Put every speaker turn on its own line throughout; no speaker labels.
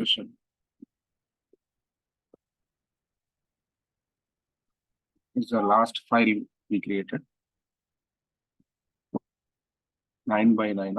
session. It's the last file we created. 9 by 9.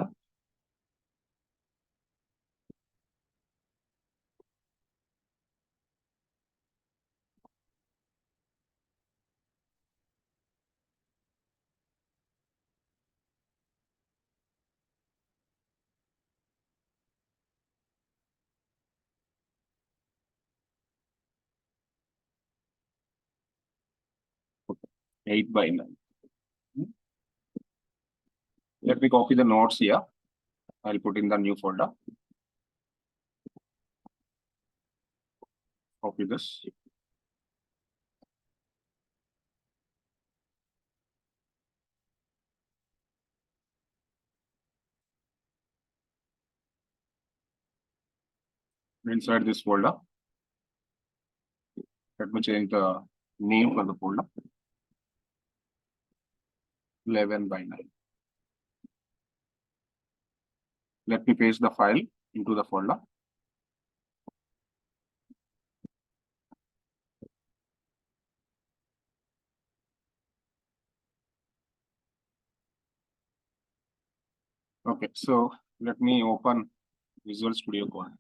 8 by 9. Let me copy the nodes here. I'll put in the new folder. Copy this. Inside this folder, let me change the name for the folder. 11 by 9. Let me paste the file into the folder. Okay, so let me open Visual Studio Code.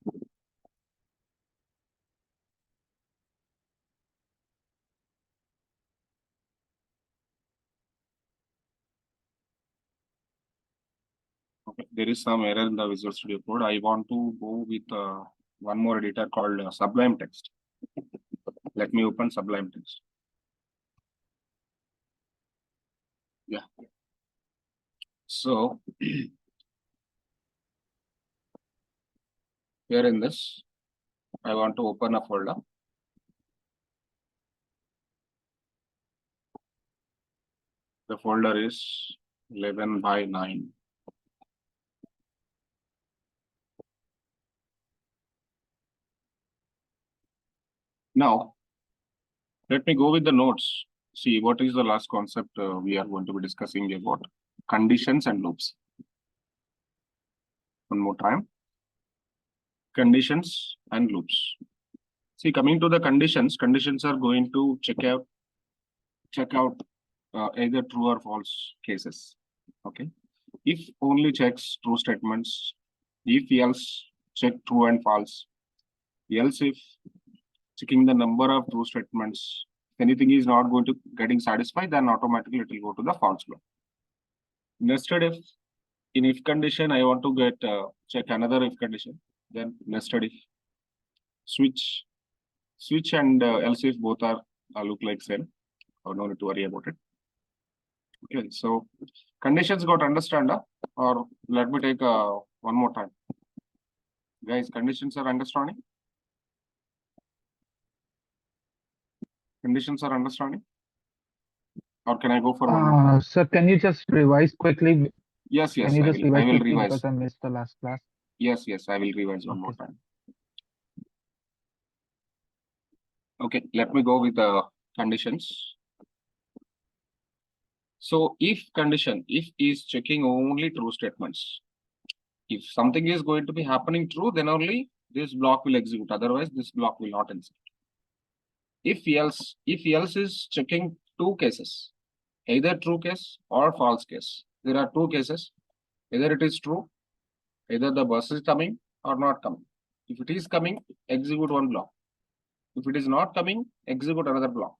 Okay, there is some error in the Visual Studio Code. I want to go with one more editor called Sublime Text. Let me open Sublime Text. Yeah. So here in this, I want to open a folder. The folder is 11 by 9. Now, let me go with the nodes. See, what is the last concept we are going to be discussing about? Conditions and loops. One more time. Conditions and loops. See, coming to the conditions, conditions are going to check out either true or false cases. Okay. If only checks true statements, if else check true and false, else if checking the number of true statements, if anything is not going to getting satisfied, then automatically it will go to the false block. Nested if, in if condition, I want to get check another if condition, then nested if. Switch and else if both are look like same, or no need to worry about it. Okay, so conditions got understand, or let me take one more time. Guys, conditions are understanding? Conditions are understanding? Or can I go for one more?
Sir, can you just revise quickly?
Yes,
Can you just
I will
quickly
revise.
because I missed the last class.
Yes, I will revise one more time. Okay, let me go with the conditions. So if condition, if is checking only true statements. If something is going to be happening true, then only this block will execute. Otherwise, this block will not execute. If else is checking two cases, either true case or false case. There are two cases. Either it is true, either the bus is coming or not coming. If it is coming, execute one block. If it is not coming, execute another block.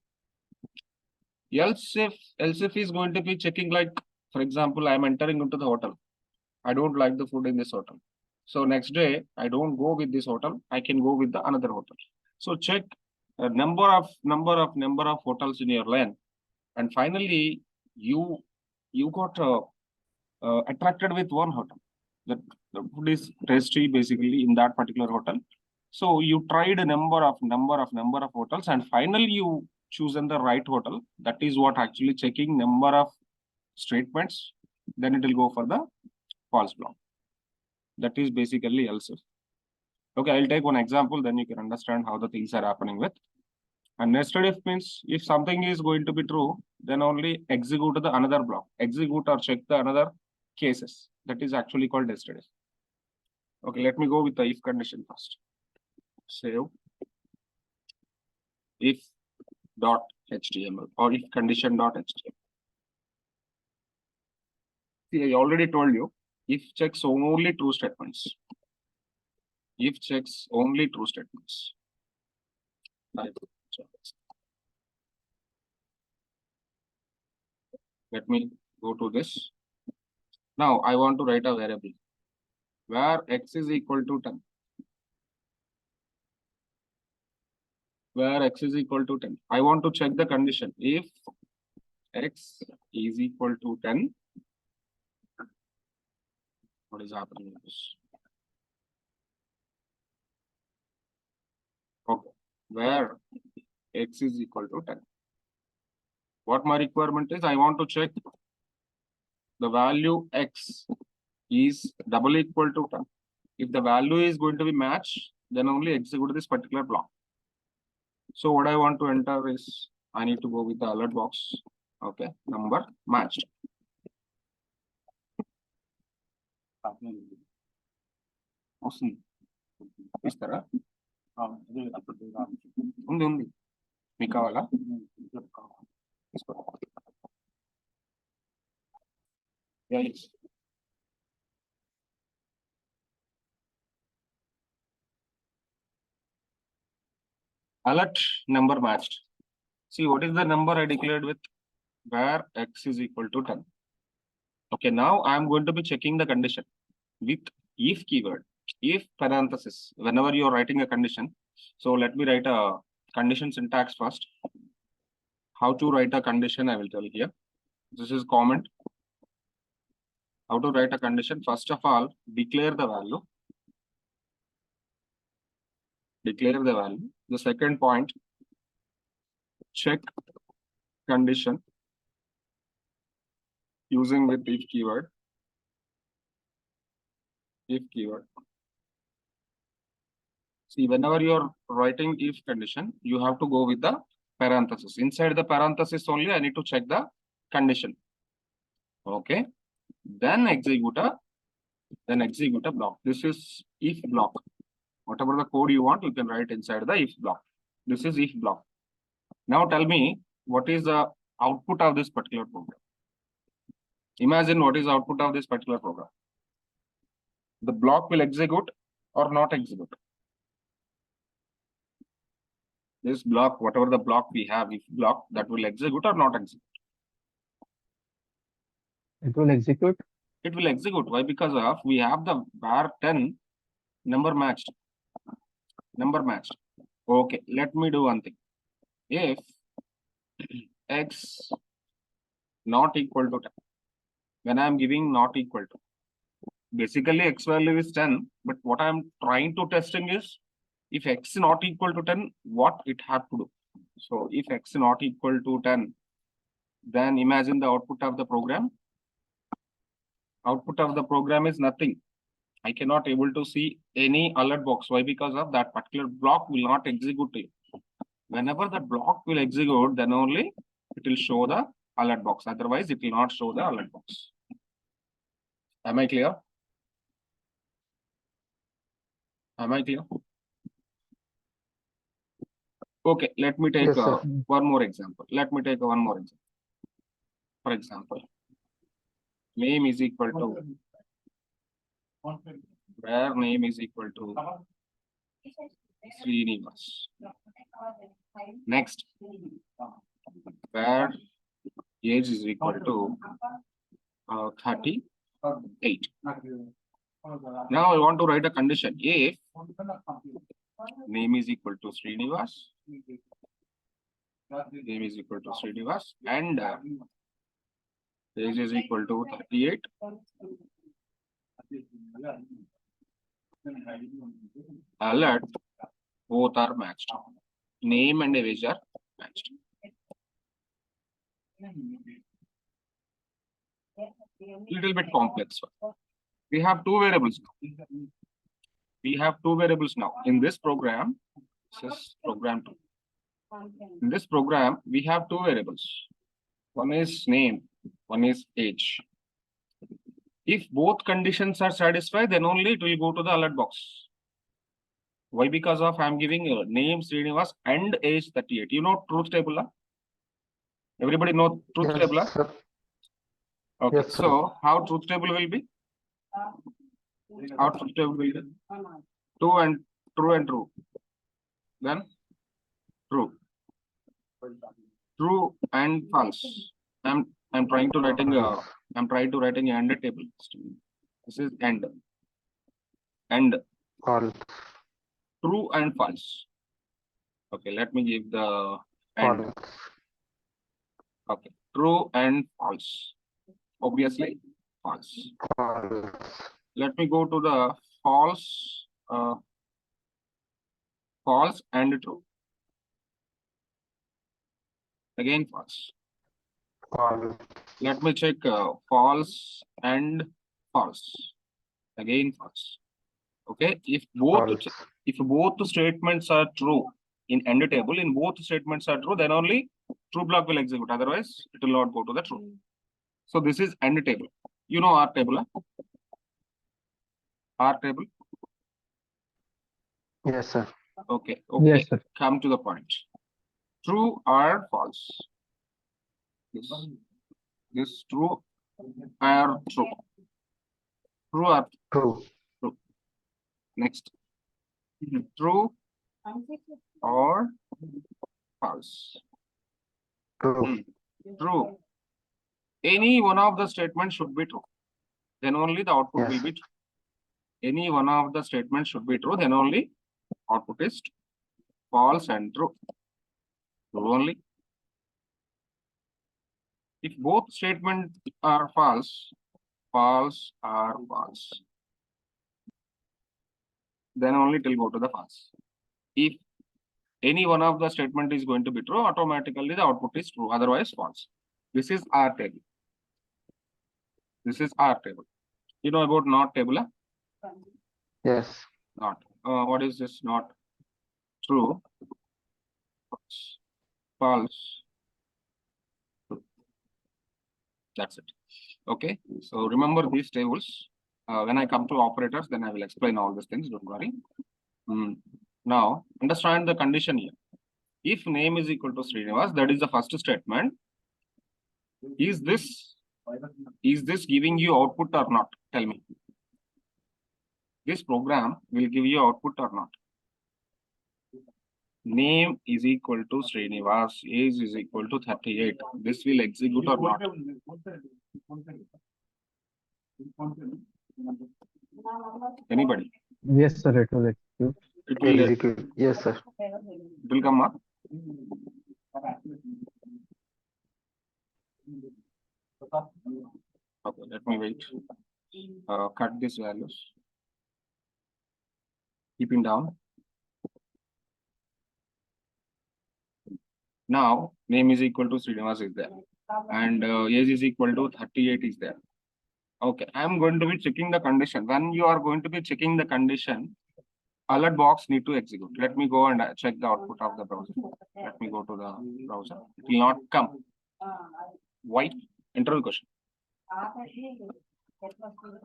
Else if is going to be checking, like, for example, I am entering into the hotel. I don't like the food in this hotel. So next day, I don't go with this hotel. I can go with the another hotel. So check a number of hotels in your lane, and finally you got attracted with one hotel. The food is tasty basically in that particular hotel. So you tried a number of hotels, and finally you chosen the right hotel. That is what actually checking number of statements. Then it will go for the false block. That is basically else if. Okay, I'll take one example, then you can understand how the things are happening with. And nested if means if something is going to be true, then only execute the another block. Execute or check the another cases. That is actually called nested if. Okay, let me go with the if condition first. save if dot html or if condition dot html. See, I already told you, if checks only true statements. If checks only true statements. Let me go to this. Now I want to write a variable where x is equal to 10. Where x is equal to 10. I want to check the condition. If x is equal to 10, what is happening in this? Okay, where x is equal to 10. What my requirement is, I want to check the value x is double equal to 10. If the value is going to be matched, then only execute this particular block. So what I want to enter is, I need to go with the alert box. Okay, number matched. Awesome. ఉంది మీకు కావాలా alert number matched. See, what is the number I declared with where x is equal to 10. Okay, now I am going to be checking the condition with if keyword, if parenthesis, whenever you are writing a condition. So let me write a condition syntax first. How to write a condition, I will tell here. This is comment. How to write a condition? First of all, declare the value. Declare the value. The second point, check condition using with if keyword. If keyword. See, whenever you are writing if condition, you have to go with the parenthesis. Inside the parenthesis only, I need to check the condition. Okay. Then execute a block. This is if block. Whatever the code you want, you can write inside the if block. This is if block. Now tell me, what is the output of this particular program? Imagine what is the output of this particular program. The block will execute or not execute. This block, whatever the block we have, if block, that will execute or not execute.
It will execute.
It will execute. Why? Because of we have the var 10 number matched. Number matched. Okay, let me do one thing. If x not equal to 10, when I am giving not equal to, basically x value is 10, but what I am trying to testing is, if x not equal to 10, what it have to do. So if x not equal to 10, then imagine the output of the program. Output of the program is nothing. I cannot able to see any alert box. Why? Because of that particular block will not execute. Whenever the block will execute, then only it will show the alert box. Otherwise, it will not show the alert box. Am I clear? Am I clear? Okay, let me take
Yes, sir.
one more example. Let me take one more example. For example, name is equal to where name is equal to Srinivas. Next, where age is equal to 38. Now I want to write a condition. If name is equal to Srinivas, name is equal to Srinivas, and age is equal to 38. Alert, both are matched. Name and age are matched. Little bit complex one. We have two variables now. We have two variables now. In this program, this is program 2. In this program, we have two variables. One is name, one is age. If both conditions are satisfied, then only it will go to the alert box. Why? Because of I'm giving name Srinivas and age 38. You know truth table? Everybody know truth
Yes,
table?
sir.
Okay.
Yes, sir.
So how truth table will be? How truth table will be? True and true. Then true. True and false. I'm trying to writing a AND table. This is AND. And
False.
true and false. Okay, let me give the AND.
False.
Okay, true and false. Obviously, false.
False.
Let me go to the false, false and true. Again, false.
False.
Let me check false and false. Again, false. Okay, if both statements are true in AND table, in both statements are true, then only true block will execute. Otherwise, it will not go to the true. So this is AND table. You know R table? Huh? R table.
Yes, sir.
Okay. Okay.
Yes, sir.
Come to the point. True or false? This true or true? True or
True.
true? Next. True or false?
True.
True. Any one of the statements should be true. Then only the output
Yes.
will be true. Any one of the statements should be true. Then only output is true. False and true. True only. If both statements are false, false or false, then only it will go to the false. If any one of the statement is going to be true, automatically the output is true. Otherwise, false. This is R table. This is R table. You know about not table? Huh?
Yes.
Not. What is this? Not true. False. False. True. That's it. Okay. So remember these tables. When I come to operators, then I will explain all these things. Don't worry. Now understand the condition here. If name is equal to Srinivas, that is the first statement. Is this giving you output or not? Tell me. This program will give you output or not? Name is equal to Srinivas, age is equal to 38. This will execute or not? Anybody?
Yes, sir. It will execute.
It will
Execute. Yes, sir.
It will come up. Okay, let me wait. Cut these values. Keeping down. Now, name is equal to Srinivas is there. And age is equal to 38 is there. Okay, I am going to be checking the condition. When you are going to be checking the condition, alert box need to execute. Let me go and check the output of the browser. Let me go to the browser. It will not come. Why? Interview question.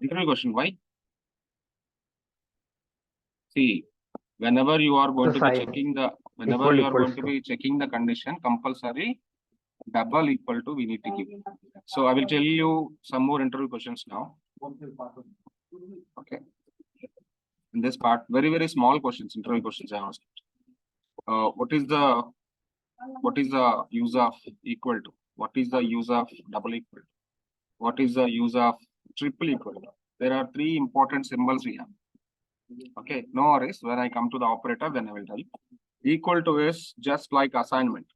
Interview question. Why? See, whenever you are going to be checking the, whenever you are going to be checking the condition, compulsory double equal to we need to give. So I will tell you some more interview questions now. Okay. In this part, very small questions, interview questions I asked. What is the use of equal to? What is the use of double equal to? What is the use of triple equal to? There are three important symbols we have. Okay, no worries. When I come to the operator, then I will tell you. Equal to is just like assignment.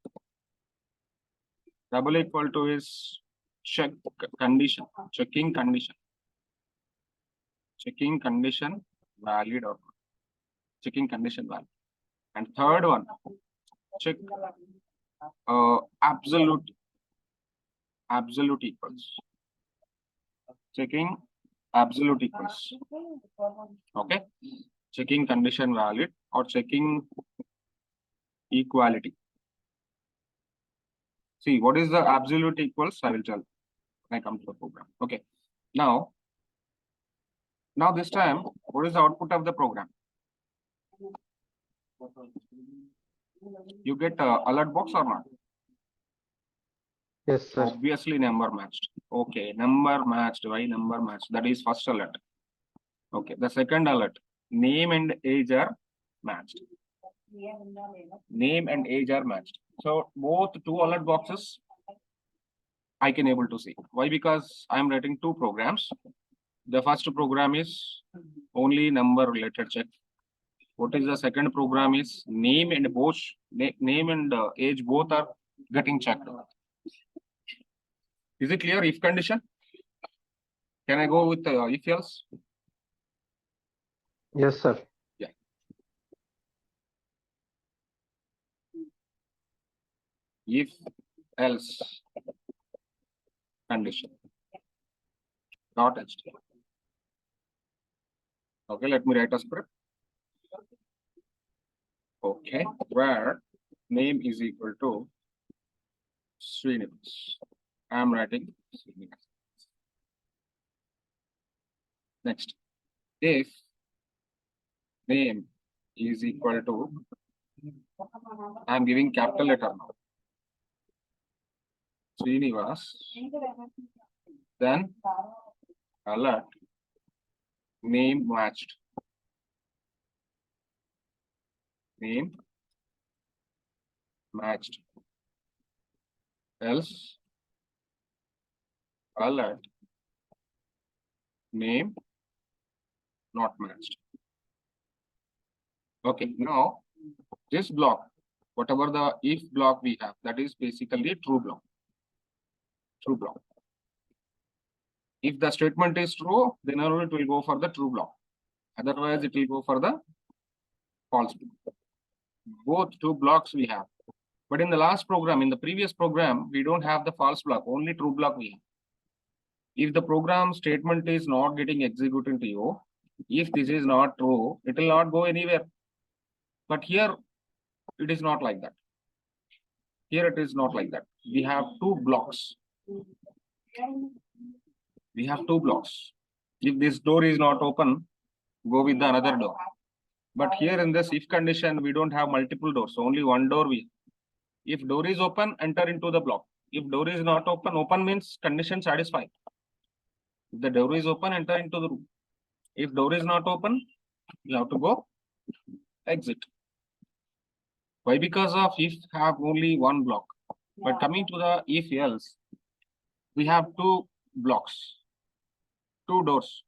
Double equal to is check condition, checking condition. Checking condition valid or not. Checking condition valid. And third one, check absolute equals. Checking absolute equals. Okay. Checking condition valid or checking equality. See, what is the absolute equals? I will tell when I come to the program. Okay. Now this time, what is the output of the program? You get alert box or not?
Yes, sir.
Obviously number matched. Okay, number matched. Why number matched? That is first alert. Okay, the second alert, name and age are matched. Name and age are matched. So both two alert boxes I can able to see. Why? Because I am writing two programs. The first program is only number related check. What is the second program is name and both name and age both are getting checked. Is it clear? If condition. Can I go with if else?
Yes, sir.
Yeah. If else condition. Dot HTML. Okay, let me write a script. Okay, where name is equal to Srinivas. I am writing Srinivas. Next, if name is equal to, I am giving capital letter now. Srinivas, then alert name matched. Name matched. Else alert name not matched. Okay, now this block, whatever the if block we have, that is basically true block. True block. If the statement is true, then only it will go for the true block. Otherwise, it will go for the false block. Both two blocks we have. But in the last program, in the previous program, we don't have the false block, only true block we have. If the program statement is not getting executed to you, if this is not true, it will not go anywhere. But here, it is not like that. Here it is not like that. We have two blocks. We have two blocks. If this door is not open, go with the another door. But here in this if condition, we don't have multiple doors, only one door we. If door is open, enter into the block. If door is not open, open means condition satisfied. If the door is open, enter into the room. If door is not open, you have to go exit. Why? Because of if have only one block. But coming to the if else, we have two blocks, two doors.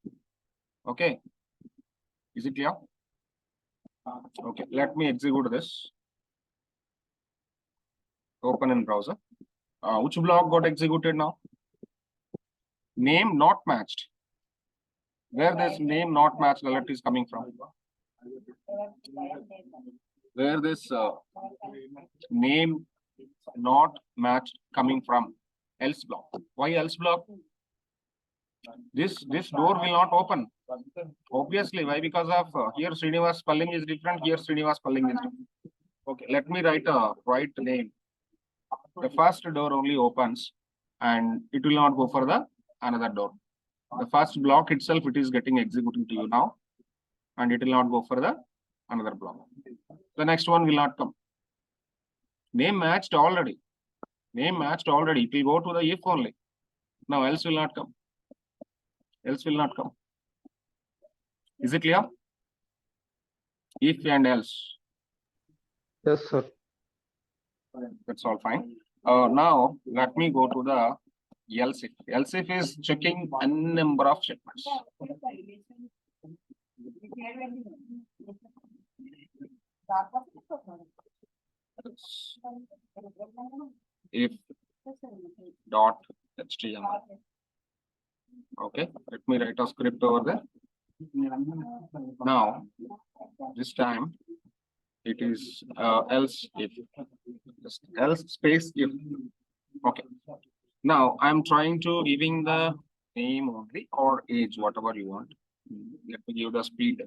Okay. Is it clear? Okay, let me execute this. Open in browser. Which block got executed now? Name not matched. Where this name not matched alert is coming from? Where this name not matched coming from? Else block. Why else block? This door will not open. Obviously, why? Because of here Srinivas spelling is different. Here Srinivas spelling is different. Okay, let me write a right name. The first door only opens, and it will not go for the another door. The first block itself, it is getting executed to you now, and it will not go for the another block. The next one will not come. Name matched already. Name matched already. It will go to the if only. Now else will not come. Else will not come. Is it clear? If and else.
Yes, sir.
That's all fine. Now let me go to the else if. Else if is checking n number of statements. If dot HTML. Okay, let me write a script over there. Now, this time it is else if. Just else space if. Okay. Now I'm trying to giving the name only or age, whatever you want. Let me give the speed.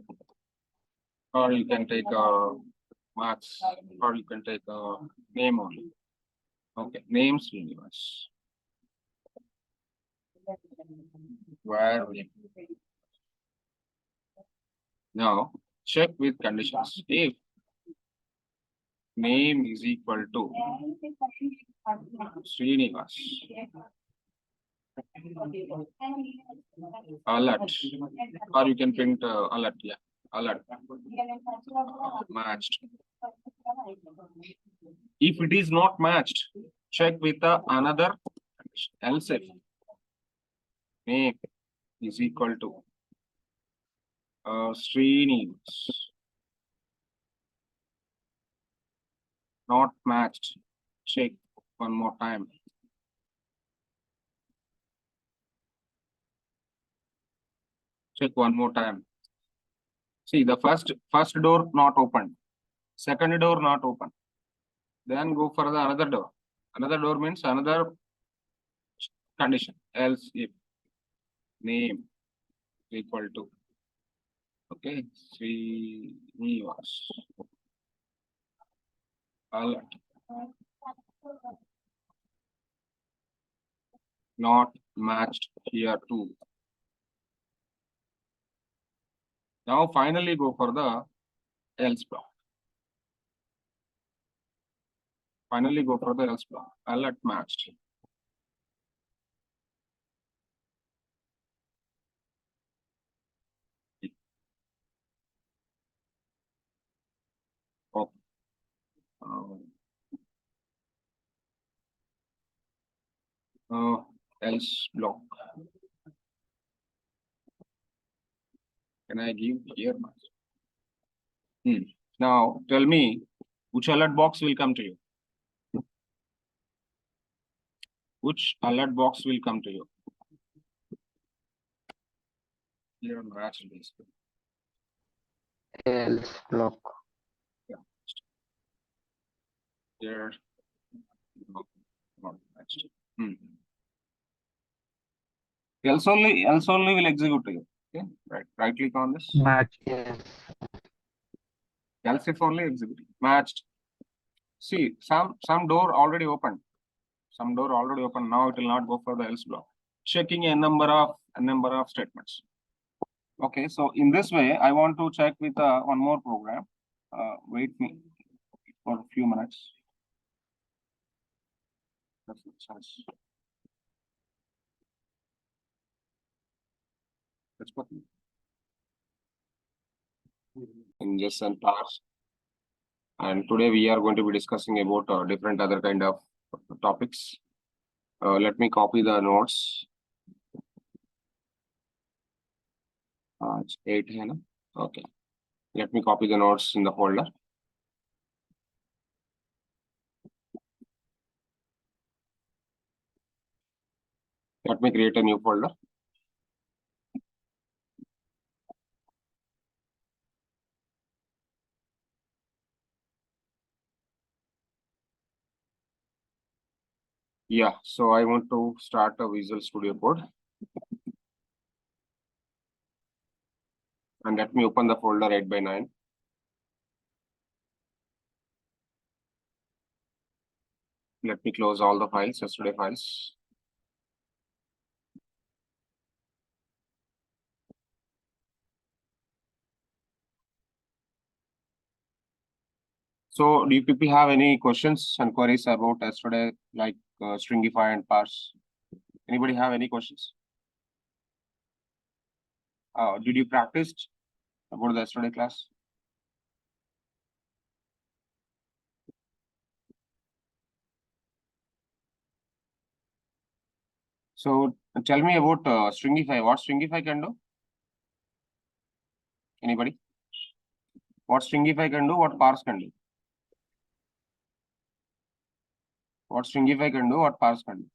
Or you can take maths, or you can take name only. Okay, names universe. Where we now check with conditions. If name is equal to Srinivas. Alert. Or you can print alert. Yeah. Alert. Matched. If it is not matched, check with another else if name is equal to Srinivas. Not matched. Check one more time. Check one more time. See, the first door not open. Second door not open. Then go for the another door. Another door means another condition. Else if name is equal to Srinivas. Alert. Not matched here too. Now finally go for the else block. Finally go for the else block. Alert matched. Okay. Else block. Can I give here? Now tell me which alert box will come to you. Which alert box will come to you? Here match this.
else block.
Yeah. Here. No, not matched. Else only will execute to you. Okay. Right click on this.
Match. Yes.
Else if only execute. Matched. See, some door already opened. Some door already open. Now it will not go for the else block. Checking a number of statements. Okay, so in this way, I want to check with one more program. Wait me for a few minutes. Let's put ingest and parse. And today we are going to be discussing about different other kind of topics. Let me copy the notes. It's 8 here. Okay. Let me copy the notes in the folder. Let me create a new folder. Yeah, so I want to start a Visual Studio Code. And let me open the folder 8x9. Let me close all the files, yesterday files. So do you people have any questions and queries about yesterday, like stringify and parse? Anybody have any questions? Did you practice about the yesterday class? So tell me about stringify. What stringify can do? Anybody? What stringify can do? What parse can do? What stringify can do? What parse can do?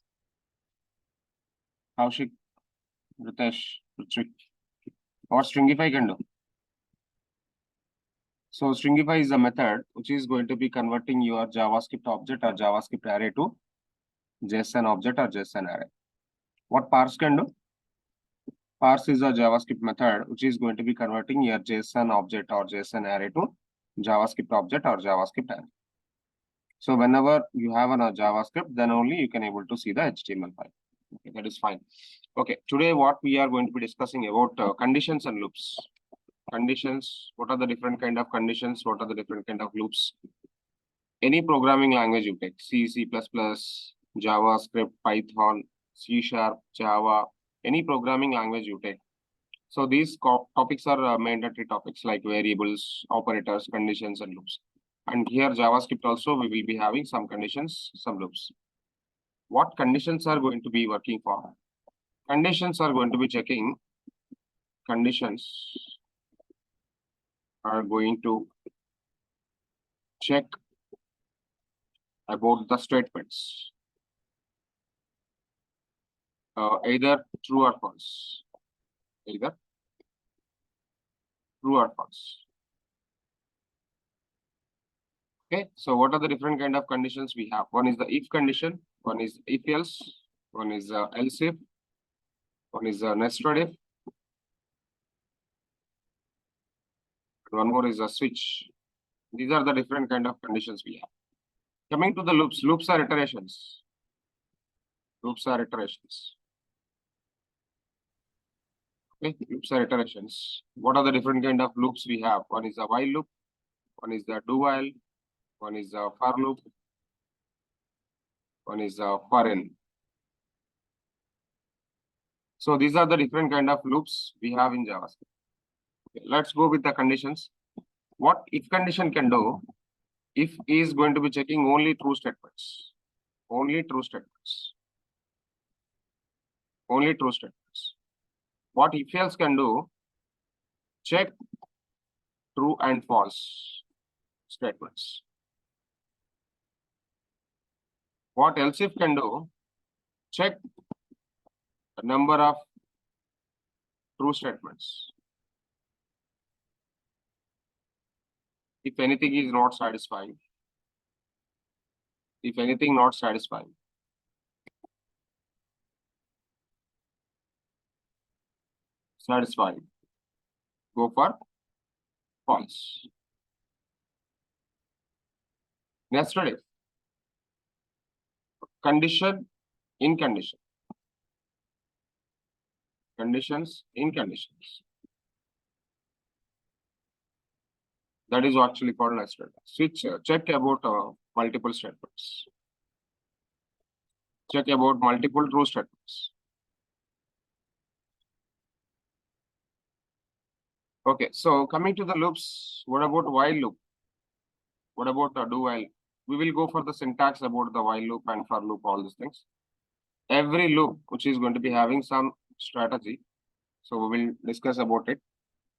Kaushik, Ritesh, Ritwik. What stringify can do? So stringify is a method which is going to be converting your JavaScript object or JavaScript array to JSON object or JSON array. What parse can do? Parse is a JavaScript method which is going to be converting your JSON object or JSON array to JavaScript object or JavaScript array. So whenever you have a JavaScript, then only you can able to see the HTML file. Okay, that is fine. Okay, today what we are going to be discussing about conditions and loops. Conditions, what are the different kind of conditions? What are the different kind of loops? any programming language you take, C, C++, JavaScript, Python, C Sharp, Java, any programming language you take. So these topics are mandatory topics like variables, operators, conditions, and loops. And here JavaScript also, we will be having some conditions, some loops. What conditions are going to be working for? Conditions are going to be checking. Conditions are going to check about the statements. Either true or false. Either true or false. Okay, so what are the different kind of conditions we have? One is the if condition, one is if else, one is else if, one is nested if, one more is a switch. These are the different kind of conditions we have. Coming to the loops, loops are iterations. Loops are iterations. Okay, loops are iterations. What are the different kind of loops we have? One is a while loop, one is the do while, one is a for loop, one is a for in. So these are the different kind of loops we have in JavaScript. Okay, let's go with the conditions. What if condition can do? If is going to be checking only true statements. Only true statements. Only true statements. What if else can do? Check true and false statements. What else if can do? Check the number of true statements. If anything is not satisfying, if anything not satisfying, go for false. Nested if, condition in condition, conditions in conditions. That is actually called nested. Switch, check about multiple statements. Check about multiple true statements. Okay, so coming to the loops, what about while loop? What about do while? We will go for the syntax about the while loop and for loop, all these things. Every loop which is going to be having some strategy. So we will discuss about it.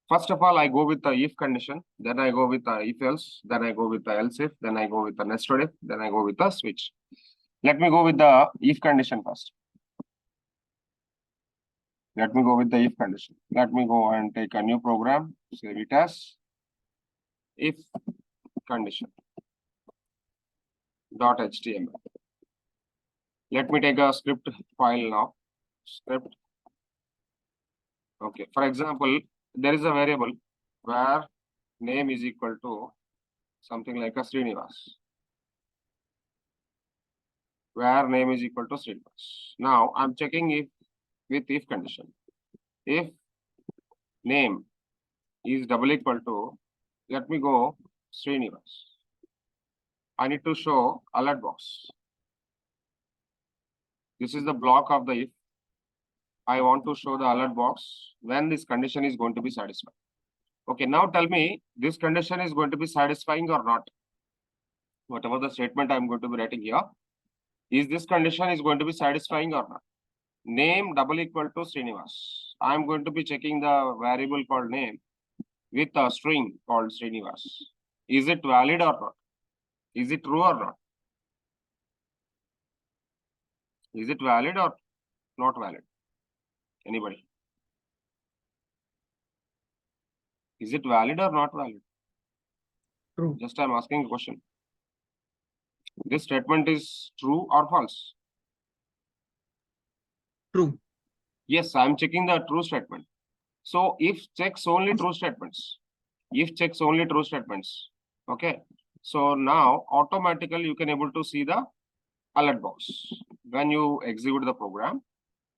First of all, I go with the if condition, then I go with the if else, then I go with the else if, then I go with the nested if, then I go with the switch. Let me go with the if condition first. Let me go with the if condition. Let me go and take a new program, save it as if condition .html. Let me take a script file now. Script. Okay. For example, there is a variable where name is equal to something like a Srinivas. Where name is equal to Srinivas. Now I'm checking if with if condition. If name is double equal to, let me go Srinivas. I need to show alert box. This is the block of the if. I want to show the alert box when this condition is going to be satisfied. Okay, now tell me this condition is going to be satisfying or not. Whatever the statement I'm going to be writing here, is this condition is going to be satisfying or not? Name double equal to Srinivas. I'm going to be checking the variable called name with a string called Srinivas. Is it valid or not? Is it true or not? Is it valid or not valid? Anybody? Is it valid or not valid?
True.
Just I'm asking a question. This statement is true or false?
True.
Yes, I'm checking the true statement. So if checks only true statements, if checks only true statements, okay. So now automatically you can able to see the alert box. When you execute the program,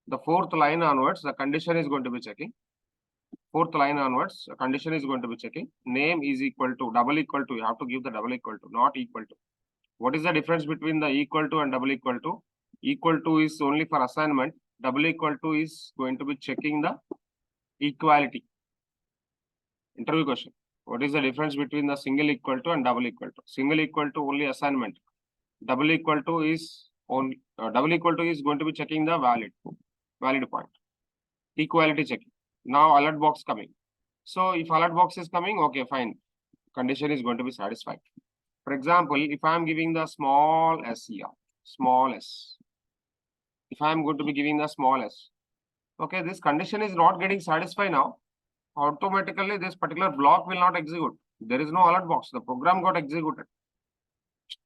the fourth line onwards, the condition is going to be checking. Fourth line onwards, the condition is going to be checking. Name is equal to, double equal to, you have to give the double equal to, not equal to. What is the difference between the equal to and double equal to? Equal to is only for assignment. Double equal to is going to be checking the equality. Interview question. What is the difference between the single equal to and double equal to? Single equal to only assignment. Double equal to is only double equal to is going to be checking the valid point. Equality checking. Now alert box coming. So if alert box is coming, okay, fine. Condition is going to be satisfied. For example, if I am giving the small s here, small s. If I am going to be giving the small s, okay, this condition is not getting satisfied now. Automatically, this particular block will not execute. There is no alert box. The program got executed.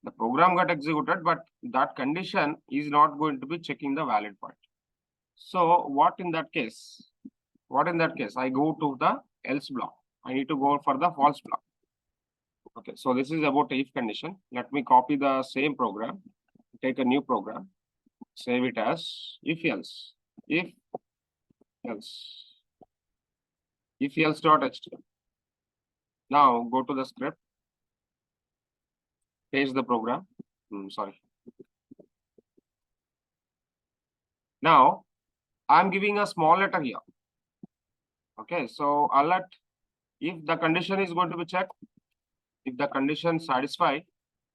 The program got executed, but that condition is not going to be checking the valid point. So what in that case? I go to the else block. I need to go for the false block. Okay, so this is about if condition. Let me copy the same program, take a new program, save it as if else, if else.html. Now go to the script, paste the program. Sorry. Now I'm giving a small letter here. Okay, so alert, if the condition is going to be checked, if the condition satisfied,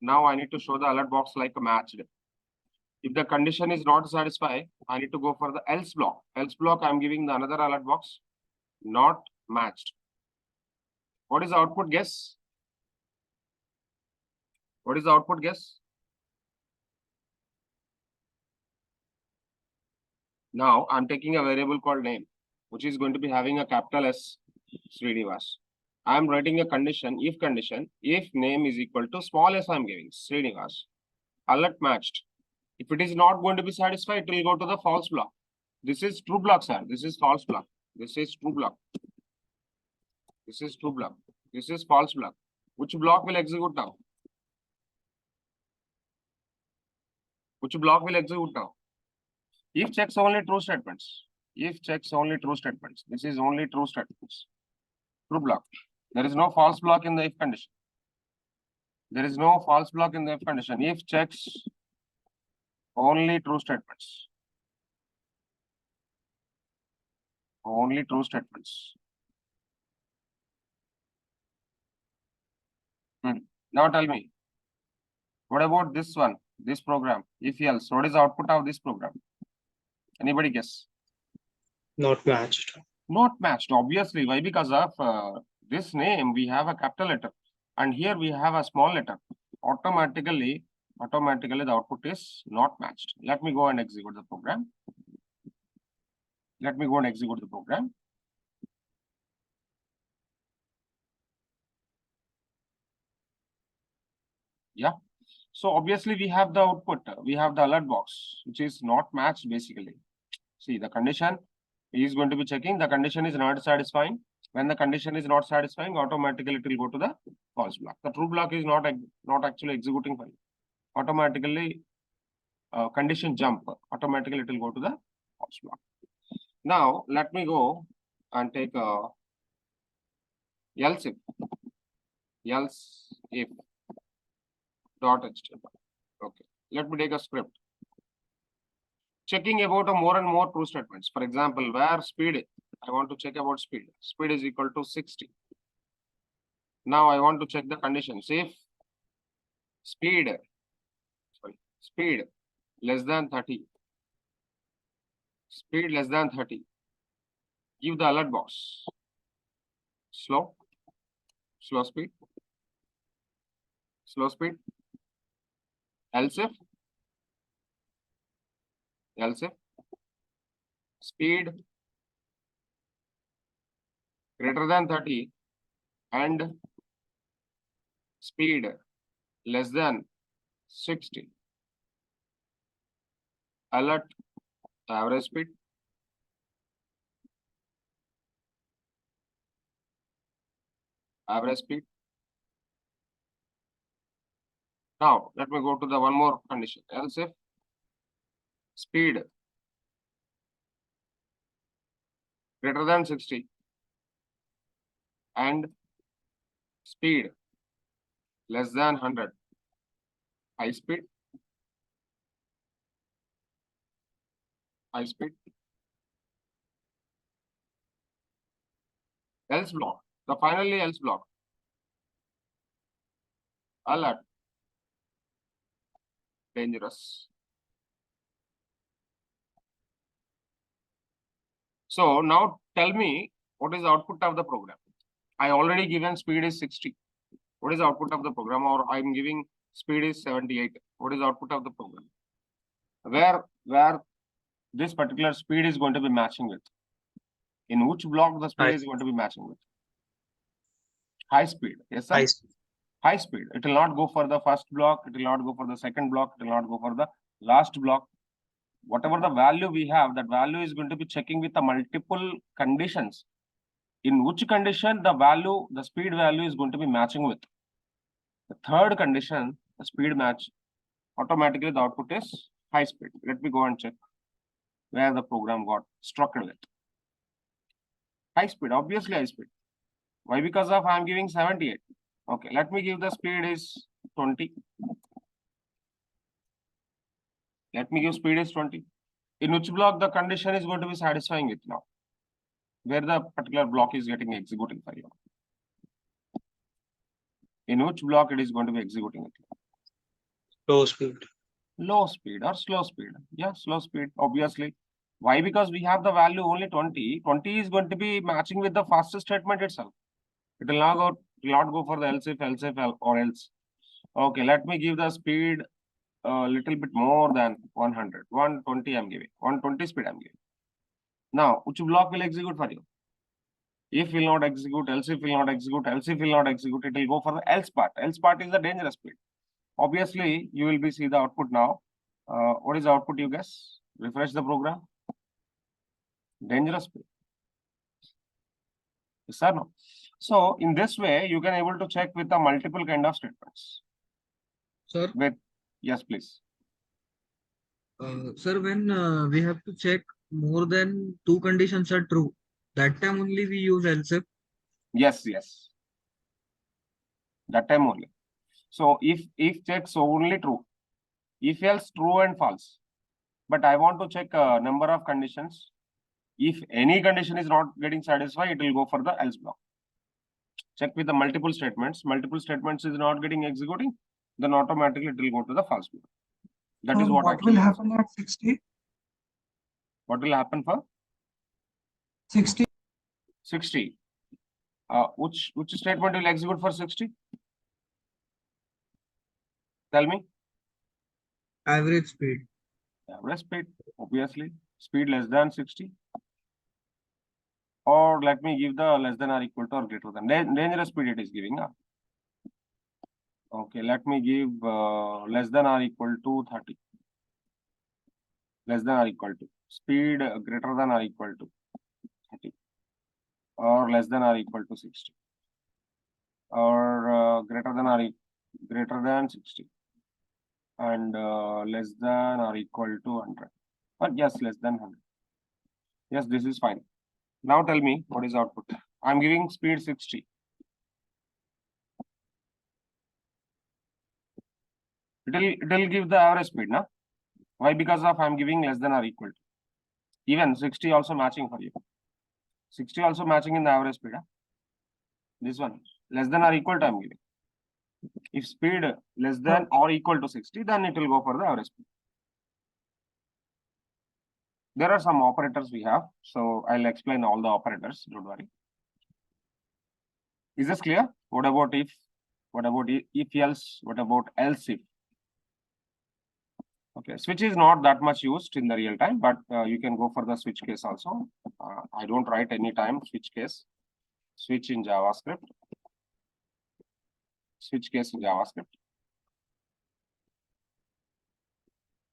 now I need to show the alert box like a matched. If the condition is not satisfied, I need to go for the else block. Else block, I'm giving the another alert box, not matched. What is the output guess? What is the output guess? Now I'm taking a variable called name, which is going to be having a capital S Srinivas. I'm writing a condition, if name is equal to small s, I'm giving Srinivas. Alert matched. If it is not going to be satisfied, it will go to the false block. This is true block, sir. This is false block. This is true block. This is true block. This is false block. Which block will execute now? Which block will execute now? If checks only true statements. If checks only true statements. This is only true statements. True block. There is no false block in the if condition. There is no false block in the if condition. If checks only true statements. Only true statements. Now tell me, what about this one, this program? If else, what is the output of this program? Anybody guess?
Not matched.
Not matched, obviously. Why? Because of this name, we have a capital letter, and here we have a small letter. Automatically, the output is not matched. Let me go and execute the program. Yeah. So obviously we have the output, we have the alert box, which is not matched basically. See, the condition is going to be checking, the condition is not satisfying. When the condition is not satisfying, automatically it will go to the false block. The true block is not actually executing file. Automatically, condition jump, automatically it will go to the false block. Now, let me go and take a else if .html. Okay, let me take a script. Checking about more and more true statements. For example, where speed, I want to check about speed. Speed is equal to 60. Now I want to check the conditions. If speed less than 30, speed less than 30, give the alert box. Slow speed, else if speed greater than 30 and speed less than 60, alert average speed, Now let me go to the one more condition. Else if speed greater than 60 and speed less than 100, high speed, high speed, else block, the finally else block, alert, dangerous. So now tell me what is the output of the program. I already given speed is 60. What is the output of the program? Or I'm giving speed is 78. What is the output of the program? Where this particular speed is going to be matching with? In which block the speed is going to be matching with? High speed. Yes, sir? High speed. It will not go for the first block. It will not go for the second block. It will not go for the last block. Whatever the value we have, that value is going to be checking with the multiple conditions. In which condition the speed value is going to be matching with? The third condition, the speed match, automatically the output is high speed. Let me go and check where the program got struck with. High speed, obviously high speed. Why? Because of I'm giving 78. Okay, let me give the speed is 20. Let me give speed is 20. In which block the condition is going to be satisfying with now? Where the particular block is getting executing for you? In which block it is going to be executing it?
Low speed.
Low speed or slow speed? Yeah, slow speed, obviously. Why? Because we have the value only 20. 20 is going to be matching with the fastest statement itself. It will not go for the else if, or else. Okay, let me give the speed a little bit more than 100. 120 I'm giving. 120 speed I'm giving. Now, which block will execute for you? If will not execute, else if will not execute, else if will not execute, it will go for the else part. Else part is the dangerous speed. Obviously, you will be see the output now. What is the output, you guess? Refresh the program. Dangerous speed. Yes or no? So in this way, you can able to check with the multiple kind of statements.
Sir,
Yes, please.
sir, when we have to check more than two conditions are true, that time only we use else if.
Yes. That time only. So if checks only true, if else true and false. But I want to check a number of conditions. If any condition is not getting satisfied, it will go for the else block. Check with the multiple statements. Multiple statements is not getting executing, then automatically it will go to the false block. That is what
will happen at 60?
What will happen for
60.
60? Which statement will execute for 60? Tell me.
Average speed.
Average speed, obviously. Speed less than 60. Or let me give the less than or equal to or greater than. Dangerous speed it is giving. Okay, let me give less than or equal to 30. Less than or equal to. Speed greater than or equal to 30. Or less than or equal to 60. Or greater than 60. And less than or equal to 100. But yes, less than 100. Yes, this is fine. Now tell me what is output. I'm giving speed 60. It will give the average speed, na? Why? Because of I'm giving less than or equal to. Even 60 also matching for you. 60 also matching in the average speed. Huh? This one less than or equal to I'm giving. If speed less than or equal to 60, then it will go for the average speed. There are some operators we have, so I'll explain all the operators. Don't worry. Is this clear? What about if? What about if else? What about else if? Okay, switch is not that much used in the real time, but you can go for the switch case also. I don't write any time switch case. Switch in JavaScript. Switch case in JavaScript.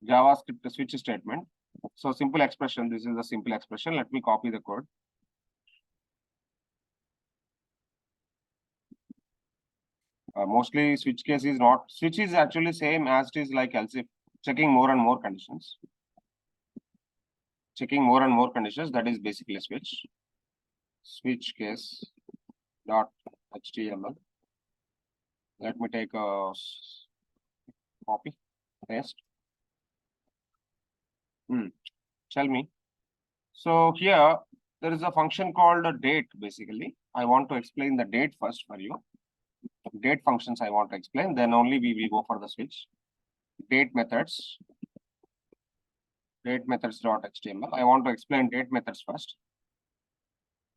JavaScript switch statement. So simple expression. This is a simple expression. Let me copy the code. Mostly switch case is not. Switch is actually same as it is like else if. Checking more and more conditions. Checking more and more conditions. That is basically switch. Switch case dot HTML. Let me take a copy, paste. Tell me. So here there is a function called a date. Basically, I want to explain the date first for you. Date functions I want to explain. Then only we will go for the switch. Date methods. Date methods.html. I want to explain date methods first.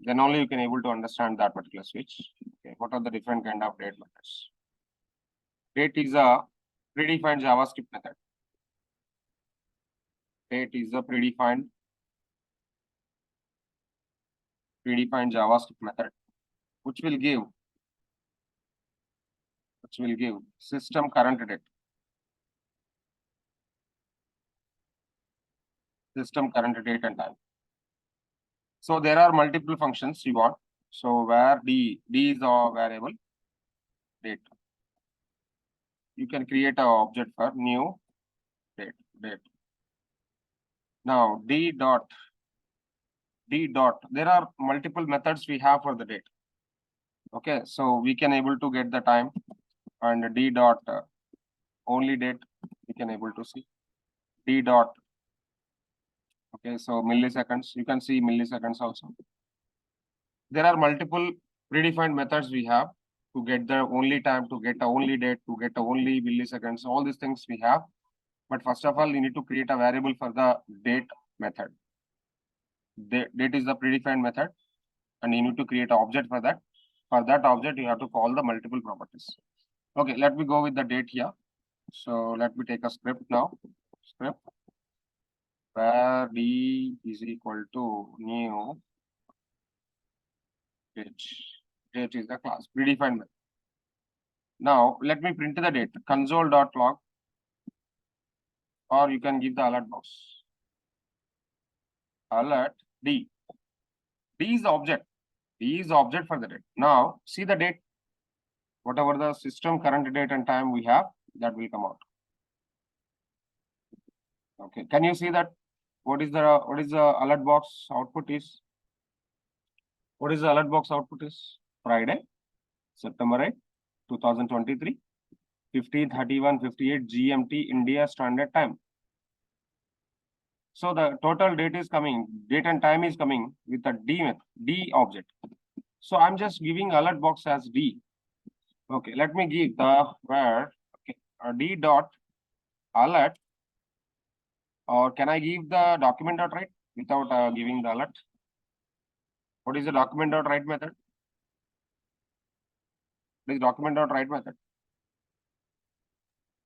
Then only you can able to understand that particular switch. Okay, what are the different kind of date methods? Date is a predefined JavaScript method. Date is a predefined JavaScript method, which will give system current date. System current date and time. So there are multiple functions you want. So where D is a variable date. You can create an object for new date. Now D dot. There are multiple methods we have for the date. Okay, so we can able to get the time, and D dot only date we can able to see. D dot. Okay, so milliseconds, you can see milliseconds also. There are multiple predefined methods we have to get the only time, to get the only date, to get the only milliseconds, all these things we have. But first of all, you need to create a variable for the date method. Date is the predefined method, and you need to create an object for that. For that object, you have to call the multiple properties. Okay, let me go with the date here. So let me take a script now. Script where D is equal to new date. Date is the class, predefined method. Now let me print the date. Console.log, or you can give the alert box. Alert D. D is the object. D is the object for the date. Now see the date. Whatever the system current date and time we have, that will come out. Okay, can you see that? What is the alert box output is? What is the alert box output is? Friday, September 8, 2023, 15:31:58 GMT India Standard Time. So the total date is coming, date and time is coming with a D object. So I'm just giving alert box as D. Okay, let me give the where D dot alert, or can I give the document dot write without giving the alert? What is the document dot write method? What is document dot write method?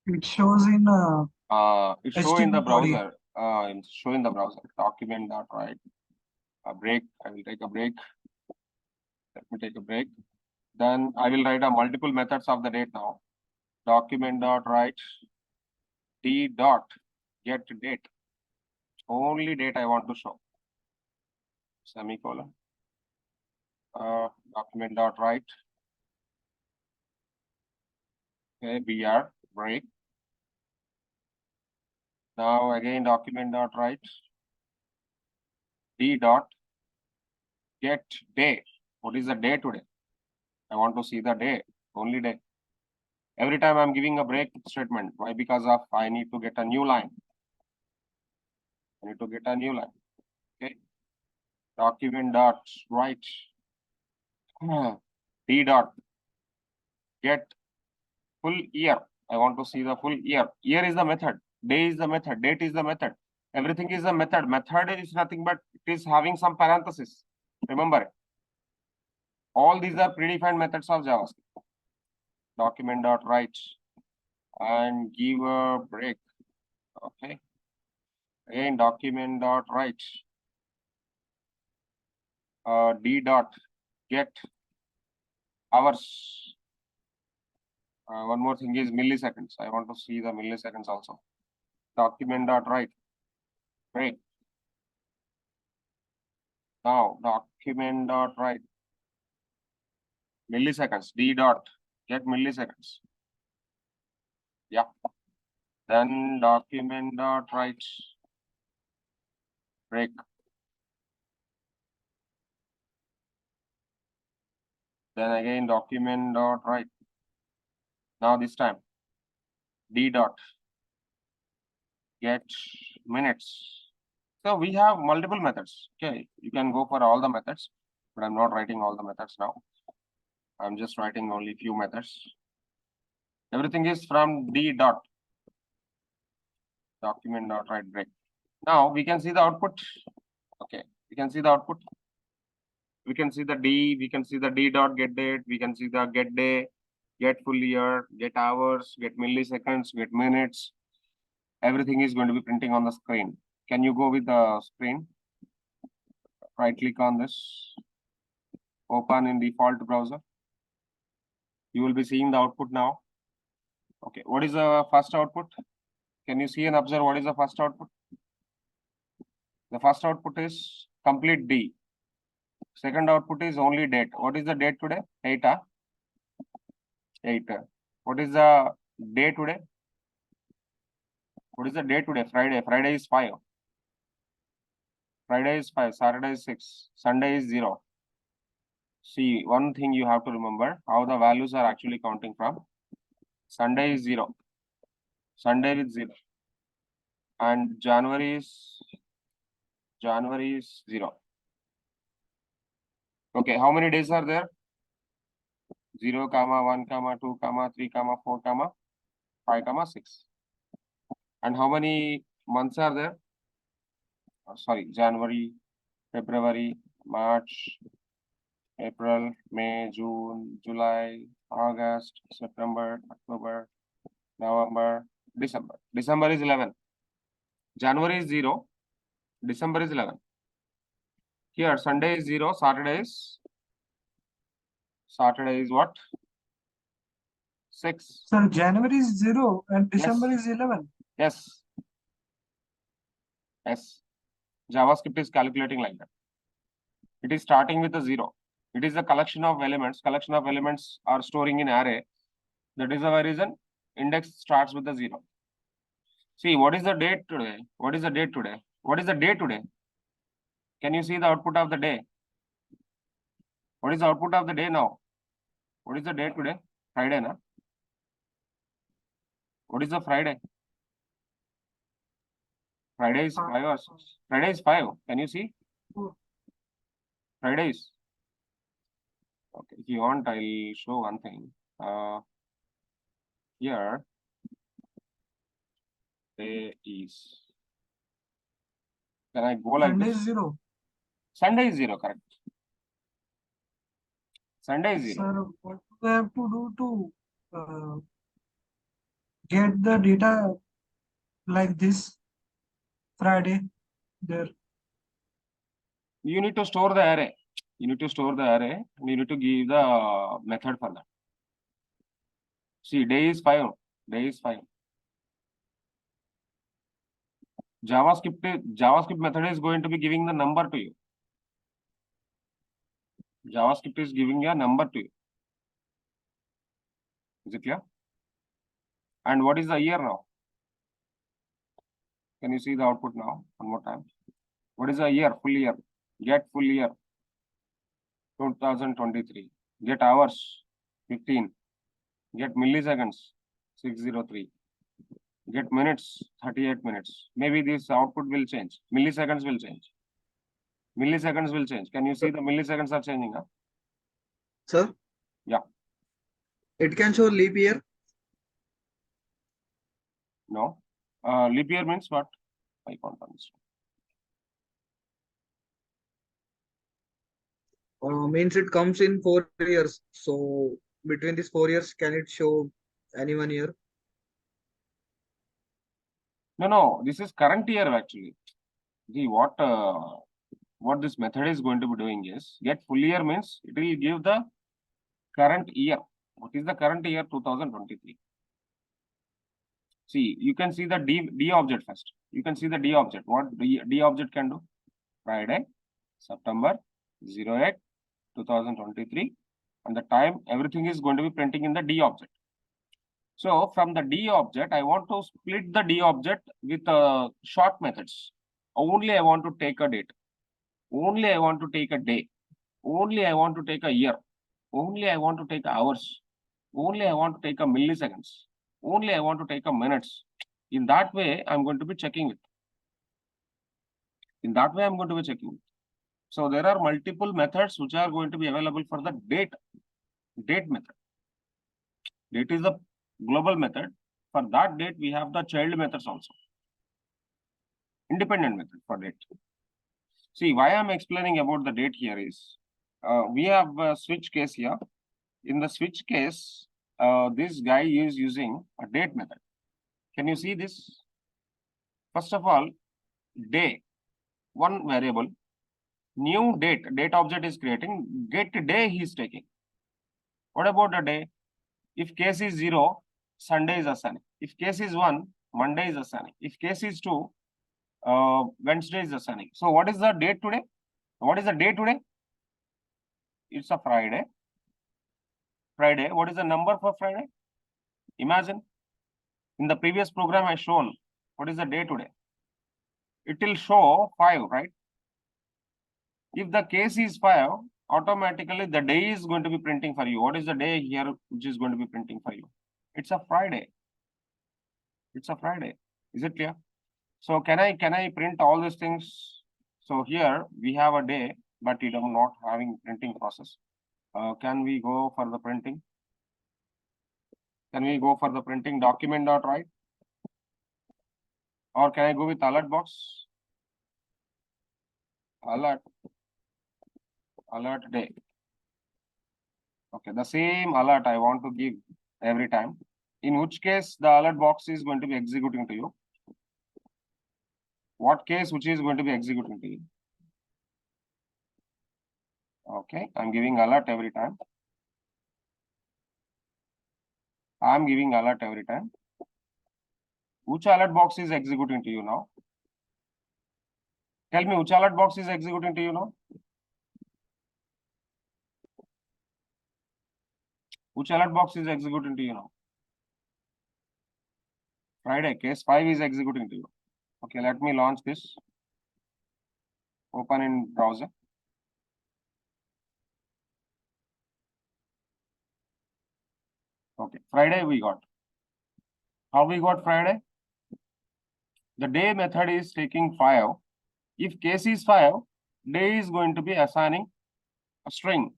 It shows in
It show in the
HTML body.
browser. Show in the browser. Document dot write. A break. I will take a break. Let me take a break. Then I will write a multiple methods of the date now. Document dot write D dot get date. Only date I want to show. Semicolon. Document dot write. Okay, BR break. Now again document dot write D dot get day. What is the day today? I want to see the day, only day. Every time I'm giving a break statement. Why? Because of I need to get a new line. I need to get a new line. Okay. Document dot write D dot get full year. I want to see the full year. Year is the method. Day is the method. Date is the method. Everything is a method. Method is nothing but it is having some parenthesis. Remember, all these are predefined methods of JavaScript. Document dot write and give a break. Okay. Again, document dot write D dot get hours. One more thing is milliseconds. I want to see the milliseconds also. Document dot write break. Now document dot write milliseconds. D dot get milliseconds. Yeah. Then document dot write break. Then again document dot write. Now this time D dot get minutes. So we have multiple methods. Okay, you can go for all the methods, but I'm not writing all the methods now. I'm just writing only few methods. Everything is from d dot document dot write break. Now we can see the output. Okay, we can see the output. We can see the d. We can see the d dot get date. We can see the get day, get full year, get hours, get milliseconds, get minutes. Everything is going to be printing on the screen. Can you go with the screen? Right click on this. Open in default browser. You will be seeing the output now. Okay, what is the first output? Can you see and observe what is the first output? The first output is complete D. Second output is only date. What is the date today? 8. 8. What is the day today? What is the day today? Friday. Friday is 5. Friday is 5. Saturday is 6. Sunday is 0. See, one thing you have to remember, how the values are actually counting from. Sunday is 0. Sunday is 0. And January is 0. Okay, how many days are there? 0, 1, 2, 3, 4, 5, 6. And how many months are there? Sorry, January, February, March, April, May, June, July, August, September, October, November, December. December is 11. January is 0. December is 11. Here, Sunday is 0. Saturday is what? 6.
Sir, January is 0 and December is 11.
Yes. Yes. JavaScript is calculating like that. It is starting with a 0. It is a collection of elements. Collection of elements are storing in array. That is the reason index starts with a 0. See, what is the date today? What is the date today? What is the day today? Can you see the output of the day? What is the output of the day now? What is the date today? Friday, na? What is the Friday? Friday is 5 or 6. Friday is 5. Can you see? Friday is. Okay, if you want, I'll show one thing. Here, day is. Can I go like
Sunday
this?
is 0.
Sunday is 0, correct. Sunday is 0.
Sir, what do we have to do to get the data like this Friday there?
You need to store the array. You need to store the array and you need to give the method for that. See, day is 5. Day is 5. JavaScript method is going to be giving the number to you. JavaScript is giving a number to you. Is it clear? And what is the year now? Can you see the output now? One more time. What is the year? Full year. Get full year. 2023. Get hours. 15. Get milliseconds. 603. Get minutes. 38 minutes. Maybe this output will change. Milliseconds will change. Milliseconds will change. Can you see the milliseconds are changing? Huh?
Sir?
Yeah.
It can show leap year.
No. Leap year means what? I can't understand.
Means it comes in 4 years. So between these 4 years, can it show any 1 year?
No. This is current year actually. See what this method is going to be doing is get full year means it will give the current year. What is the current year? 2023. See, you can see the D object first. You can see the D object. What D object can do? Friday, September 08, 2023. And the time, everything is going to be printing in the D object. So from the D object, I want to split the D object with short methods. Only I want to take a date. Only I want to take a day. Only I want to take a year. Only I want to take hours. Only I want to take a milliseconds. Only I want to take a minutes. In that way, I'm going to be checking it. In that way, I'm going to be checking it. So there are multiple methods which are going to be available for the date method. Date is a global method. For that date, we have the child methods also. Independent method for date. See, why I'm explaining about the date here is, we have a switch case here. In the switch case, this guy is using a date method. Can you see this? First of all, day, one variable, new date object is creating, get day he is taking. What about the day? If case is 0, Sunday is assigning. If case is 1, Monday is assigning. If case is 2, Wednesday is assigning. So what is the date today? What is the day today? It's a Friday. Friday. What is the number for Friday? Imagine. In the previous program I shown, what is the day today? It will show 5, right? If the case is 5, automatically the day is going to be printing for you. What is the day here which is going to be printing for you? It's a Friday. It's a Friday. Is it clear? So can I print all these things? So here we have a day, but it am not having printing process. Can we go for the printing? Can we go for the printing document.write? Or can I go with alert box? Alert day. Okay, the same alert I want to give every time. In which case the alert box is going to be executing to you. What case which is going to be executing to you? Okay, I'm giving alert every time. I'm giving alert every time. Which alert box is executing to you now? Tell me which alert box is executing to you now? Which alert box is executing to you now? Friday, case 5 is executing to you. Okay, let me launch this. Open in browser. Okay, Friday we got. How we got Friday? The day method is taking 5. If case is 5, day is going to be assigning a string.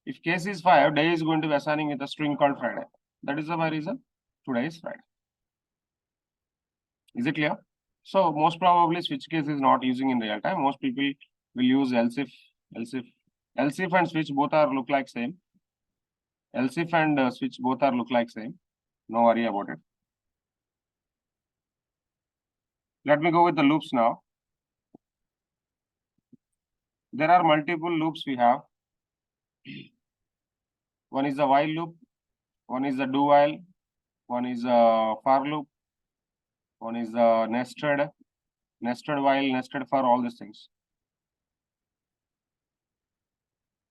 If case is 5, day is going to be assigning with a string called Friday. That is the reason today is Friday. Is it clear? So most probably switch case is not using in real time. Most people will use else if and switch both are look like same. Else if and switch both are look like same. No worry about it. Let me go with the loops now. There are multiple loops we have. One is the while loop, one is the do while, one is a for loop, one is the nested while, nested for, all these things.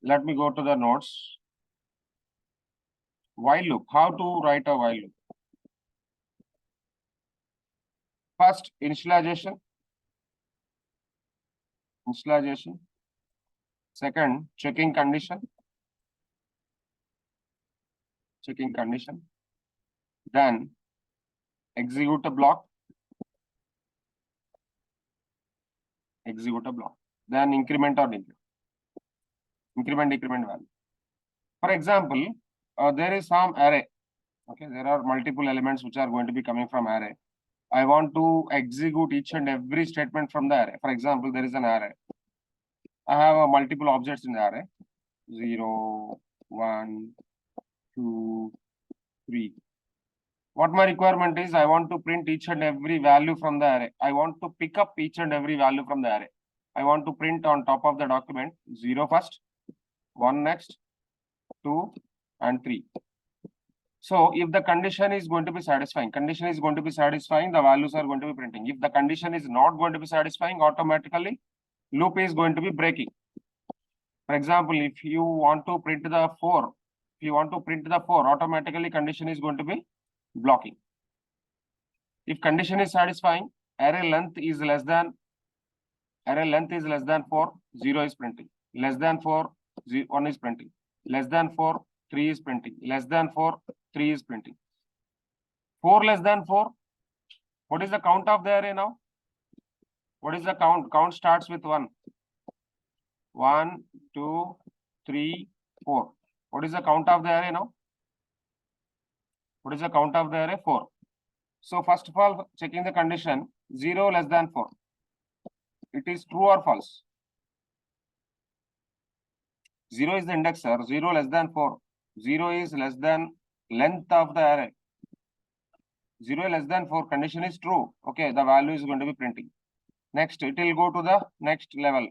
Let me go to the nodes. While loop. How to write a while loop? First, initialization. Second, checking condition. Then execute a block. Then increment or decrement. Decrement value. For example, there is some array. Okay, there are multiple elements which are going to be coming from array. I want to execute each and every statement from the array. For example, there is an array. I have multiple objects in the array. 0, 1, 2, 3. What my requirement is, I want to print each and every value from the array. I want to pick up each and every value from the array. I want to print on top of the document 0 first, 1 next, 2 and 3. So if the condition is going to be satisfying, the values are going to be printing. If the condition is not going to be satisfying, automatically loop is going to be breaking. For example, if you want to print the 4, automatically condition is going to be blocking. If condition is satisfying, array length is less than 4, 0 is printing. Less than 4, 1 is printing. Less than 4, 3 is printing. Less than 4, 3 is printing. 4 less than 4, What is the count of the array now? What is the count? Count starts with 1. 1, 2, 3, 4. What is the count of the array now? What is the count of the array? 4. So first of all, checking the condition 0 less than 4. It is true or false? 0 is the indexer, 0 less than 4. 0 is less than length of the array. 0 less than 4, condition is true. Okay, the value is going to be printing. Next, it will go to the next level,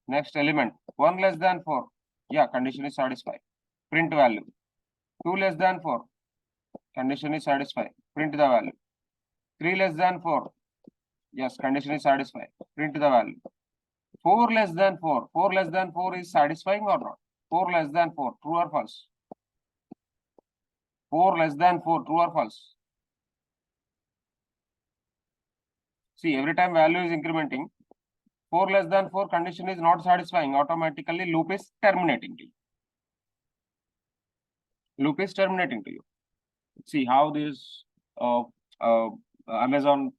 next element. 1 less than 4. Yeah, condition is satisfied. Print value. 2 less than 4. Condition is satisfied. Print the value. 3 less than 4. Yes, condition is satisfied. Print the value. 4 less than 4. 4 less than 4 is satisfying or not? 4 less than 4. True or false? 4 less than 4. True or false? See, every time value is incrementing, 4 less than 4 condition is not satisfying. Automatically loop is terminating to you. Loop is terminating to you. See how this Amazon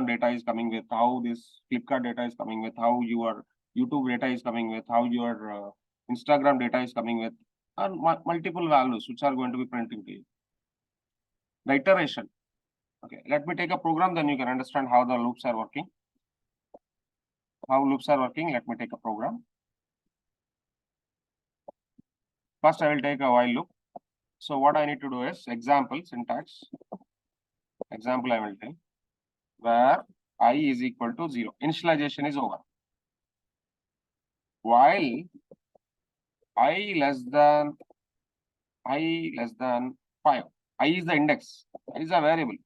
data is coming with, how this Flipkart data is coming with, how your YouTube data is coming with, how your Instagram data is coming with, and multiple values which are going to be printing to you. The iteration. Okay, let me take a program, then you can understand how the loops are working. How loops are working, let me take a program. First, I will take a while loop. So what I need to do is example syntax. Example I will take where I is equal to 0. Initialization is over. While I less than 5. I is the index. I is a variable.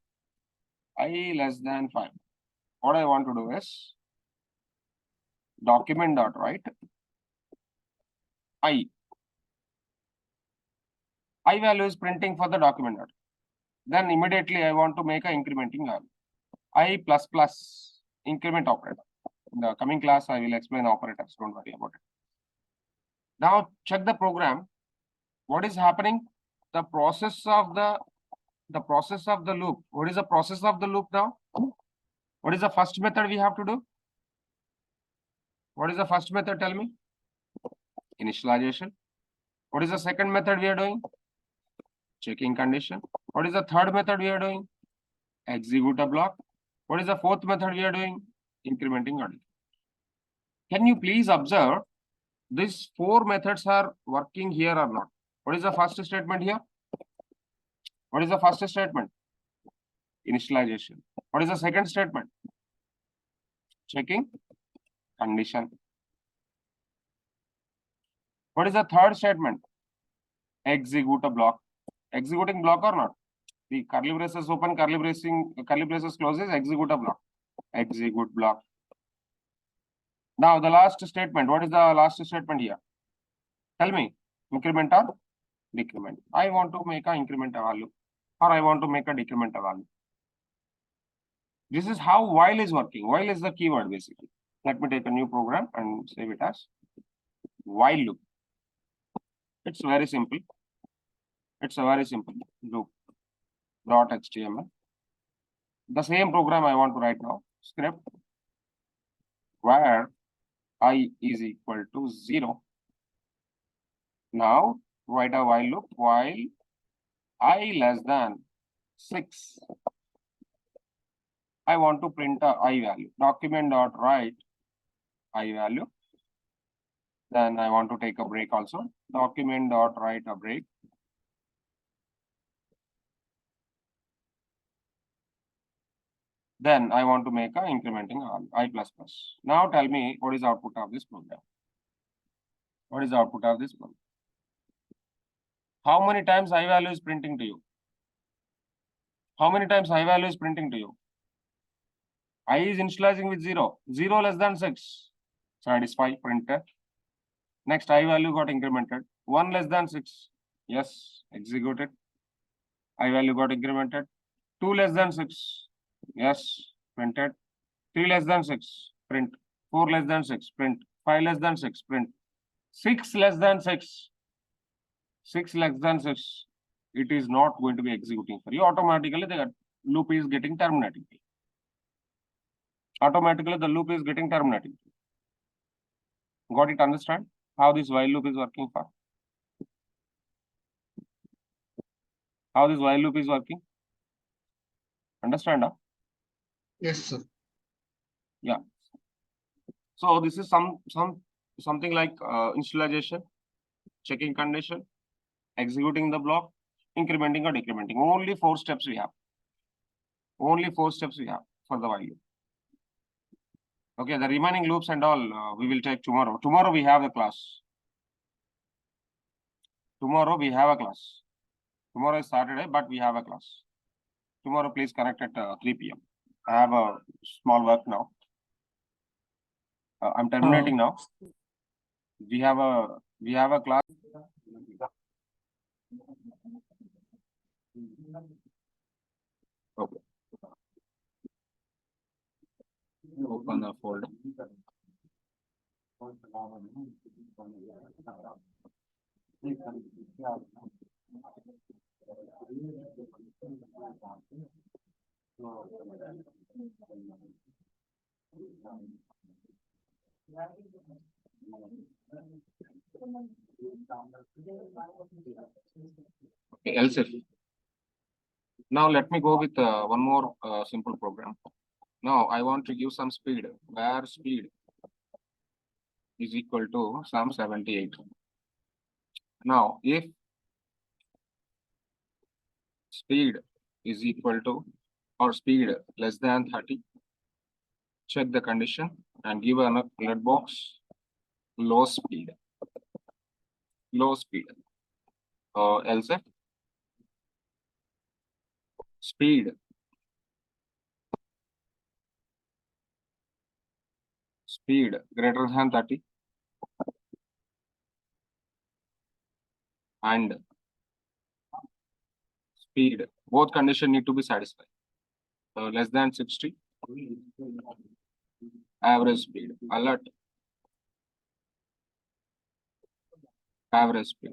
I less than 5. What I want to do is document dot write I value is printing for the document dot. Then immediately I want to make a incrementing value. I plus plus increment operator. In the coming class, I will explain operators. Don't worry about it. Now check the program. What is happening? The process of the loop. What is the process of the loop now? What is the first method we have to do? What is the first method? Tell me. Initialization. What is the second method we are doing? Checking condition. What is the third method we are doing? Execute a block. What is the fourth method we are doing? Incrementing order. Can you please observe these 4 methods are working here or not? What is the first statement here? What is the first statement? Initialization. What is the second statement? Checking condition. What is the third statement? Execute a block. Executing block or not? The curly braces open, curly braces closes, execute a block. Execute block. Now the last statement. What is the last statement here? Tell me. Increment or decrement? I want to make an increment value, or I want to make a decrement value. This is how while is working. While is the keyword basically. Let me take a new program and save it as while loop. It's very simple. It's a very simple loop. .html. The same program I want to write now. Script where I is equal to 0. Now write a while loop while I less than 6. I want to print a I value. Document dot write I value. Then I want to take a break also. Document dot write a break. Then I want to make a incrementing I++. Now tell me what is the output of this program? What is the output of this program? How many times I value is printing to you? How many times I value is printing to you? I is initializing with 0. 0 less than 6. Satisfy, printer. Next I value got incremented. 1 less than 6. Yes, executed. I value got incremented. 2 less than 6. Yes, printed. 3 less than 6. Print. 4 less than 6. Print. 5 less than 6. Print. 6 less than 6. 6 less than 6. It is not going to be executing for you. Automatically the loop is getting terminated. automatically the loop is getting terminated. Got it? Understand how this while loop is working for? How this while loop is working? Understand? Huh?
Yes, sir.
Yeah. So this is something like initialization, checking condition, executing the block, incrementing or decrementing. Only 4 steps we have. Only 4 steps we have for the while loop. Okay, the remaining loops and all we will take tomorrow. Tomorrow we have a class. Tomorrow we have a class. Tomorrow is Saturday, but we have a class. Tomorrow please connect at 3 p.m. I have a small work now. I'm terminating now. We have a class. Okay. Open the folder. Okay, else if. Now let me go with one more simple program. Now I want to give some speed, where speed is equal to some 78. Now if speed is equal to or speed less than 30, check the condition and give an alert box low speed. Low speed. Else if speed greater than 30 and speed, both condition need to be satisfied. Less than 60, average speed, alert, average speed.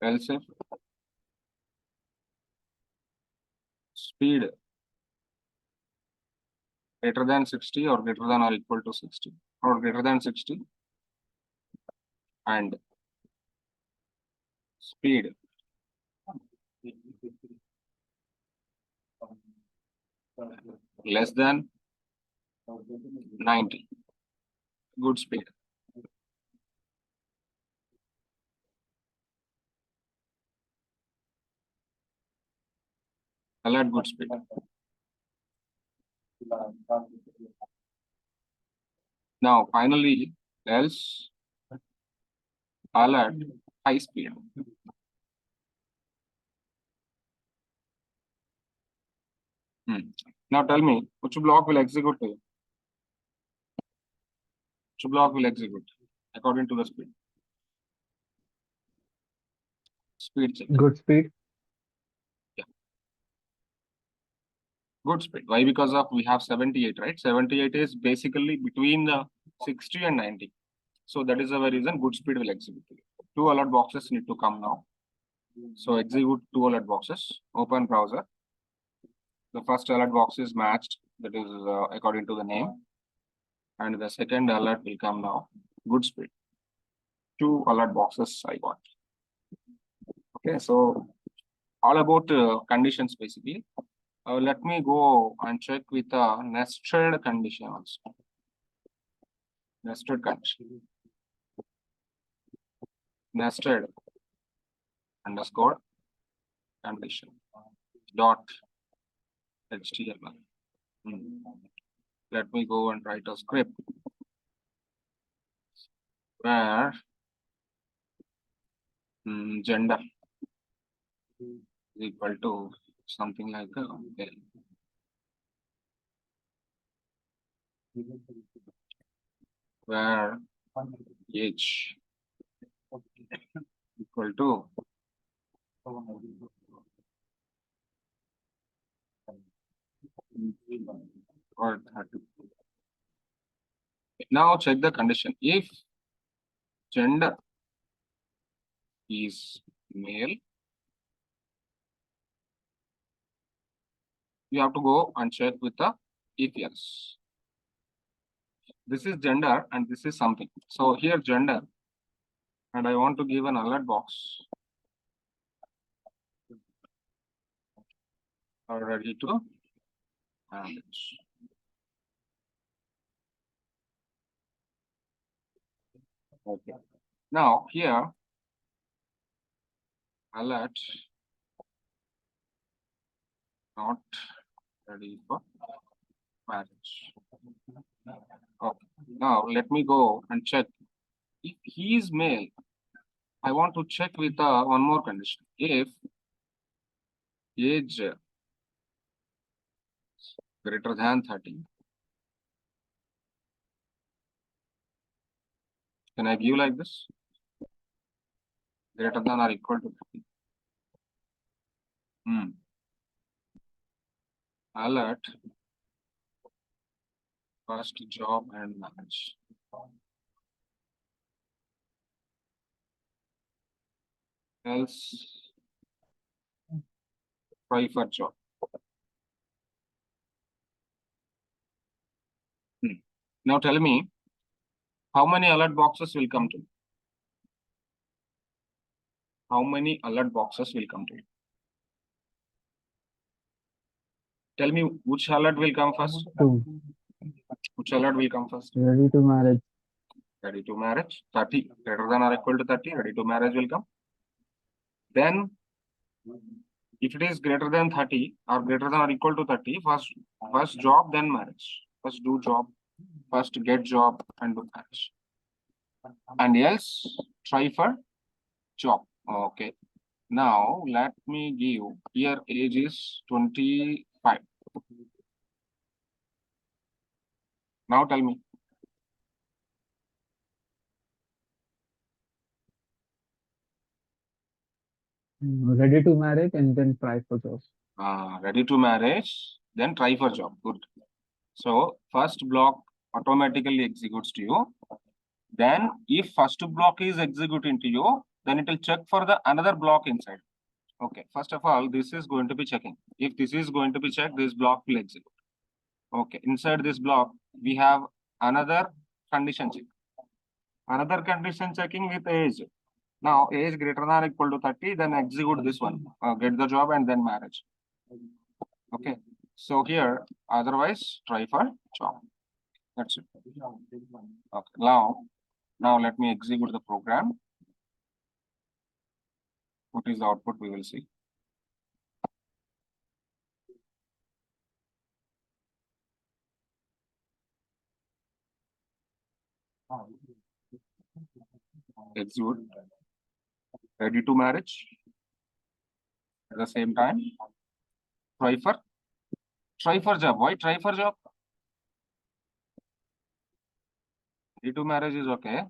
Else if speed greater than 60 or greater than or equal to 60 or greater than 60 and speed less than 90, good speed. Alert, good speed. Now finally else alert, high speed. Now tell me, which block will execute? Which block will execute according to the speed? Speed check.
Good speed.
Good speed. Why? Because of we have 78, right? 78 is basically between the 60 and 90. So that is the reason good speed will execute. 2 alert boxes need to come now. So execute 2 alert boxes. Open browser. The first alert box is matched. That is according to the name. And the second alert will come now. Good speed. 2 alert boxes I got. Okay, so all about conditions basically. Let me go and check with a nested condition also. Nested condition. Nested underscore condition dot HTML. Let me go and write a script where gender is equal to something like where age equal to or 30. Now check the condition. If gender is male, you have to go and check with the if else. This is gender and this is something. So here gender, and I want to give an alert box. Ready to manage. Okay. Now here alert not ready for marriage. Okay. Now let me go and check. If he is male, I want to check with one more condition. If age greater than 30, can I give like this? Greater than or equal to 30. Alert first job and marriage. Else try for job. Now tell me, how many alert boxes will come to you? How many alert boxes will come to you? Tell me which alert will come first?
2.
Which alert will come first?
Ready to marriage.
Ready to marriage. 30 greater than or equal to 30. Ready to marriage will come. Then, if it is greater than 30 or greater than or equal to 30, first job, then marriage. First do job, first get job and do marriage. And else try for job. Okay. Now let me give here age is 25. Now tell me.
Ready to marriage and then try for job.
Ready to marriage, then try for job. Good. So first block automatically executes to you. Then if first block is executing to you, then it will check for the another block inside. Okay. First of all, this is going to be checking. If this is going to be checked, this block will execute. Okay. Inside this block, we have another condition check. Another condition checking with age. Now age greater than or equal to 30, then execute this one. Get the job and then marriage. Okay. So here, otherwise try for job. That's it. Okay. Now let me execute the program. What is the output? We will see. Execute. Ready to marriage. At the same time, try for job. Why try for job? Ready to marriage is okay,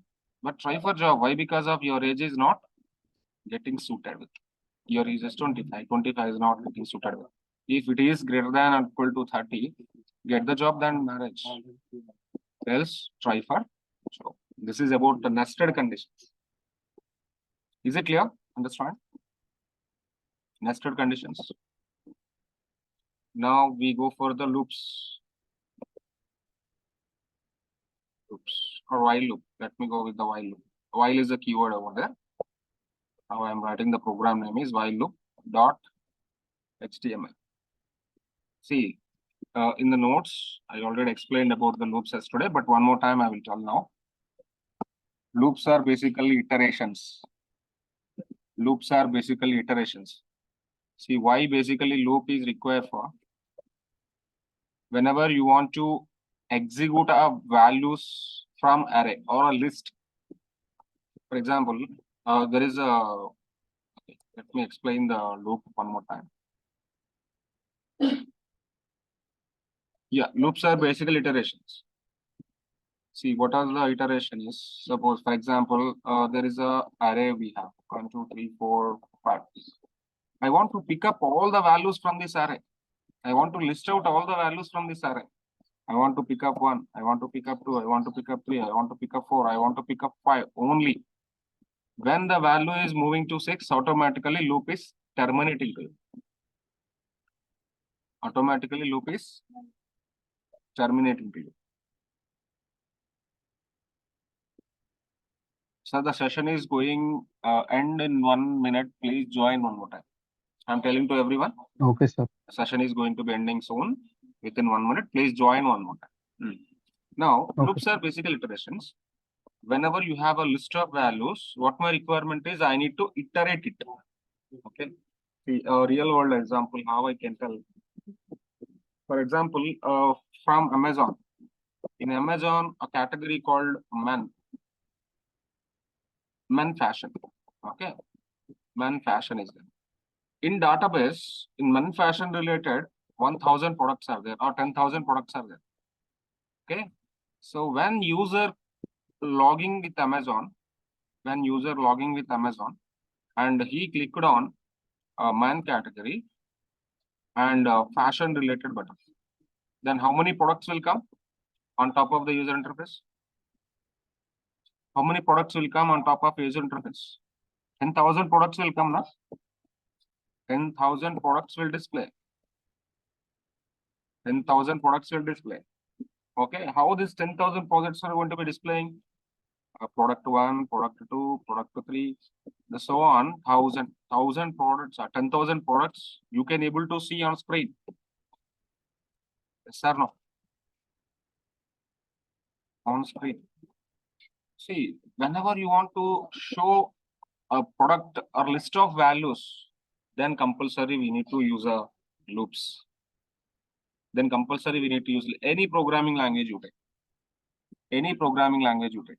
but try for job. Why? Because of your age is not getting suited with. Your age is 25. 25 is not getting suited with. If it is greater than or equal to 30, get the job, then marriage. Else try for job. This is about the nested conditions. Is it clear? Understand? Nested conditions. Now we go for the loops. Loops or while loop. Let me go with the while loop. While is a keyword over there. Now I am writing the program name is while loop dot HTML. See, in the notes, I already explained about the loops yesterday, but one more time I will tell now. Loops are basically iterations. Loops are basically iterations. See, why basically loop is required for? Whenever you want to execute a values from array or a list. For example, there is a, let me explain the loop one more time. Yeah, loops are basically iterations. See, what are the iteration is? Suppose, for example, there is a array we have 1, 2, 3, 4, 5. I want to pick up all the values from this array. I want to list out all the values from this array. I want to pick up 1. I want to pick up 2. I want to pick up 3. I want to pick up 4. I want to pick up 5 only. When the value is moving to 6, automatically loop is terminating. automatically loop is terminating to you. So the session is going end in 1 minute. Please join one more time. I'm telling to everyone.
Okay, sir.
The session is going to be ending soon. Within 1 minute, please join one more time. Now,
Okay.
loops are basically iterations. Whenever you have a list of values, what my requirement is, I need to iterate it. Okay. See, a real world example, how I can tell. For example, from Amazon. In Amazon, a category called men fashion. Okay. Men fashion is there. In database, in men fashion related, 1,000 products are there or 10,000 products are there. Okay. So when user logging with Amazon, and he clicked on man category and fashion related button, then how many products will come on top of the user interface? How many products will come on top of user interface? 10,000 products will come now. 10,000 products will display. 10,000 products will display. Okay, how this 10,000 products are going to be displaying? Product 1, product 2, product 3, so on. 1,000 products or 10,000 products you can able to see on screen. Yes or no? On screen. See, whenever you want to show a product or list of values, then compulsory we need to use a loops. Then compulsory we need to use any programming language you take. Any programming language you take.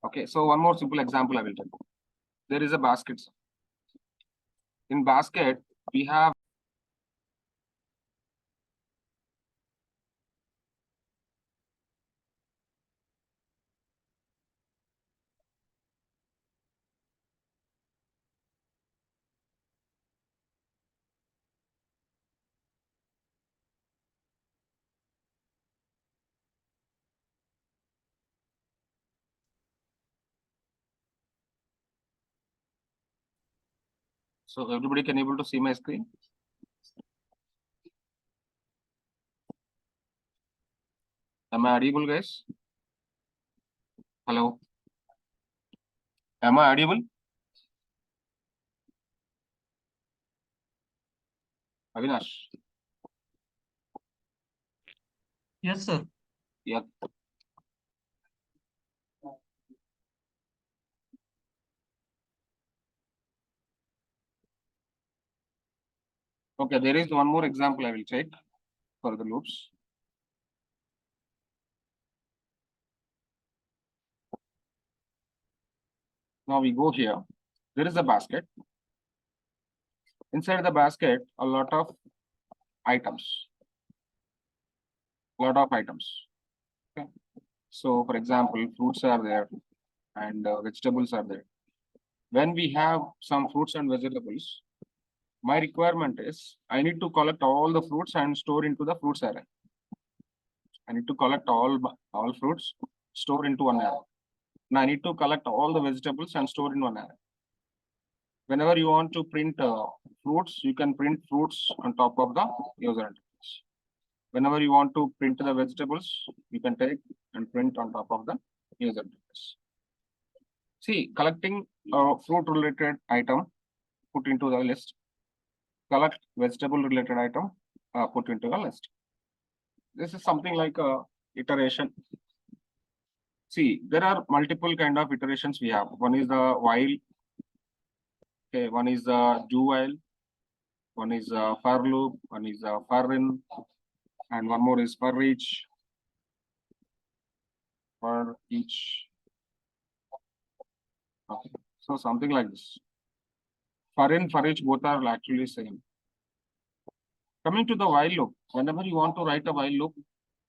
Okay, so one more simple example I will tell you. There is a basket. In basket, we have so everybody can able to see my screen. Am I audible, guys? Hello. Am I audible? Avinash.
Yes, sir.
Yeah. Okay, there is one more example I will take for the loops. Now we go here. There is a basket. Inside the basket, a lot of items. Okay. So, for example, fruits are there and vegetables are there. When we have some fruits and vegetables, my requirement is I need to collect all the fruits and store into the fruits array. I need to collect all fruits, store into one array. Now I need to collect all the vegetables and store in one array. Whenever you want to print fruits, you can print fruits on top of the user interface. Whenever you want to print the vegetables, you can take and print on top of the user interface. See, collecting a fruit related item, put into the list. Collect vegetable related item, put into the list. This is something like a iteration. See, there are multiple kind of iterations we have. One is the while. Okay, one is the do while. One is for loop. One is for in, and one more is for each. For each. Okay, so something like this. For in, for each, both are actually same. Coming to the while loop, whenever you want to write a while loop,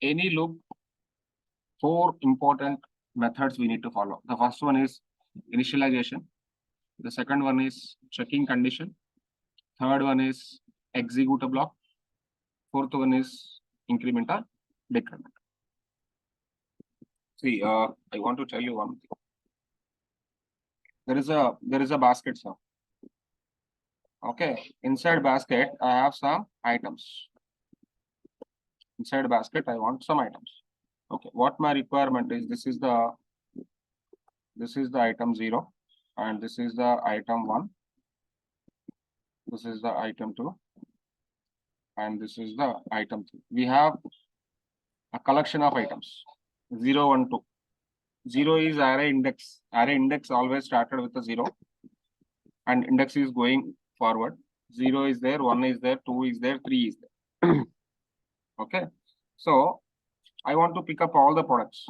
any loop, 4 important methods we need to follow. The first one is initialization. The second one is checking condition. Third one is execute a block. Fourth one is increment or decrement. See, I want to tell you one thing. There is a basket, sir. Okay, inside basket, I have some items. Inside basket, I want some items. Okay, what my requirement is, this is the item 0, and this is the item 1. This is the item 2, and this is the item 3. We have a collection of items 0, 1, 2. 0 is array index. Array index always started with a 0, and index is going forward. 0 is there, 1 is there, 2 is there, 3 is there. Okay, so I want to pick up all the products.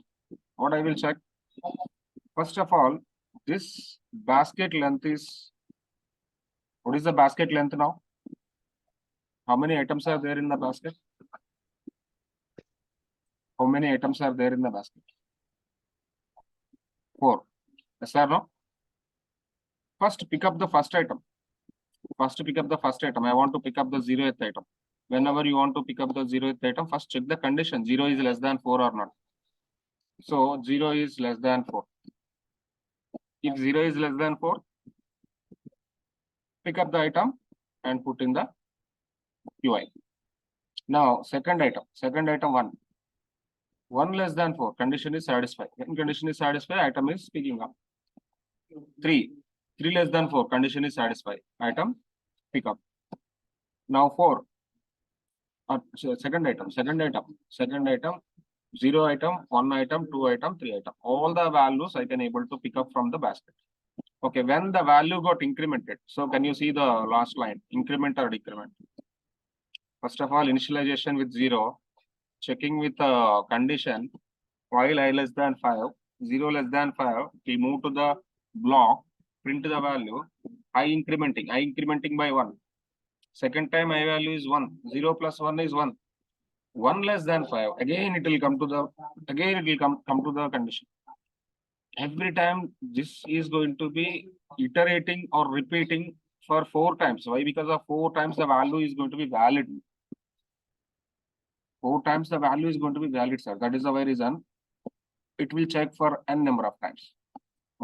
What I will check, first of all, this basket length is, what is the basket length now? How many items are there in the basket? How many items are there in the basket? 4. Yes or no? First, pick up the first item. First, pick up the first item. I want to pick up the 0th item. Whenever you want to pick up the 0th item, first check the condition. 0 is less than 4 or not. So 0 is less than 4. If 0 is less than 4, pick up the item and put in the UI. Now, second item 1. 1 less than 4, condition is satisfied. When condition is satisfied, item is picking up. 3 less than 4, condition is satisfied. Item pick up. Now 4. Second item, 0 item, 1 item, 2 item, 3 item. All the values I can able to pick up from the basket. Okay, when the value got incremented. So can you see the last line, increment or decrement? First of all, initialization with 0, checking with a condition, while I less than 5, 0 less than 5, we move to the block, print the value, I incrementing by 1. Second time I value is 1, 0 plus 1 is 1. 1 less than 5, again it will come to the condition. Every time this is going to be iterating or repeating for 4 times. Why? Because of 4 times the value is going to be valid. 4 times the value is going to be valid, sir. That is the very reason it will check for n number of times.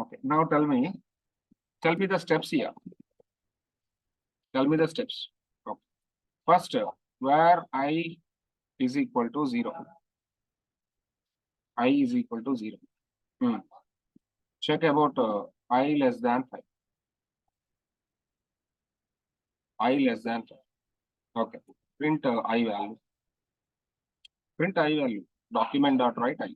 Okay, now tell me the steps here. Tell me the steps. Okay. First, where I is equal to 0. I is equal to 0. Check about I less than 5. I less than 5. Okay. Print I value. Print I value. Document.write I.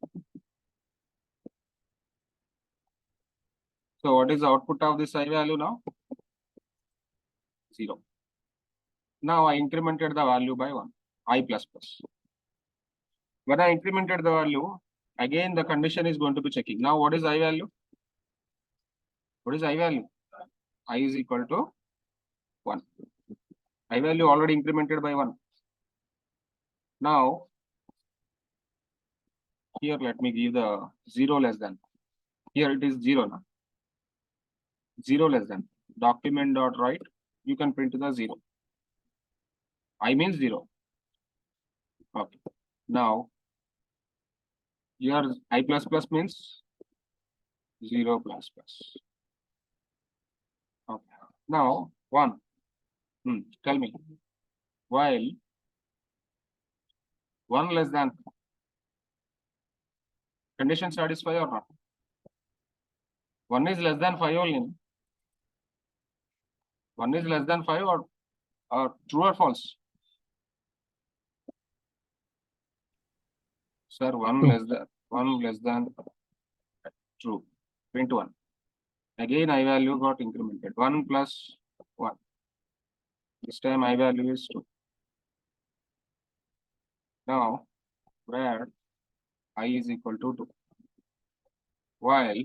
So what is the output of this I value now? 0. Now I incremented the value by 1. I plus plus. When I incremented the value, again the condition is going to be checking. Now what is I value? What is I value? I is equal to 1. I value already incremented by 1. Now, here let me give the 0 less than. Here it is 0 now. 0 less than. Document.write. You can print the 0. I means 0. Okay. Now, here I plus plus means 0 plus plus. Okay. Now, 1. Tell me. While 1 less than, condition satisfy or not? 1 is less than 5 only. 1 is less than 5 or true or false? Sir, 1 less than true. Print 1. Again, I value got incremented. 1 plus 1. This time I value is 2. Now, where I is equal to 2. While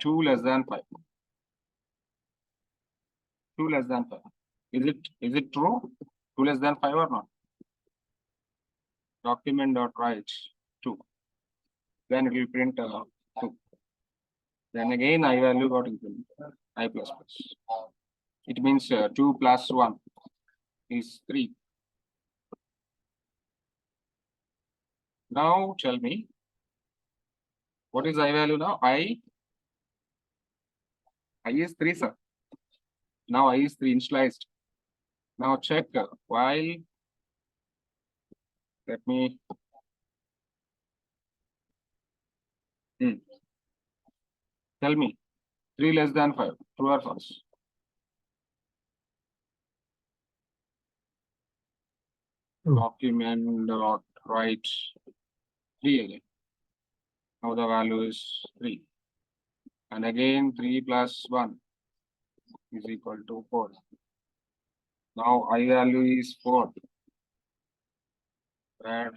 2 less than 5. 2 less than 5. Is it true? 2 less than 5 or not? Document.write 2. Then it will print 2. Then again I value got incremented. I plus plus. It means 2 plus 1 is 3. Now tell me, what is I value now? I is 3, sir. Now I is 3 initialized. Now check while, let me, tell me, 3 less than 5, true or false? Document dot write 3 again. Now the value is 3. And again 3 plus 1 is equal to 4. Now I value is 4. Where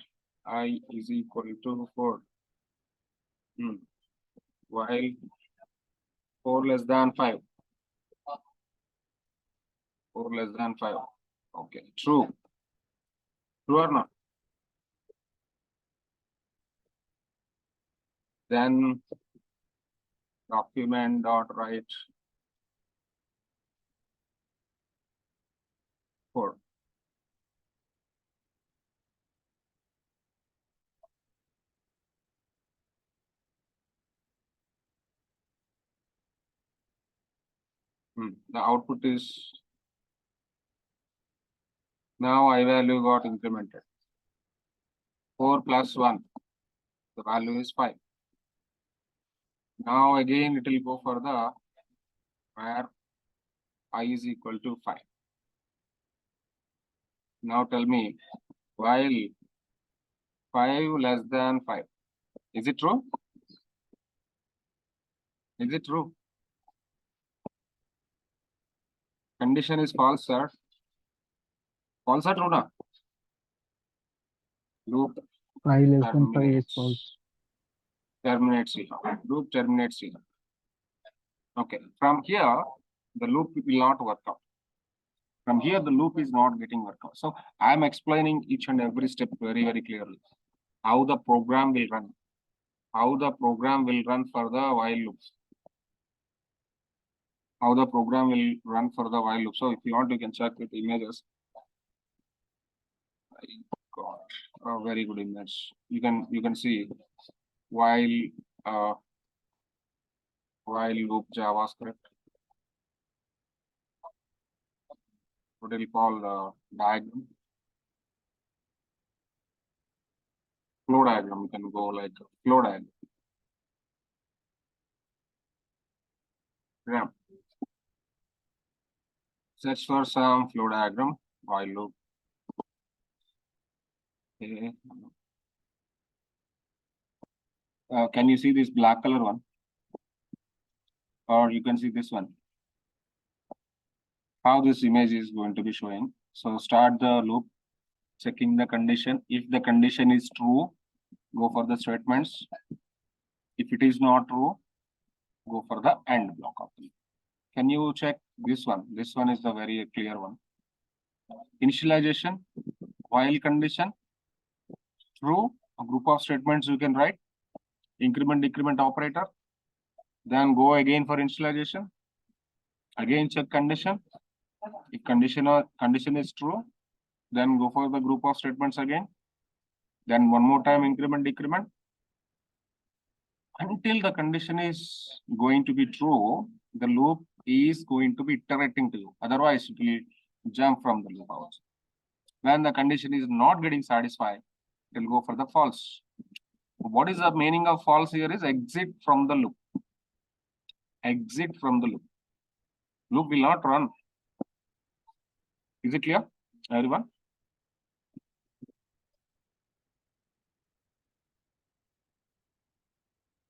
I is equal to 4. While 4 less than 5. 4 less than 5. Okay, true. True or not? Then document dot write 4. The output is, now I value got incremented. 4 plus 1, the value is 5. Now again it will go for the where I is equal to 5. Now tell me, while 5 less than 5, is it true? Is it true? Condition is false, sir. False or true now? Loop
5 less than 5 is false.
terminates here. Loop terminates here. Okay, from here, the loop will not work out. From here, the loop is not getting worked out. So I am explaining each and every step very, very clearly. How the program will run. How the program will run for the while loops. How the program will run for the while loop. So if you want, you can check with images. I got a very good image. You can see while loop JavaScript. What do you call diagram? Flow diagram. You can go like flow diagram. Yeah. Search for some flow diagram while loop. Okay. Can you see this black color one? Or you can see this one. How this image is going to be showing. So start the loop, checking the condition. If the condition is true, go for the statements. If it is not true, go for the end block of the loop. Can you check this one? This one is the very clear one. Initialization, while condition, true, a group of statements you can write, increment, decrement operator, then go again for initialization, again check condition. If condition is true, then go for the group of statements again. Then one more time increment, decrement. Until the condition is going to be true, the loop is going to be iterating to you. Otherwise, it will jump from the loop out. When the condition is not getting satisfied, it will go for the false. What is the meaning of false here is exit from the loop. Exit from the loop. Loop will not run. Is it clear, everyone?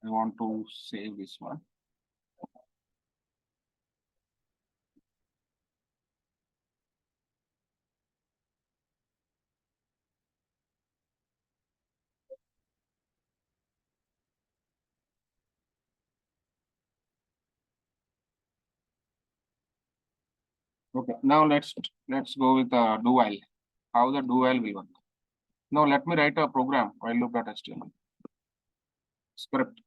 I want to save this one. Okay, now let's go with the do while. How the do while will work. Now let me write a program while loop.html. Script.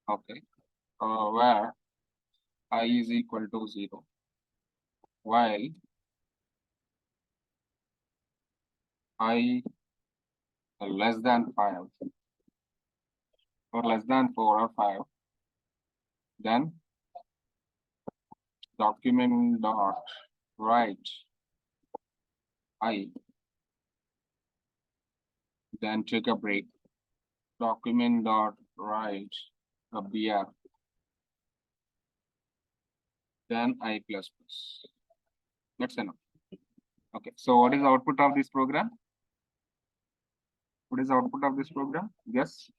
Okay. Where I is equal to 0. While I less than 5 or less than 4 or 5, then document dot write I, then take a break. Document dot write a BR, then I plus plus. That's enough. Okay, so what is the output of this program? What is the output of this program? Yes.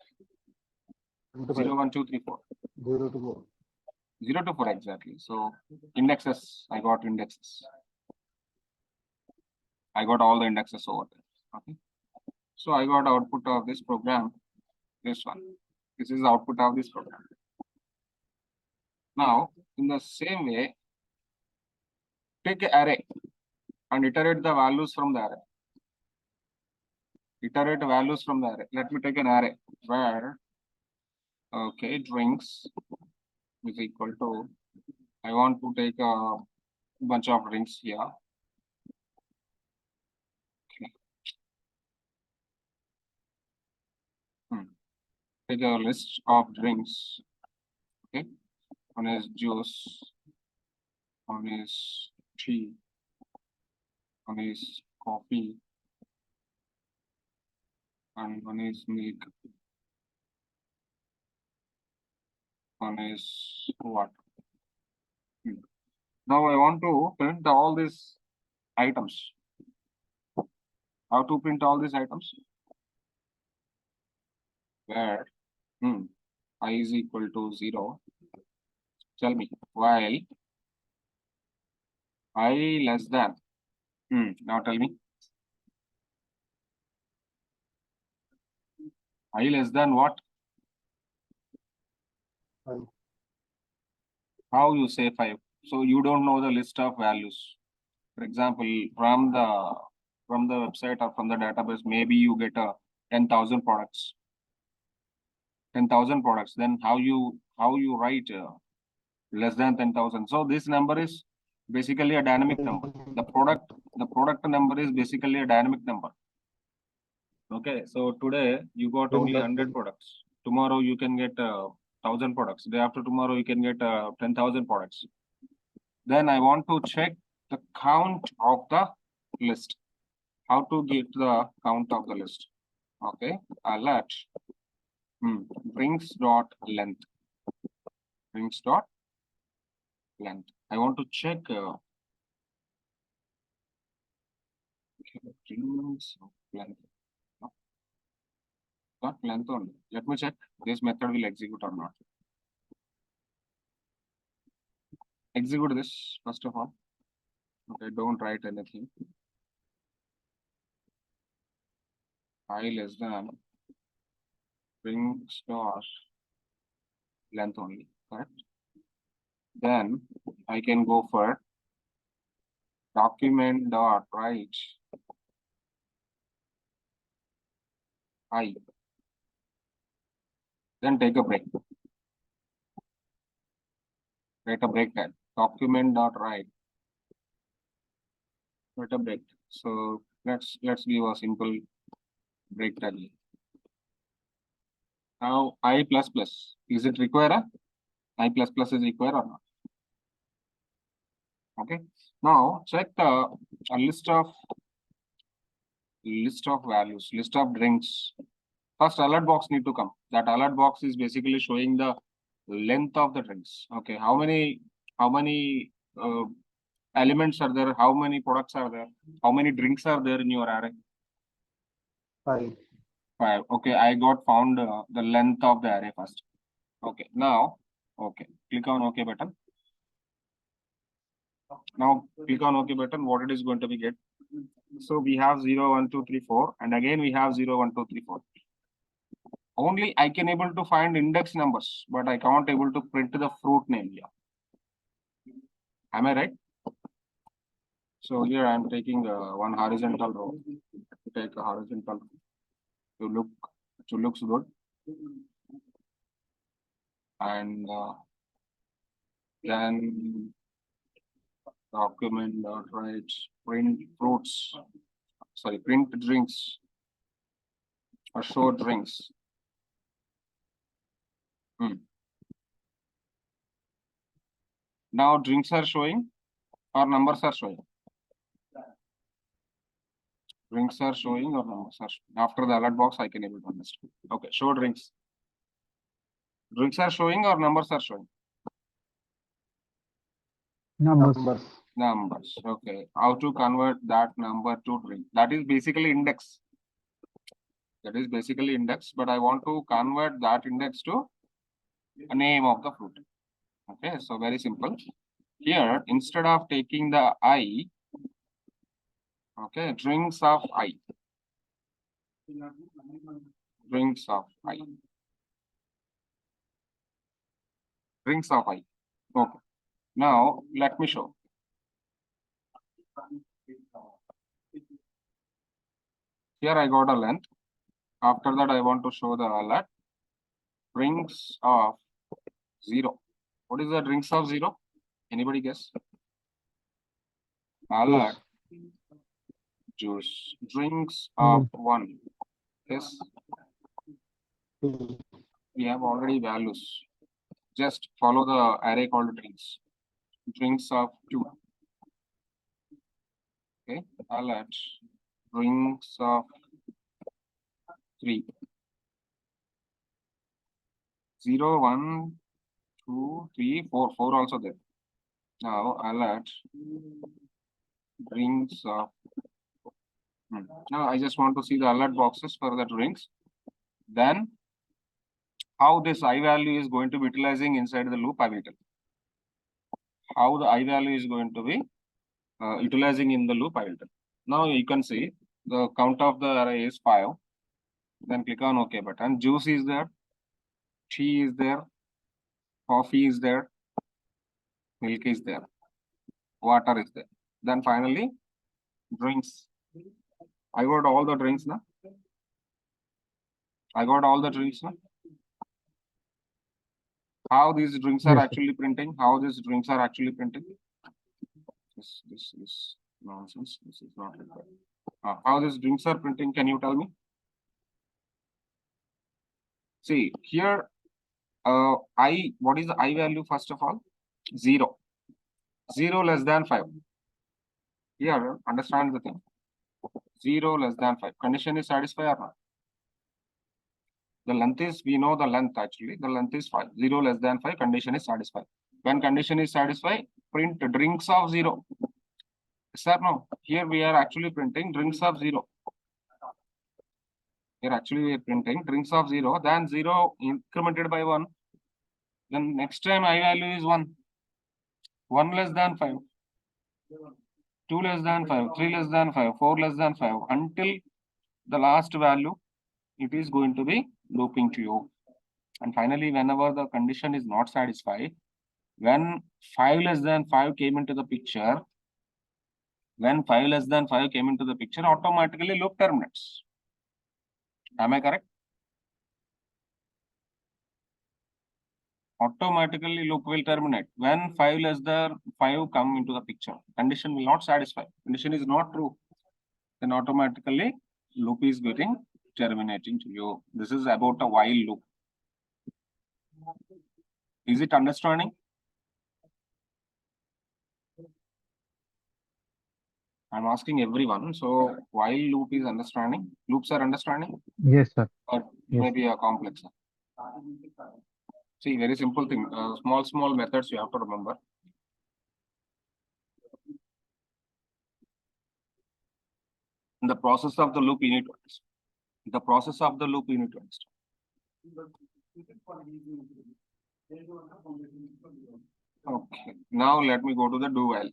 0, 1, 2, 3, 4.
0 to 4.
0 to 4 exactly. So indexes, I got indexes. I got all the indexes over there. Okay. So I got output of this program. This one. This is the output of this program. Now, in the same way, take an array and iterate the values from the array. Iterate values from the array. Let me take an array where, okay, drinks is equal to, I want to take a bunch of drinks here. Okay. Take a list of drinks. Okay. One is juice. One is tea. One is coffee. And one is milk. One is water. Now I want to print all these items. How to print all these items? Where I is equal to 0. Tell me, while I less than. Now tell me. I less than what?
5.
How you say 5? So you don't know the list of values. For example, from the website or from the database, maybe you get a 10,000 products. 10,000 products. Then how you write less than 10,000? So this number is basically a dynamic number. The product number is basically a dynamic number. Okay, so today you got only 100 products. Tomorrow you can get 1,000 products. Day after tomorrow you can get 10,000 products. Then I want to check the count of the list. How to get the count of the list? Okay, let brings dot length. Brings dot length. I want to check brings length. Not length only. Let me check this method will execute or not. Execute this first of all. Okay, don't write anything. I less than brings dot length only, correct? Then I can go for document dot write I. Then take a break. Write a break tag. Document dot write. Write a break. So let's give a simple break tag. Now I plus plus. Is it required? I plus plus is required or not? Okay. Now check a list of values, list of drinks. First alert box need to come. That alert box is basically showing the length of the drinks. Okay, how many elements are there? How many products are there? How many drinks are there in your array?
5.
5. Okay, I got found the length of the array first. Okay, now okay, click on OK button. Now click on OK button. What it is going to be get? So we have 0, 1, 2, 3, 4, and again we have 0, 1, 2, 3, 4. Only I can able to find index numbers, but I can't able to print the fruit name here. Am I right? So here I am taking one horizontal row. Take a horizontal to looks good, and then document write print fruits. Sorry, print drinks. or show drinks. Now drinks are showing or numbers are showing. Drinks are showing or numbers are showing. After the alert box, I can able to understand. Okay, show drinks. Drinks are showing or numbers are showing?
Numbers.
Numbers. Okay. How to convert that number to drink? That is basically index. That is basically index, but I want to convert that index to a name of the fruit. Okay, so very simple. Here, instead of taking the I, okay, drinks of I. Drinks of I. Drinks of I. Okay. Now, let me show. Here I got a length. After that, I want to show the alert. Drinks of 0. What is the drinks of 0? Anybody guess? Alert. Juice. Drinks of 1. Yes. We have already values. Just follow the array called drinks. Drinks of 2. Okay. Alert. Drinks of 3. 0, 1, 2, 3, 4. 4 also there. Now alert. Drinks of. Now I just want to see the alert boxes for the drinks. Then how this I value is going to be utilizing inside the loop, I will tell. How the I value is going to be utilizing in the loop, I will tell. Now you can see the count of the array is 5. Then click on OK button. Juice is there. Tea is there. Coffee is there. Milk is there. Water is there. Then finally, drinks. I got all the drinks now. I got all the drinks now. How these drinks are actually printing? How these drinks are actually printing? This is nonsense. This is not required. How these drinks are printing? Can you tell me? See here. What is the I value first of all? 0. 0 less than 5. Here, understand the thing. 0 less than 5. Condition is satisfied or not? The length is, we know the length actually. The length is 5. 0 less than 5. Condition is satisfied. When condition is satisfied, print drinks of 0. Yes or no? Here we are actually printing drinks of 0. Here actually we are printing drinks of 0. Then 0 incremented by 1. Then next time I value is 1. 1 less than 5. 2 less than 5. 3 less than 5. 4 less than 5. Until the last value, it is going to be looping to you. And finally, whenever the condition is not satisfied, when 5 less than 5 came into the picture, automatically loop terminates. Am I correct? Automatically loop will terminate. When 5 less than 5 come into the picture, condition will not satisfy. Condition is not true. Then automatically loop is getting terminating to you. This is about a while loop. Is it understanding? I'm asking everyone. So while loop is understanding, loops are understanding?
Yes, sir.
Or maybe a complex? See, very simple thing. Small methods you have to remember. In the process of the loop, you need to understand. The process of the loop, you need to understand. Okay. Now let me go to the do while.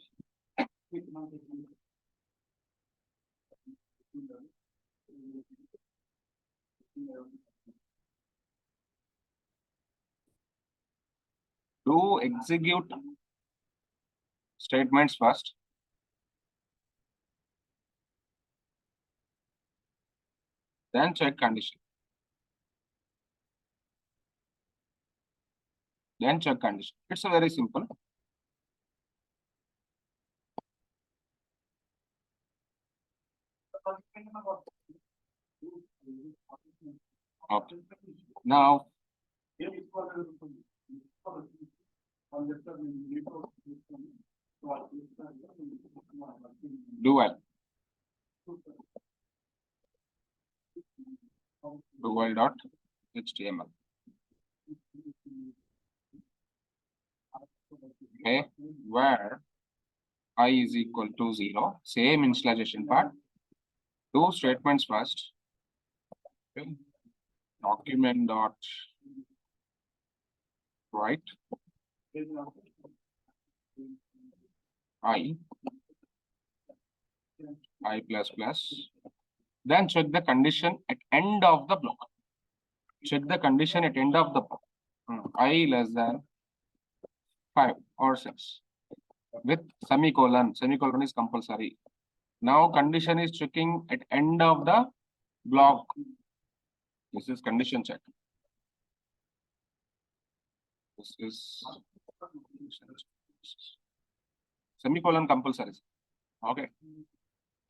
Do execute statements first. Then check condition. Then check condition. It's a very simple. Okay. Now, do while. Do while dot HTML. Okay, where I is equal to 0, same initialization part. Do statements first. Okay. Document dot write I plus plus. Then check the condition at end of the block. Check the condition at end of the block. I less than 5 or 6 with semicolon. Semicolon is compulsory. Now condition is checking at end of the block. This is condition check. This is semicolon compulsory. Okay.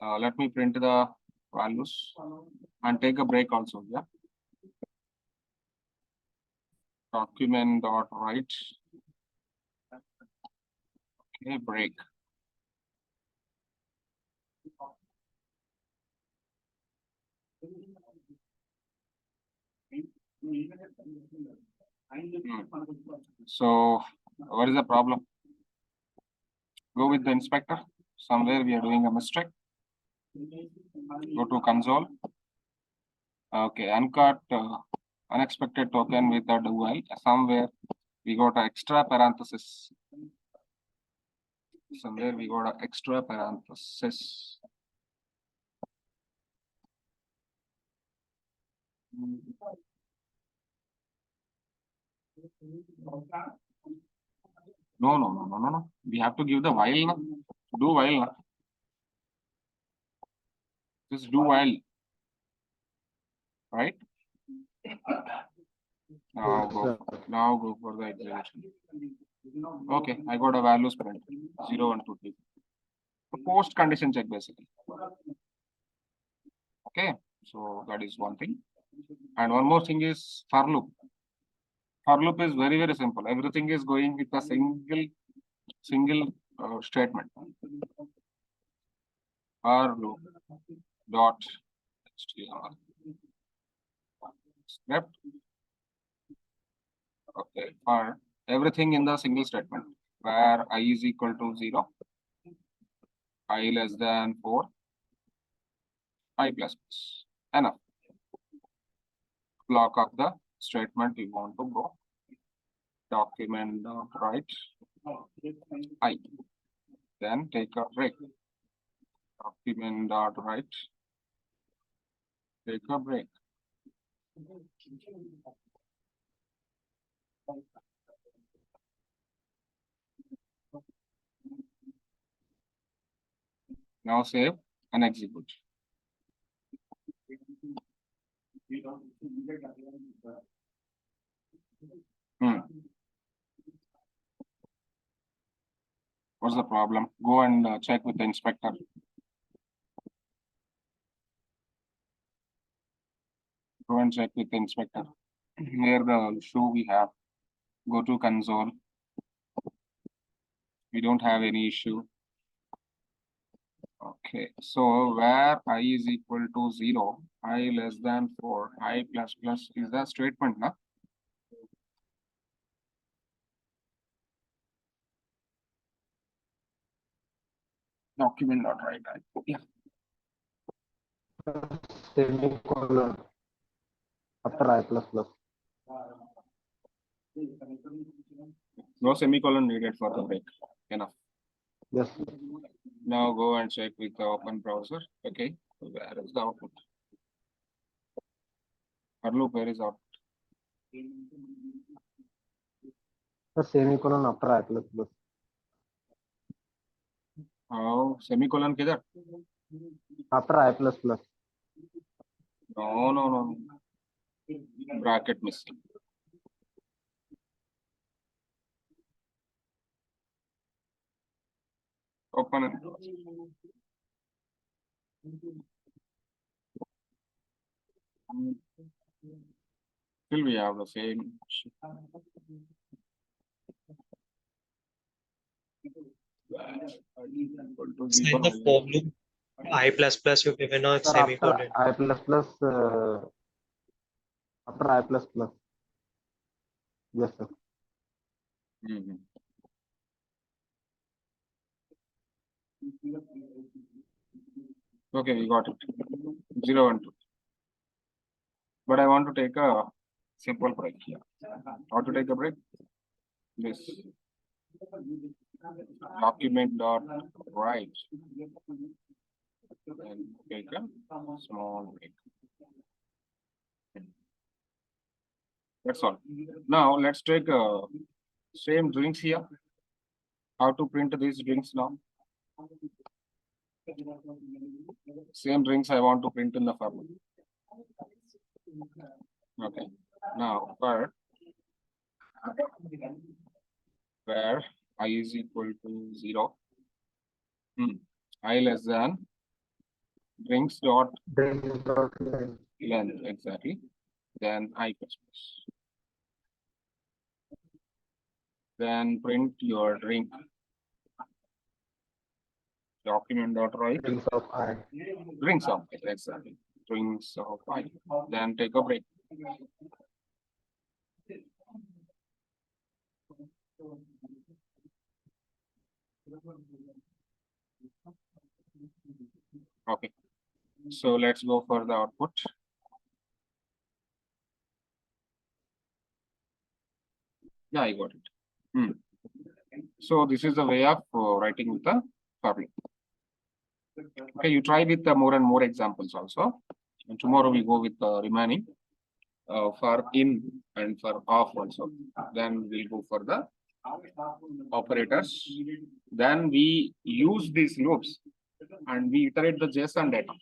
Let me print the values and take a break also. Yeah. Document dot write. Okay, break. So, what is the problem? Go with the inspector. Somewhere we are doing a mistake. Go to console. Okay, uncut unexpected token with a do while. Somewhere we got an extra parenthesis. Somewhere we got an extra parenthesis. No. We have to give the while. Na. Do while. Na. Just do while. Right? Now go for the execution. Okay, I got a values print 0, 1, 2, 3. Post condition check basically. Okay, so that is one thing. And one more thing is for loop. For loop is very, very simple. Everything is going with a single statement. For loop dot HTML script. Okay, for everything in the single statement where I is equal to 0, I less than 4, I plus plus. Enough. Block of the statement we want to go. Document write I. Then take a break. Document dot write. Take a break. Now save and execute. What's the problem? Go and check with the inspector. Go and check with the inspector. Here the issue we have. Go to console. We don't have any issue. Okay, so where I is equal to 0, I less than 4, I plus plus is the statement, na? Document dot write. Yeah.
Semicolon after I plus plus.
No semicolon needed for the break. Enough.
Yes.
Now go and check with the open browser. Okay, so where is the output? For loop, where is output?
The semicolon after I plus plus.
Oh, semicolon किधर?
After I plus plus.
No. Bracket missing. Open it. Still we have the same.
In the for loop, I++ you given a
Sir, after
semicolon.
I++, after I++. Yes, sir.
Mhm. Okay, we got it. 0 and 2. But I want to take a simple break here. How to take a break? This document dot write and take a small break. That's all. Now let's take same drinks here. How to print these drinks now? Same drinks I want to print in the file. Okay. Now where I is equal to 0. I less than drinks dot length, exactly. Then I++. Then print your drink. Document dot write.
Drinks of I.
Drinks of I, exactly. Drinks of I. Then take a break. Okay. So let's go for the output. Yeah, I got it. So this is the way of writing with the public. Okay, you try with more and more examples also. And tomorrow we go with the remaining for in and for off also. Then we'll go for the operators. Then we use these loops and we iterate the JSON data.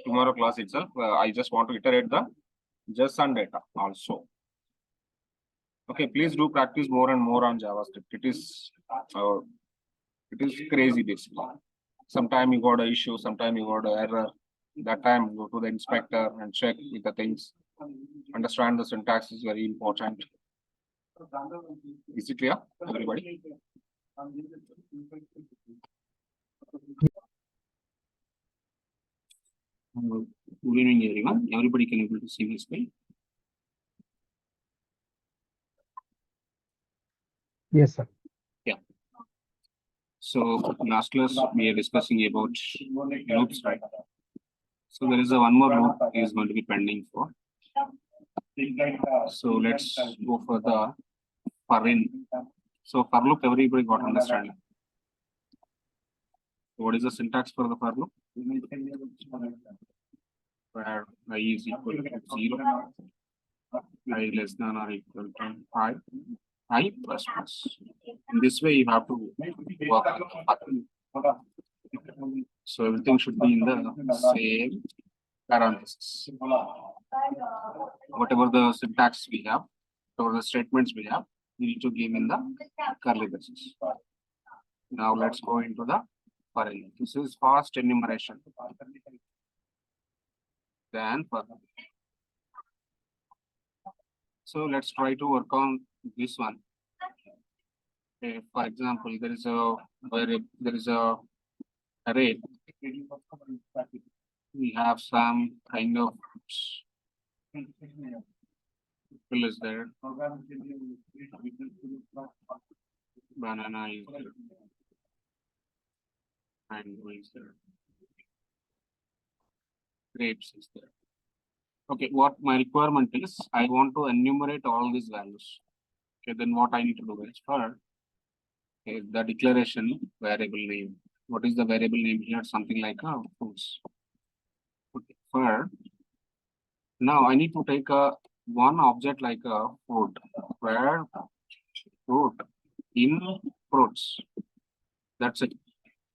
Tomorrow class itself, I just want to iterate the JSON data also. Okay, please do practice more and more on JavaScript. It is crazy basically. Sometime you got an issue, sometime you got an error. That time go to the inspector and check with the things. Understand the syntax is very important. Is it clear, everybody? Good evening, everyone. Everybody can able to see my screen.
Yes, sir.
Yeah. So last class we are discussing about loops, right? So there is a one more loop is going to be pending for. So let's go for the for in. So for loop, everybody got understanding. What is the syntax for the for loop? Where I is equal to 0, I less than or equal to I plus plus. In this way, you have to work with the. So everything should be in the same parentheses. Whatever the syntax we have, whatever the statements we have, we need to give in the curly braces. Now let's go into the for in. This is fast enumeration. Then for. So let's try to work on this one. Okay, for example, there is a array. We have some kind of fill is there. Banana is there. Mango is there. Grapes is there. Okay, what my requirement is, I want to enumerate all these values. Okay, then what I need to do is for the declaration variable name. What is the variable name here? Something like fruits. Okay, for now I need to take one object like a fruit, where fruit in fruits. That's it.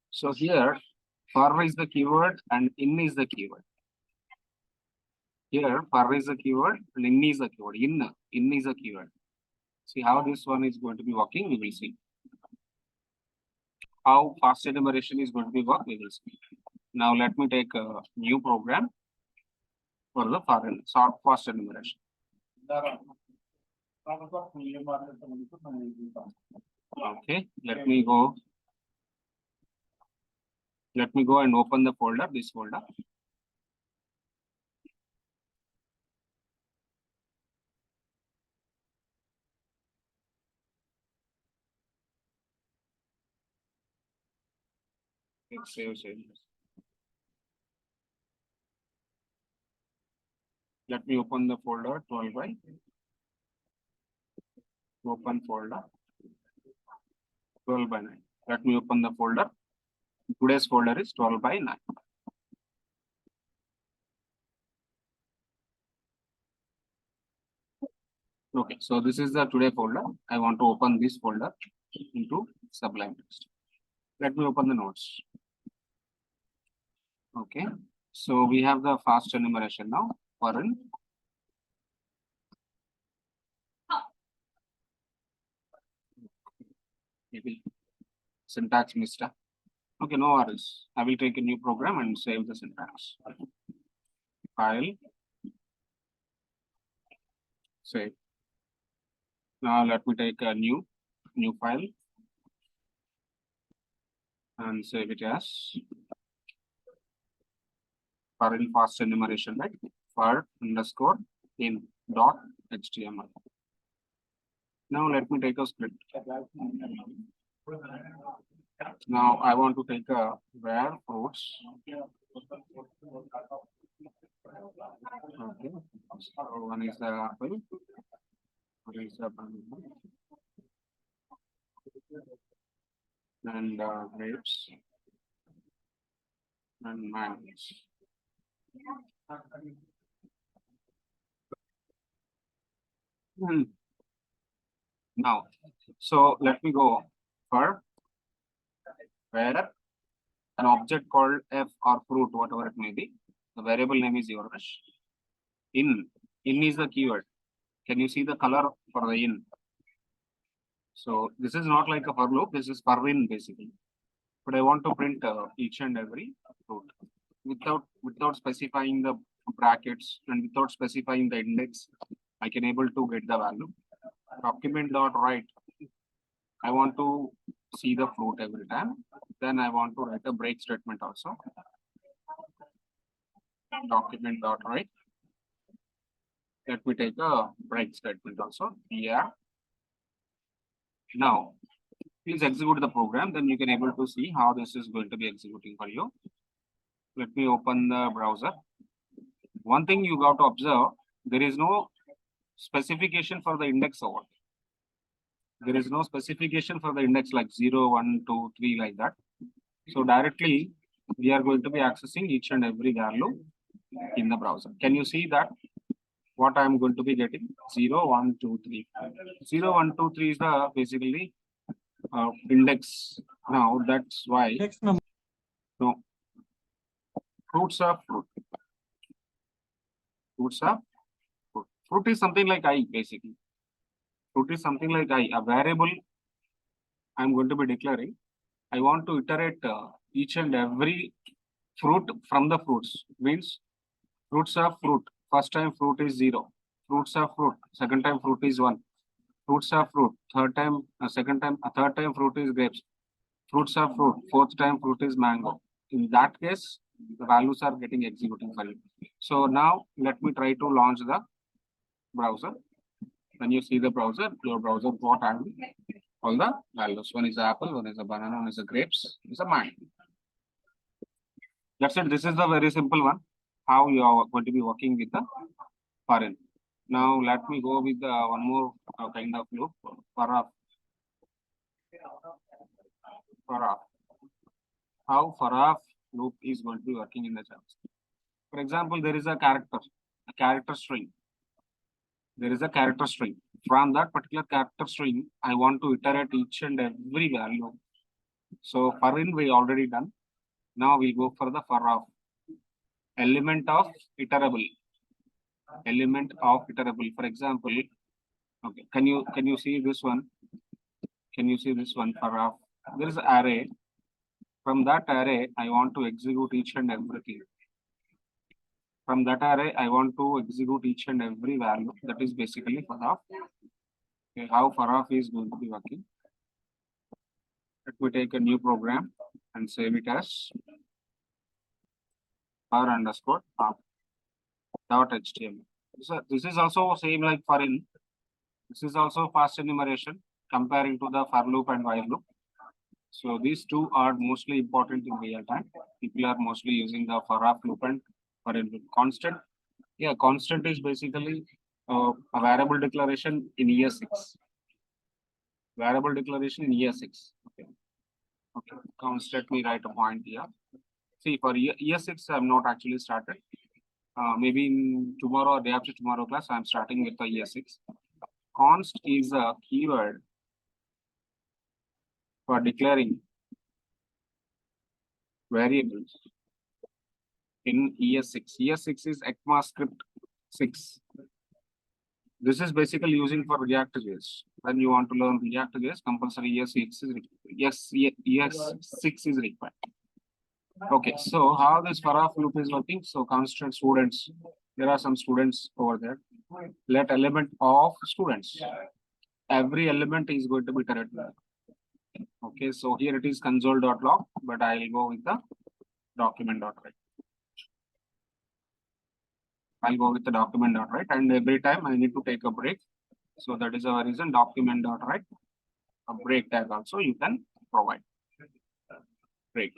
So here for is the keyword and in is the keyword. Here for is the keyword and in is the keyword. In is the keyword. See how this one is going to be working, we will see. How fast enumeration is going to be work, we will see. Now let me take a new program for the fast enumeration. Okay, let me go. Let me go and open the folder, this folder. Save. Let me open the folder 12 by. Open folder 12 by 9. Let me open the folder. Today's folder is 12 by 9. Okay, so this is the today folder. I want to open this folder into Sublime Text. Let me open the notes. Okay, so we have the fast enumeration now. Foreign. Maybe syntax missed. Okay, no worries. I will take a new program and save the syntax. File. Save. Now let me take a new file and save it as foreign fast enumeration, right? For underscore in dot HTML. Now let me take a script. Now I want to take a where fruits. Okay. So one is the apple. One is the banana. And grapes. And mangoes. Now, so let me go for where an object called f or fruit, whatever it may be. The variable name is yours. In is the keyword. Can you see the color for the in? So this is not like a for loop. This is for in basically. But I want to print each and every fruit without specifying the brackets and without specifying the index. I can able to get the value. Document.write. I want to see the fruit every time. Then I want to write a break statement also. Document.write. Let me take a break statement also. Yeah. Now, please execute the program. Then you can able to see how this is going to be executing for you. Let me open the browser. One thing you got to observe, there is no specification for the index over. There is no specification for the index like 0, 1, 2, 3 like that. So directly we are going to be accessing each and every value in the browser. Can you see that? What I am going to be getting? 0, 1, 2, 3. 0, 1, 2, 3 is the basically index. Now that's why.
Next number.
No. Fruits are fruit. Fruits are fruit. Fruit is something like I basically. Fruit is something like I, a variable I'm going to be declaring. I want to iterate each and every fruit from the fruits. Means fruits are fruit. First time fruit is 0. Fruits are fruit. Second time fruit is 1. Fruits are fruit. Third time, third time fruit is grapes. Fruits are fruit. Fourth time fruit is mango. In that case, the values are getting executing for you. So now let me try to launch the browser. When you see the browser, your browser got all the values. One is apple, one is a banana, one is a grapes, one is a mango. That's it. This is the very simple one. How you are going to be working with the foreign. Now let me go with one more kind of loop for how for loop is going to be working in the JavaScript. For example, there is a character string. There is a character string. From that particular character string, I want to iterate each and every value. So for in we already done. Now we go for the for of element of iterable. Element of iterable. For example, okay, can you see this one? Can you see this one for of? There is an array. From that array, I want to execute each and everything. From that array, I want to execute each and every value. That is basically for off. Okay, how for off is going to be working. Let me take a new program and save it as r_up.html. So this is also same like for in. This is also fast enumeration comparing to the for loop and while loop. So these two are mostly important in real time. People are mostly using the for off loop and for in loop. Constant. Yeah, constant is basically a variable declaration in year 6. Variable declaration in year 6. Okay. Okay. Constant, me write a point here. See, for year 6, I'm not actually started. Maybe in tomorrow or day after tomorrow class, I'm starting with the year 6. Const is a keyword for declaring variables in year 6. Year 6 is ECMAScript 6. This is basically using for React.js. When you want to learn React.js, compulsory year 6 is year 6 is required. Okay, so how this for off loop is working? So constant students, there are some students over there. Let element of students. Every element is going to be directed. Okay, so here it is console.log, but I will go with the document.write. I'll go with the document.write, and every time I need to take a break. So that is our reason document.write. A break tag also you can provide. Break.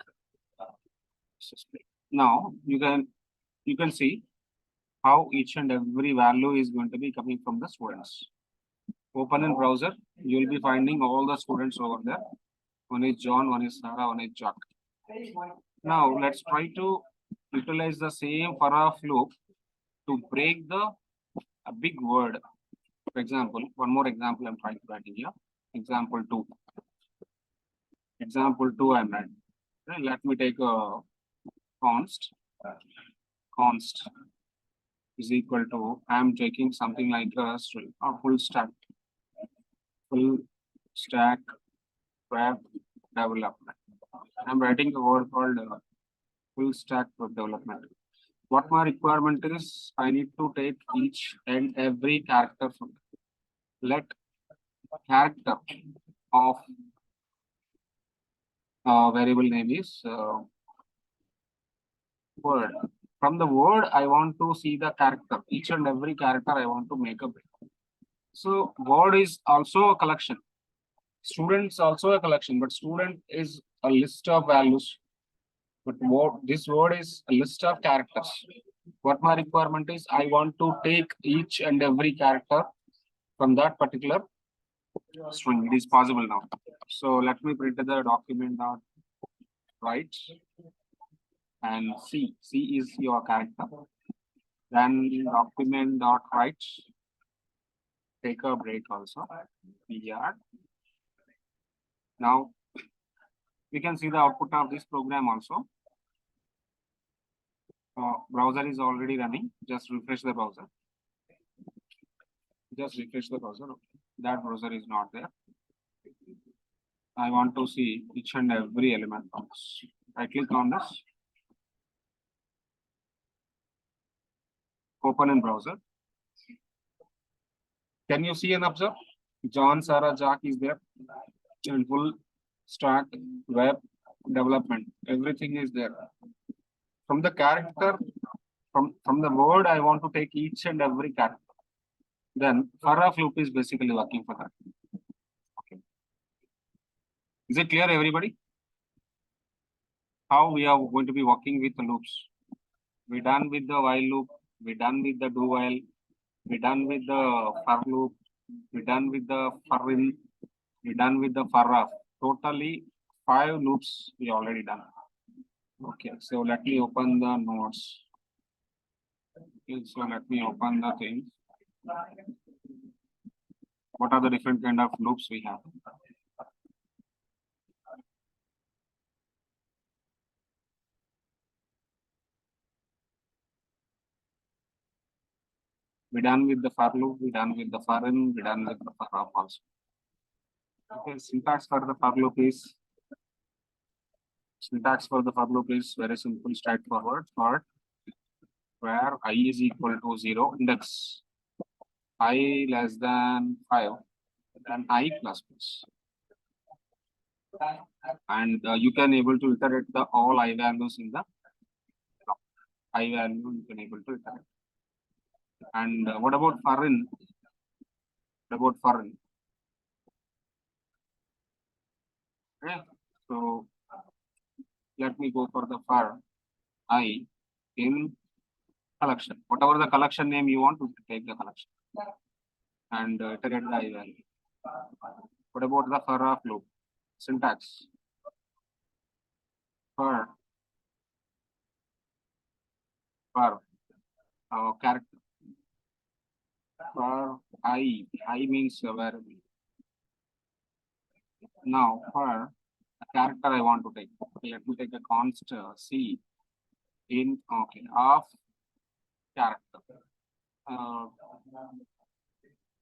Now you can see how each and every value is going to be coming from the students. Open in browser, you will be finding all the students over there. One is John, one is Sarah, one is Jack. Now let's try to utilize the same for off loop to break a big word. For example, one more example I'm trying to write in here. Example 2. Example 2 I'm writing. Okay, let me take a const is equal to, I'm taking something like a string or full stack web development. I'm writing a word called full stack web development. What my requirement is, I need to take each and every character from let character of variable name is word. From the word, I want to see the character. Each and every character I want to make a bit. So word is also a collection. Students also a collection, but student is a list of values. But this word is a list of characters. What my requirement is, I want to take each and every character from that particular string. It is possible now. So let me print the document.write and C is your character. Then document.write. Take a break also. PR. Now we can see the output of this program also. Browser is already running. Just refresh the browser. Just refresh the browser. Okay. That browser is not there. I want to see each and every element on this. I click on this. Open in browser. Can you see and observe? John, Sarah, Jack is there. And full stack web development. Everything is there. From the character, from the word, I want to take each and every character. Then for off loop is basically working for that. Okay. Is it clear, everybody? How we are going to be working with the loops? We're done with the while loop. We're done with the do while. We're done with the for loop. We're done with the for in. We're done with the for off. Totally 5 loops we already done. Okay, so let me open the nodes. Okay, so let me open the thing. What are the different kind of loops we have? We're done with the for loop, we're done with the for in, we're done with the for off also. Okay, syntax for the for loop is very simple, straightforward. For where I is equal to 0, index I less than 5, and I plus plus. And you can able to iterate the all I values in the I value you can able to iterate. And what about foreign? What about foreign? Okay. So let me go for the for I in collection. Whatever the collection name you want to take the collection and iterate the I value. What about the for of loop? Syntax. For character. For I means variable. Now for a character I want to take. Okay, let me take a const C in of character.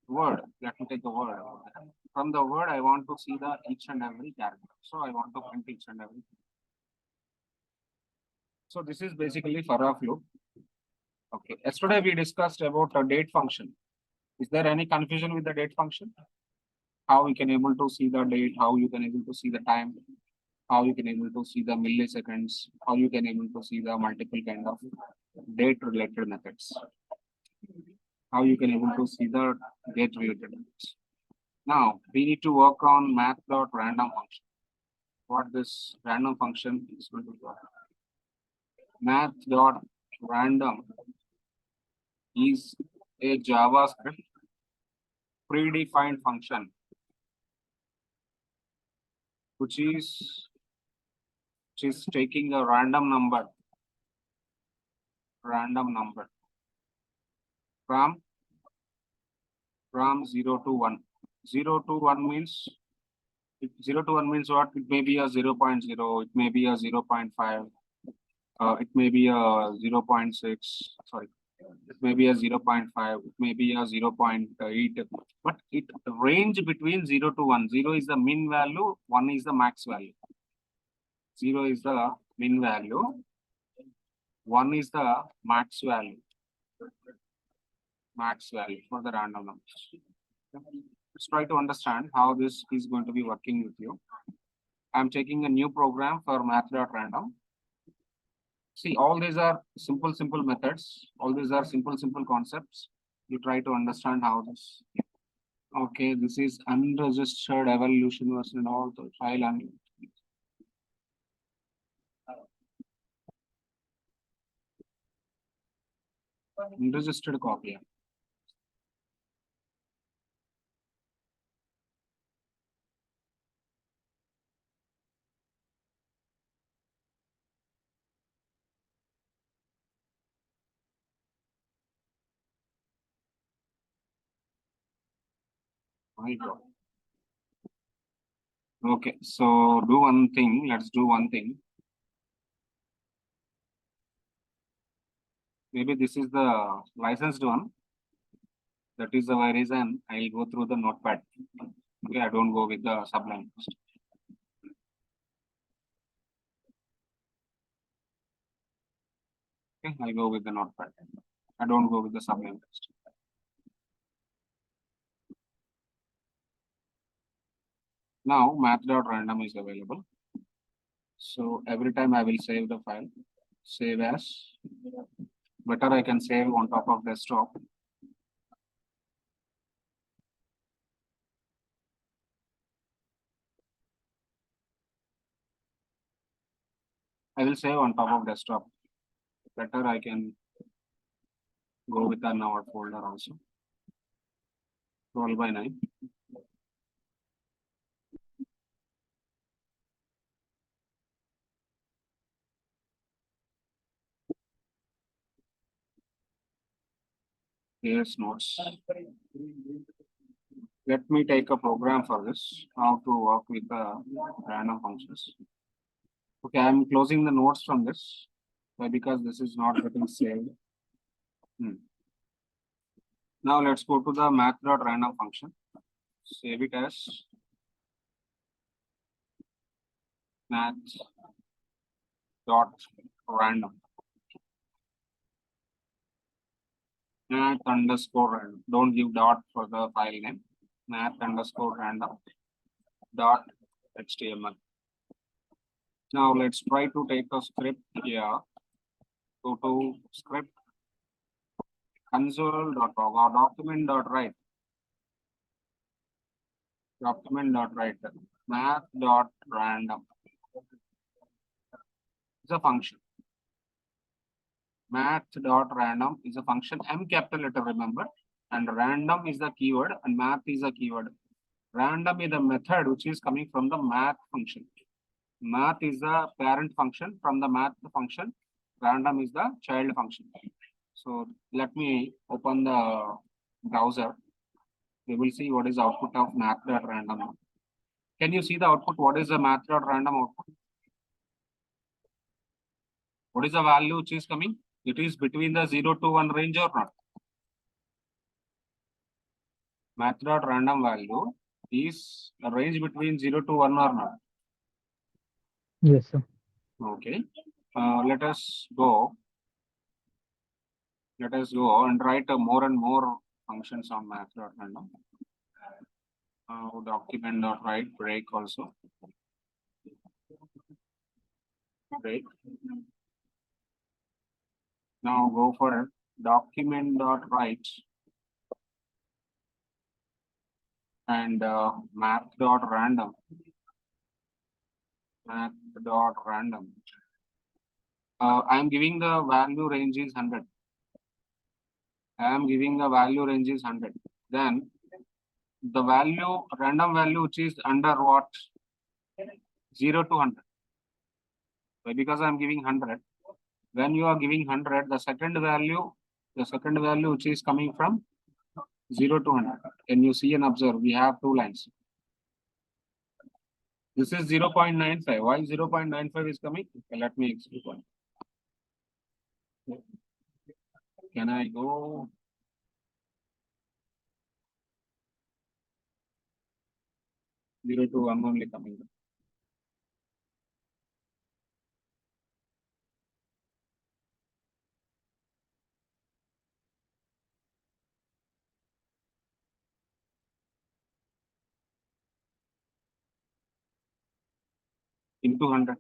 Word. Let me take the word. From the word I want to see the each and every character. So I want to print each and every. So this is basically for of loop. Okay. Yesterday we discussed about a date function. Is there any confusion with the date function? How we can able to see the date, how you can able to see the time, how you can able to see the milliseconds, how you can able to see the multiple kind of date related methods, how you can able to see the date related methods. Now we need to work on math.random function. What this random function is going to do. Math.random is a JavaScript predefined function which is taking a random number from 0 to 1. 0 to 1 means 0 to 1 means what? It may be a 0.0, it may be a 0.5, it may be a 0.6, sorry, it may be a 0.5, it may be a 0.8, but it range between 0 to 1. 0 is the min value, 1 is the max value. 0 is the min value, 1 is the max value for the random numbers. Let's try to understand how this is going to be working with you. I'm taking a new program for math.random. See, all these are simple methods. All these are simple concepts. You try to understand how this. Okay, this is unregistered evaluation version and all the file and unregistered copy. My God. Okay, so do one thing. Let's do one thing. Maybe this is the licensed one. That is the reason I'll go through the notepad. Okay, I don't go with the Sublime. Okay, I go with the notepad. I don't go with the Sublime text. Now math.random is available. So every time I will save the file, save as. Better I can save on top of desktop. I will save on top of desktop. Better I can go with our folder also. 12/9. Here's notes. Let me take a program for this, how to work with the random functions. Okay, I'm closing the notes from this. Why? Because this is not getting saved. Now let's go to the math.random function. Save it as math.random. math underscore random. Don't give dot for the file name. Math underscore random dot HTML. Now let's try to take a script here. Go to script console.log or document.write. Document.write math.random is a function. Math.random is a function. M capital letter, remember, and random is the keyword and math is a keyword. Random is the method which is coming from the math function. Math is the parent function from the math function. Random is the child function. So let me open the browser. We will see what is output of math.random. Can you see the output? What is the math.random output? What is the value which is coming? It is between the 0 to 1 range or not? Math.random value is a range between 0 to 1 or not?
Yes, sir.
Okay. Let us go. Let us go and write more and more functions on math.random. Document.write break also. Break. Now go for document.write and math.random. Math.random. I am giving the value range is 100. I am giving the value range is 100. Then the value, random value, which is under what? 0 to 100. Why? Because I am giving 100. When you are giving 100, the second value which is coming from 0 to 100. Can you see and observe? We have two lines. This is 0.95. Why 0.95 is coming? Okay, let me explain. Can I go? Zero to 1 only coming. Into 100.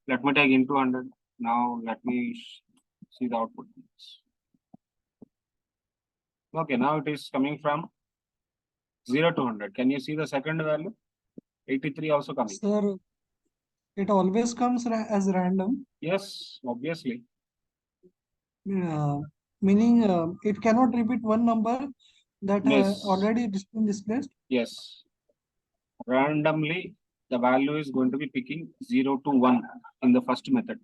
Let me take into 100. Now let me see the output. Okay, now it is coming from 0 to 100. Can you see the second value? 83 also coming.
Sir, it always comes as random,
Yes, obviously.
meaning it cannot repeat one number that
Yes.
already been displaced.
Yes. Randomly, the value is going to be picking 0 to 1 in the first method.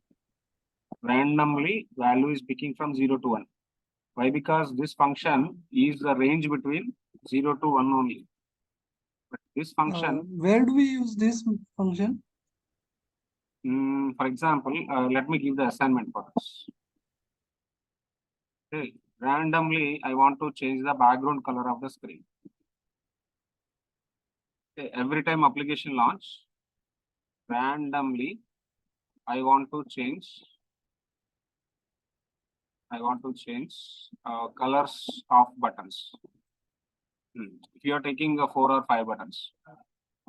Randomly, value is picking from 0 to 1. Why? Because this function is the range between 0 to 1 only. But this function,
Where do we use this function?
for example, let me give the assignment for this. Okay. Randomly, I want to change the background color of the screen. Okay. Every time application launch, randomly, I want to change colors of buttons. If you are taking 4 or 5 buttons,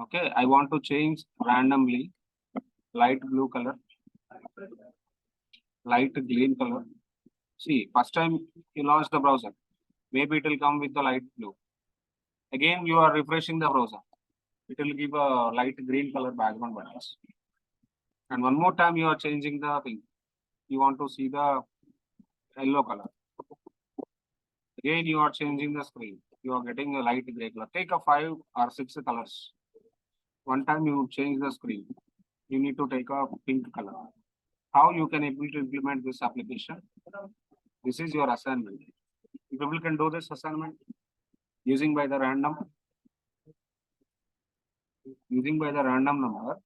okay, I want to change randomly light blue color, light green color. See, first time you launch the browser, maybe it will come with the light blue. Again, you are refreshing the browser. It will give a light green color background buttons. And one more time you are changing the thing. You want to see the yellow color. Again, you are changing the screen. You are getting a light gray color. Take a 5 or 6 colors. One time you change the screen. You need to take a pink color. How you can able to implement this application? This is your assignment. If people can do this assignment using by the random number,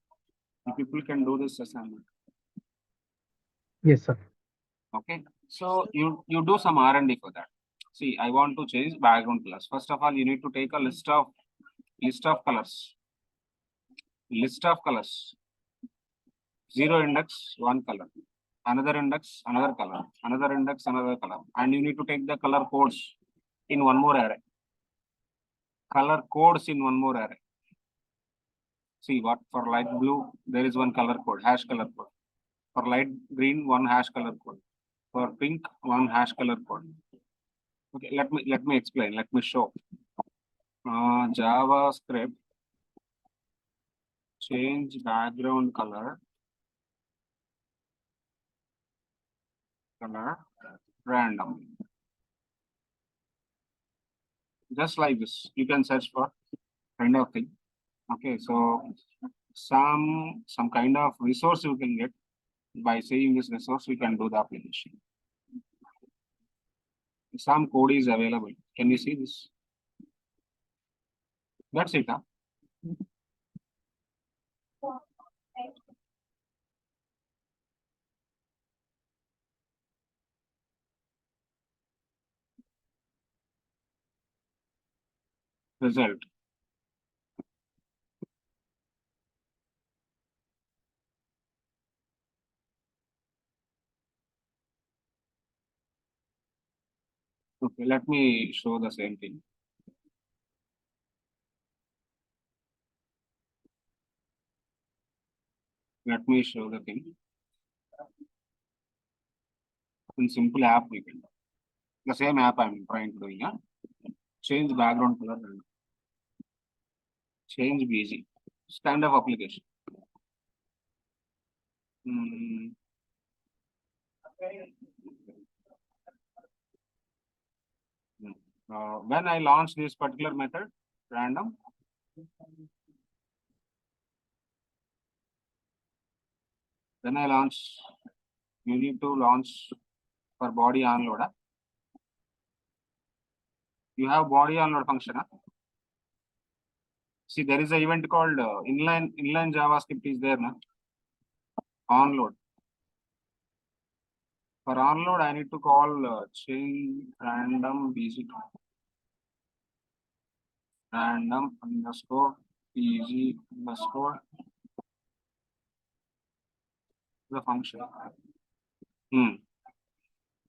if people can do this assignment.
Yes, sir.
Okay, so you do some R&D for that. See, I want to change background colors. First of all, you need to take a list of colors. List of colors. 0 index, 1 color. another index, another color, another index, another color, and you need to take the color codes in one more array. Color codes in one more array. See what, for light blue, there is one color code, hash color code. For light green, one hash color code. For pink, one hash color code. Okay, let me explain. Let me show. JavaScript change background color random. Just like this, you can search for kind of thing. Okay, so some kind of resource you can get. By saying this resource, we can do the application. Some code is available. Can you see this? That's it. Huh? Result. Okay, let me show the same thing. Let me show the thing. In simple app, we can do. The same app I'm trying to do. Yeah? Change background color. Change BG. Stand up application. When I launch this particular method, random, when I launch, you need to launch for body onload. You have body onload function. See, there is an event called inline JavaScript is there now. Onload. For onload, I need to call change random bg random underscore bg underscore the function.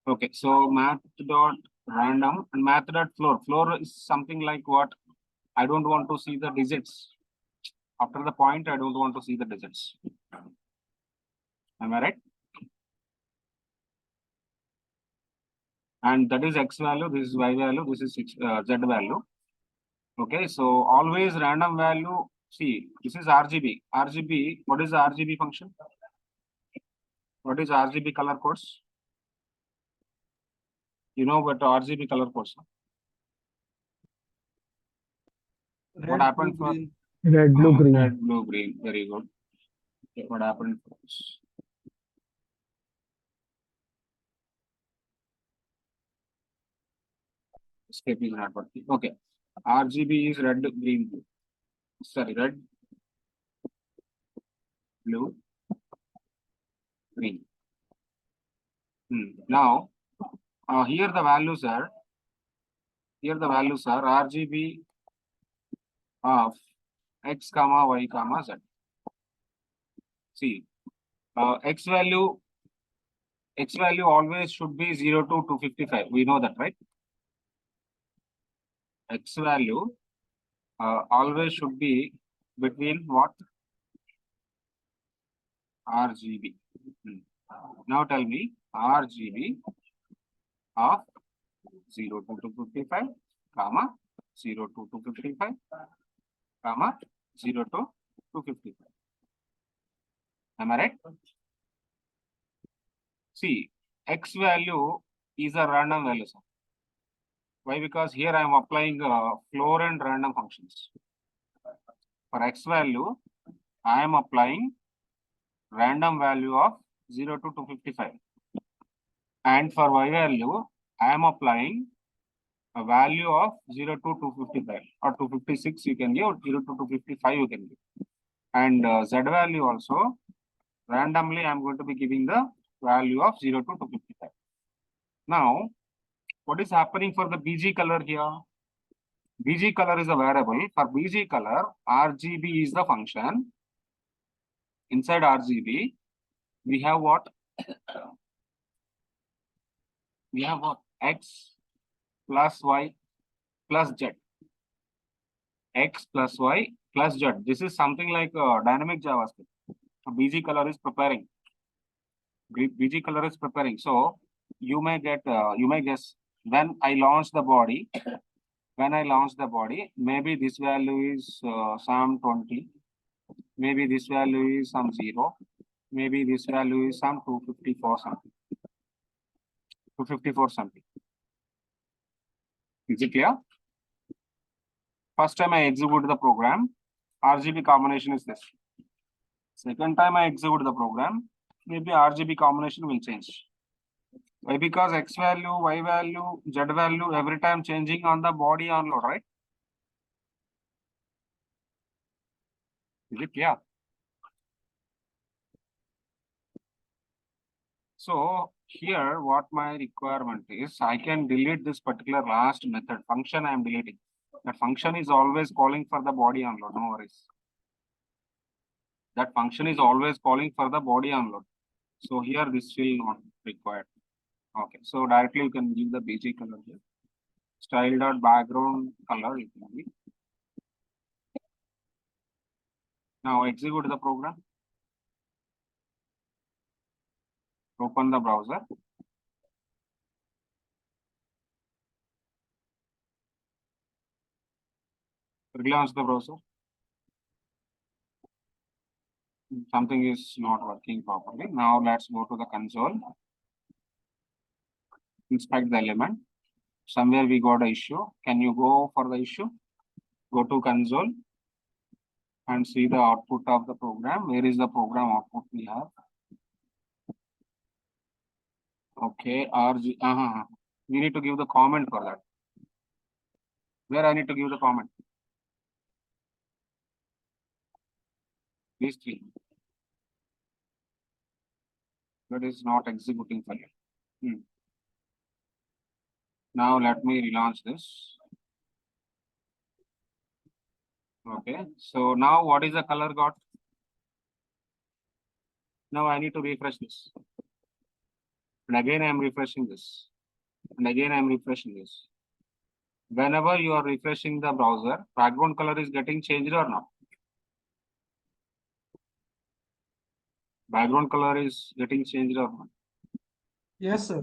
Okay, so math.random and math.floor. Floor is something like what? I don't want to see the digits. After the point, I don't want to see the digits. Am I right? And that is X value, this is Y value, this is Z value. Okay, so always random value. See, this is RGB. RGB, what is the RGB function? What is RGB color codes? You know what RGB color codes? What happened for
red, blue, green?
Red, blue, green. Very good. Okay, what happened for this? Escape is not working. Okay. RGB is red, green, blue. Sorry, red, blue, green. Now, here the values are RGB of X comma Y comma Z. See, X value always should be 0 to 255. We know that, right? X value always should be between what? RGB. Now tell me RGB of 0 to 255, comma 0 to 255, comma 0 to 255. Am I right? See, X value is a random value. Sir. Why? Because here I am applying floor and random functions. For X value, I am applying random value of 0 to 255. And for Y value, I am applying a value of 0 to 255 or 256 you can give, 0 to 255 you can give. And Z value also, randomly I am going to be giving the value of 0 to 255. Now, what is happening for the BG color here? BG color is a variable. For BG color, RGB is the function. Inside RGB, we have what? We have what? X plus Y plus Z. X plus Y plus Z. This is something like dynamic JavaScript. BG color is preparing. BG color is preparing. So you may guess when I launch the body, maybe this value is some 20, maybe this value is some 0, maybe this value is some 254 something. 254 something. Is it clear? First time I execute the program, RGB combination is this. Second time I execute the program, maybe RGB combination will change. Why? Because X value, Y value, Z value every time changing on the body onload, right? Is it clear? So here what my requirement is, I can delete this particular last method function I am deleting. That function is always calling for the body onload, no worries. That function is always calling for the body onload. So here this will not required. Okay, so directly you can give the BG color here. Style dot background color it will be. Now execute the program. Open the browser. Relaunch the browser. Something is not working properly. Now let's go to the console. Inspect the element. Somewhere we got an issue. Can you go for the issue? Go to console and see the output of the program. Where is the program output we have? Okay, RG. We need to give the comment for that. Where I need to give the comment? These three. That is not executing for you. Now let me relaunch this. Okay, so now what is the color got? Now I need to refresh this. And again I am refreshing this. And again I am refreshing this. Whenever you are refreshing the browser, background color is getting changed or not? Background color is getting changed or not?
Yes, sir.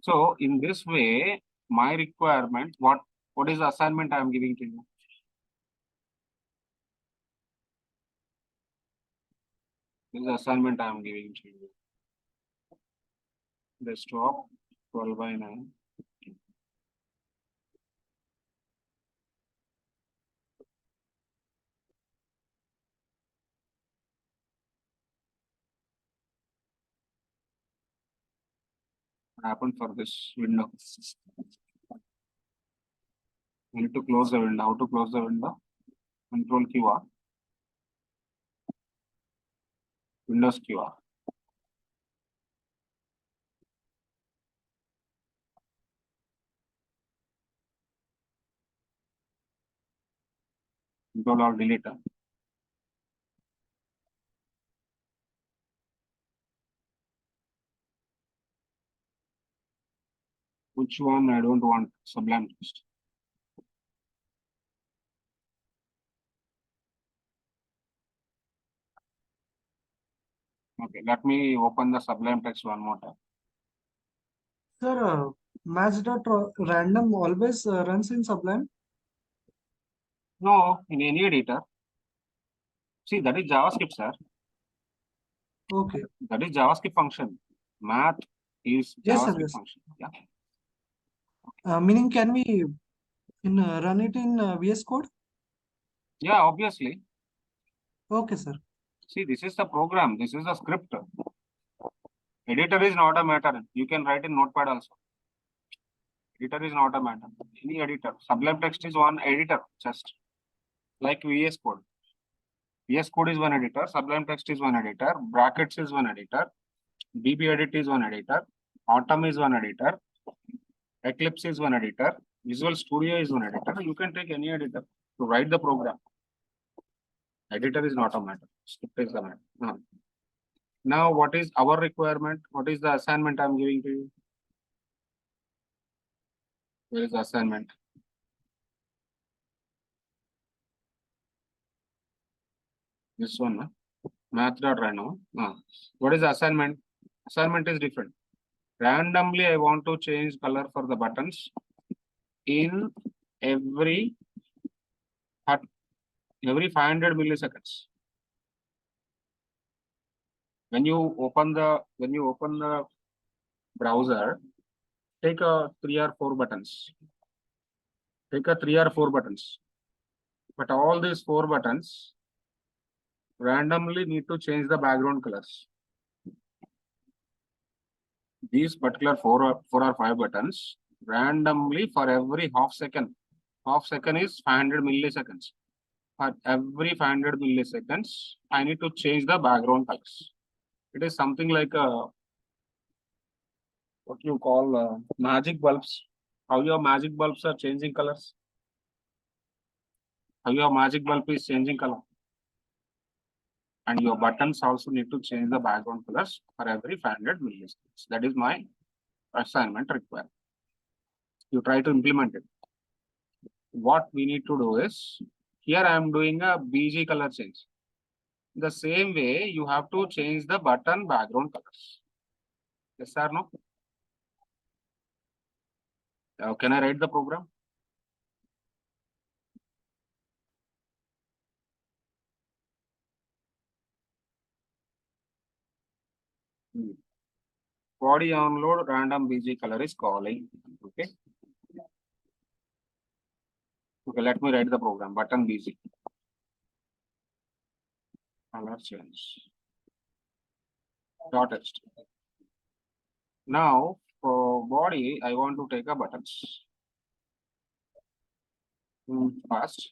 So in this way, my requirement, what is the assignment I am giving to you? This is the assignment I am giving to you. Desktop 12:9. What happened for this window? I need to close the window. How to close the window? Control QR. Windows QR. Control or delete. Which one I don't want? Sublime text. Okay, let me open the Sublime text one more time.
Sir, match.random always runs in Sublime.
No, in any editor. See, that is JavaScript, sir.
Okay.
That is JavaScript function. Math is
Yes, sir,
JavaScript
yes.
function. Yeah.
Meaning, can we run it in VS Code?
Yeah, obviously.
Okay, sir.
See, this is the program. This is the script. Editor is not a matter. You can write in Notepad also. Editor is not a matter. Any editor. Sublime text is one editor, just like VS Code. VS Code is one editor. Sublime text is one editor. Brackets is one editor. BB edit is one editor. Atom is one editor. Eclipse is one editor. Visual Studio is one editor. You can take any editor to write the program. Editor is not a matter. Script is the matter. Now, what is our requirement? What is the assignment I'm giving to you? Where is the assignment? This one, huh? Math.random. What is the assignment? Assignment is different. Randomly, I want to change color for the buttons in every 500 milliseconds. When you open the browser, take a 3 or 4 buttons. Take a 3 or 4 buttons. But all these 4 buttons randomly need to change the background colors. These particular 4 or 5 buttons randomly for every half second. Half second is 500 milliseconds. For every 500 milliseconds, I need to change the background colors. It is something like what you call magic bulbs. How your magic bulbs are changing colors? How your magic bulb is changing color? And your buttons also need to change the background colors for every 500 milliseconds. That is my assignment required. You try to implement it. What we need to do is, here I am doing a BG color change. The same way, you have to change the button background colors. Yes or no? Can I write the program? Body onload random BG color is calling. Okay. Okay, let me write the program. Button BG. Color change. .text. Now, for body, I want to take a buttons. First.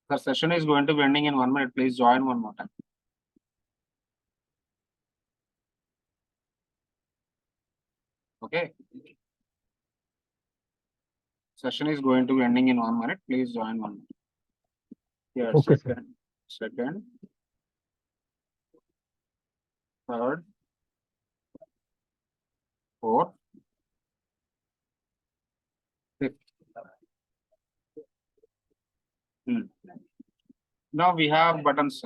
The session is going to be ending in 1 minute. Please join one more time. Okay. Session is going to be ending in 1 minute. Please join 1 minute. Here,
Okay,
second, third, fourth, fifth. Now we have buttons.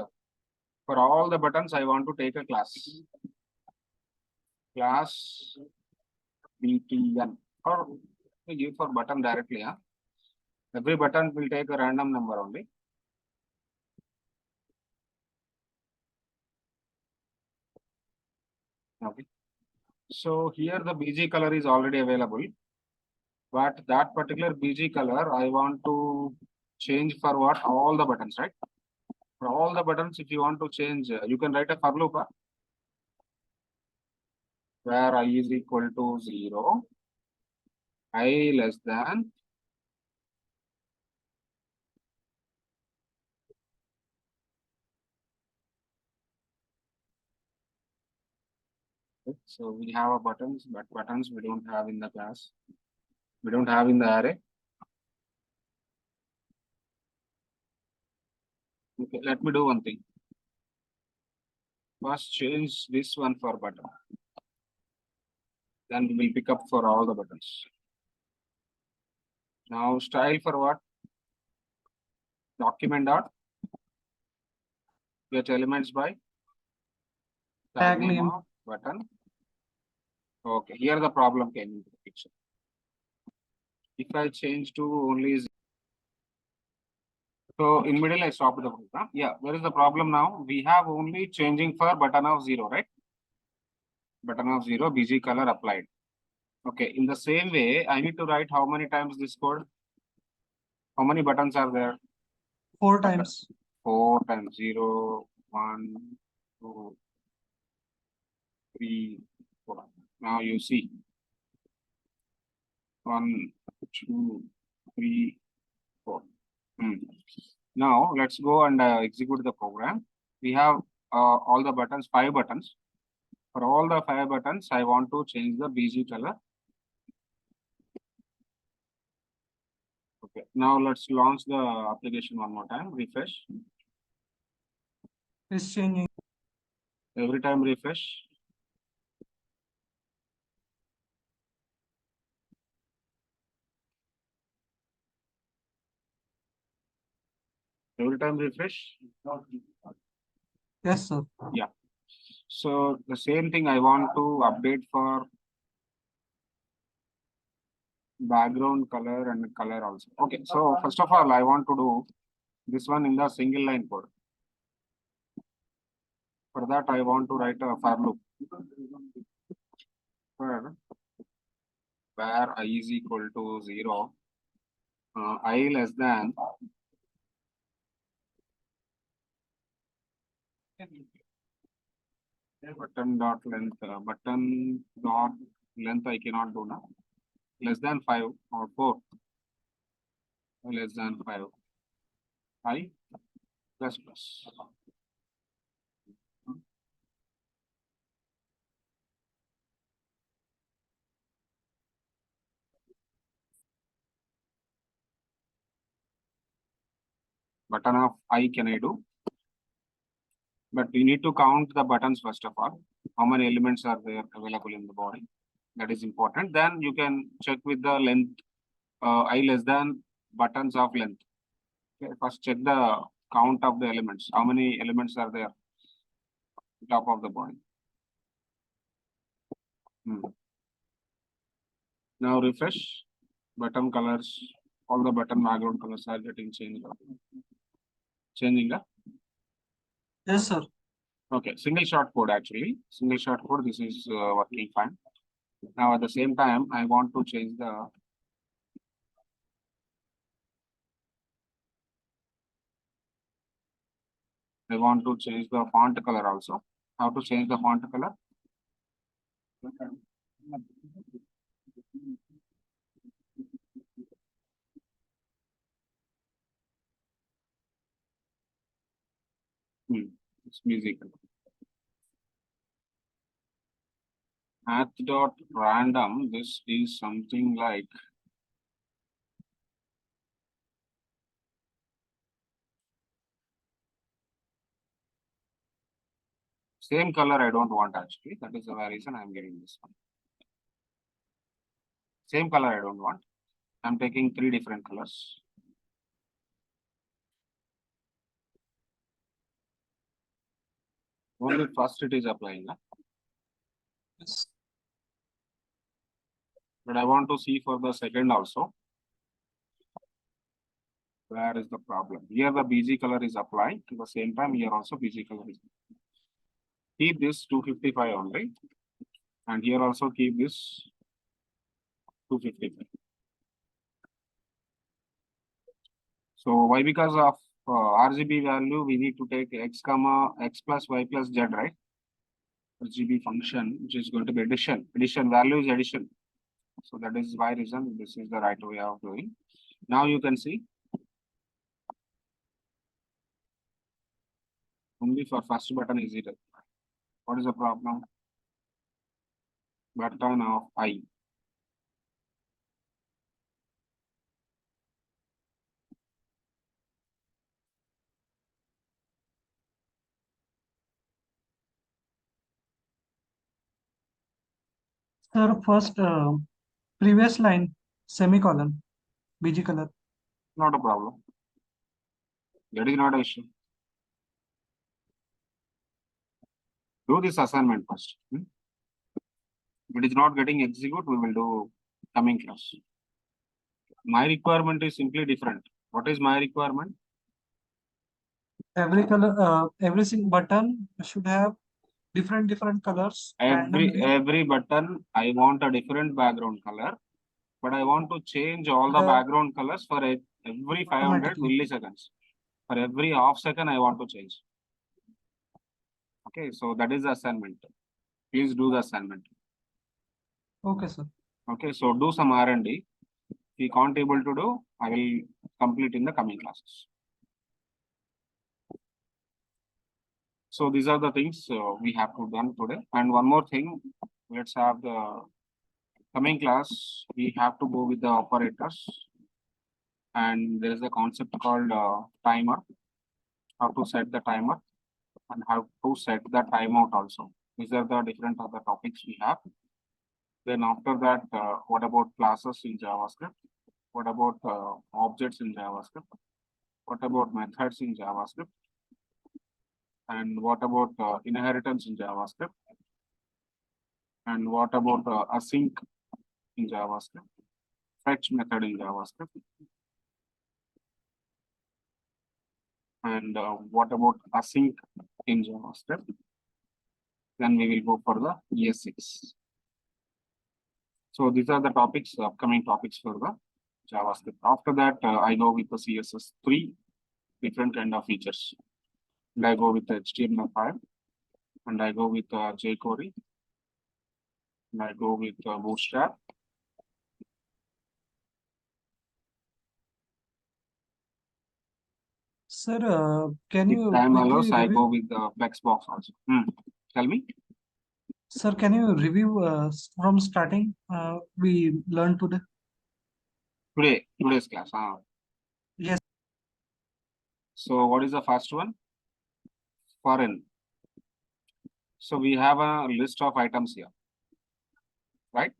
For all the buttons, I want to take a class. Class btn, or we give for button directly. Huh? Every button will take a random number only. Okay. So here the BG color is already available, but that particular BG color I want to change for what? All the buttons, right? For all the buttons, if you want to change, you can write a for loop where I is equal to 0, I less than so we have a buttons, but buttons we don't have in the class. We don't have in the array. Okay, let me do one thing. First change this one for button. Then we will pick up for all the buttons. Now style for what? Document dot get elements by tag name of button. Okay, here the problem came into the picture. If I change to only so in middle I stop the program. Yeah, where is the problem now? We have only changing for button of 0, right? Button of 0, BG color applied. Okay, in the same way, I need to write how many times this code? How many buttons are there?
4 times.
4 times 0, 1, 2, 3, 4. Now you see 1, 2, 3, 4. Now let's go and execute the program. We have all the buttons, 5 buttons. For all the 5 buttons, I want to change the BG color. Okay. Now let's launch the application one more time. Refresh.
It's changing.
Every time refresh. Every time refresh.
Yes, sir.
Yeah. So the same thing I want to update for background color and color also. Okay. So first of all, I want to do this one in the single line code. For that, I want to write a for loop where I is equal to 0, I less than button dot length, button dot length I cannot do now. Less than 5 or 4. Less than 5. I plus plus. Button of I can I do? But we need to count the buttons first of all. How many elements are there available in the body? That is important. Then you can check with the length, I less than buttons of length. Okay, first check the count of the elements. How many elements are there on top of the body? Now refresh. Button colors, all the button background colors are getting changed. Changing the.
Yes, sir.
Okay, single short code actually. Single short code, this is working fine. Now at the same time, I want to change the font color also. How to change the font color? It's music. Math.random, this is something like same color I don't want actually. That is the reason I'm getting this one. Same color I don't want. I'm taking 3 different colors. Only first it is applying.
Yes.
But I want to see for the second also. Where is the problem? Here the BG color is applied. At the same time, here also BG color is applied. Keep this 255 only. And here also keep this 255. So why? Because of RGB value, we need to take x comma x plus y plus z, right? RGB function, which is going to be addition. Addition value is addition. So that is why reason this is the right way of doing. Now you can see only for first button is it. What is the problem? Button of I.
Sir, first previous line, semicolon, BG color.
Not a problem. That is not an issue. Do this assignment first. If it is not getting execute, we will do coming class. My requirement is simply different. What is my requirement?
Every color, every single button should have different colors. randomly.
Every button, I want a different background color, but I want to change all the
Uh,
background colors for every 500
Automatically.
milliseconds. For every half second, I want to change. Okay, so that is the assignment. Please do the assignment.
Okay, sir.
Okay, so do some R&D. If you can't able to do, I will complete in the coming classes. So these are the things we have to done today. And one more thing, let's have the coming class. We have to go with the operators. and there is a concept called timer, how to set the timer and how to set the timeout also. These are the different other topics we have. Then after that, what about classes in JavaScript? What about objects in JavaScript? What about methods in JavaScript? And what about inheritance in JavaScript? And what about async in JavaScript? Fetch method in JavaScript? And what about async in JavaScript? Then we will go for the ES6. So these are the topics, upcoming topics for the JavaScript. After that, I go with the CSS, 3 different kind of features. And I go with the HTML5, and I go with jQuery, and I go with Bootstrap.
Sir, can
If
you
time
quickly
allows, I
review?
go with the Flexbox also. Tell me.
Sir, can you review from starting? We learned today.
Today's class.
Yes.
So what is the first one? Foreign. So we have a list of items here, right?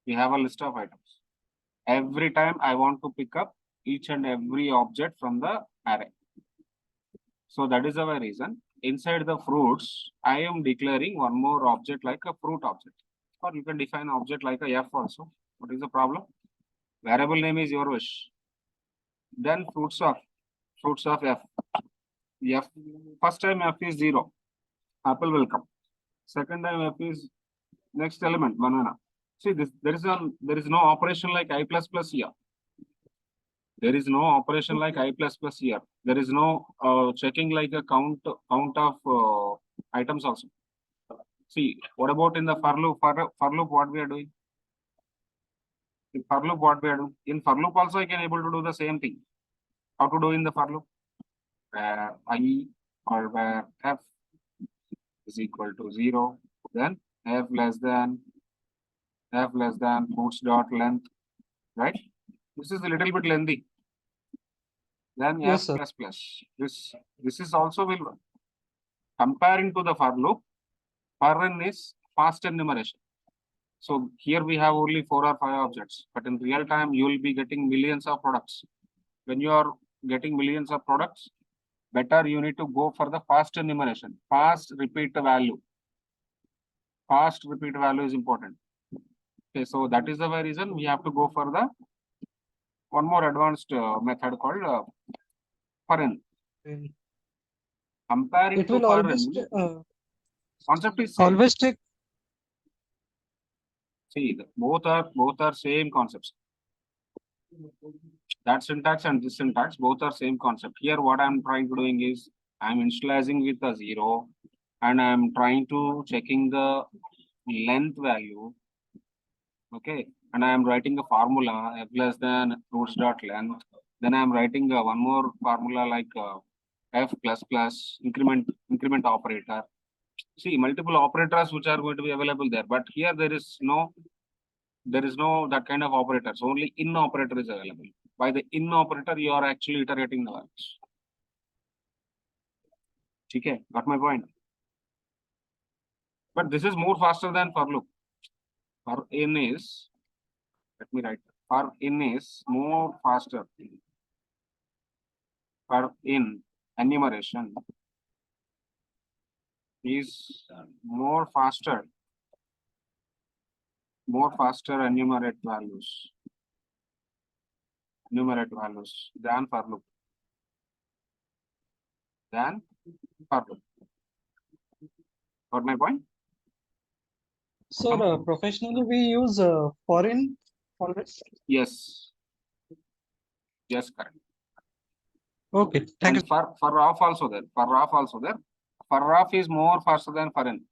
We have a list of items. Every time I want to pick up each and every object from the array. So that is our reason. Inside the fruits, I am declaring one more object like a fruit object. Or you can define object like a F also. What is the problem? Variable name is your wish. Then fruits of F. F. First time F is 0. Apple will come. Second time F is next element, banana. See, there is no operation like I++ here. There is no operation like I++ here. There is no checking like a count of items also. See, what about in the for loop? For loop, what we are doing? In for loop, what we are doing? In for loop also, I can able to do the same thing. How to do in the for loop? Where I or where F is equal to 0, then F less than fruits dot length, right? This is a little bit lengthy. Then
Yes,
F++.
sir.
This is also will comparing to the for loop. For is fast enumeration. So here we have only 4 or 5 objects, but in real time you will be getting millions of products. When you are getting millions of products, better you need to go for the fast enumeration. Fast repeat value. Fast repeat value is important. Okay, so that is the reason we have to go for the one more advanced method called foreign. Comparing
It
to
will always
foreign, concept is same.
always take.
See, both are same concepts. That syntax and this syntax both are same concept. Here, what I'm trying to doing is I'm initializing with a 0, and I'm trying to checking the length value. Okay, and I am writing a formula f less than fruits dot length. Then I am writing one more formula like f plus plus increment operator. See, multiple operators which are going to be available there, but here there is no that kind of operators. Only in operator is available. By the in operator, you are actually iterating the values. Okay, got my point. But this is more faster than for loop. For in is, let me write, for in is more faster. For in enumeration is more faster enumerate values than for loop. Got my point?
Sir, professionally we use foreign always.
Yes. Yes, correct.
Okay, thank you.
And for off also there. For off is more faster than for in.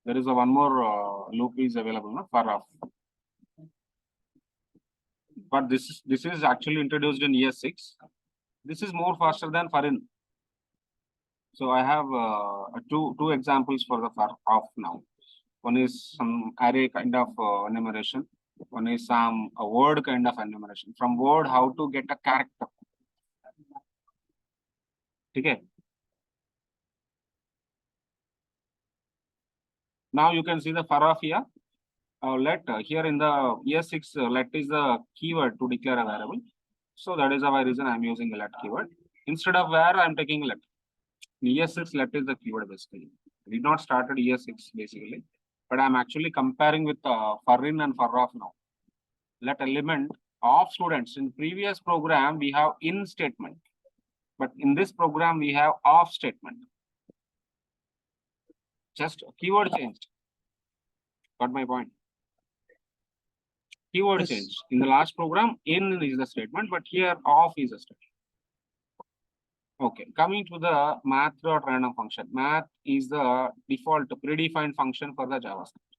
There is a one more loop is available, no? For off. But this is actually introduced in ES6. This is more faster than for in. So I have two examples for the for off now. One is some array kind of enumeration. One is a word kind of enumeration. From word, how to get a character. Okay. Now you can see the for of here. Let here in the ES6, let is the keyword to declare a variable. So that is the reason I'm using the let keyword. Instead of where, I'm taking let. ES6 let is the keyword basically. We did not started ES6 basically, but I'm actually comparing with for in and for of now. Let element of students. In previous program, we have in statement, but in this program, we have of statement. Just keyword changed. Got my point? Keyword
Yes.
change. In the last program, in is the statement, but here of is a statement. Okay, coming to the math.random function. Math is the default predefined function for the JavaScript.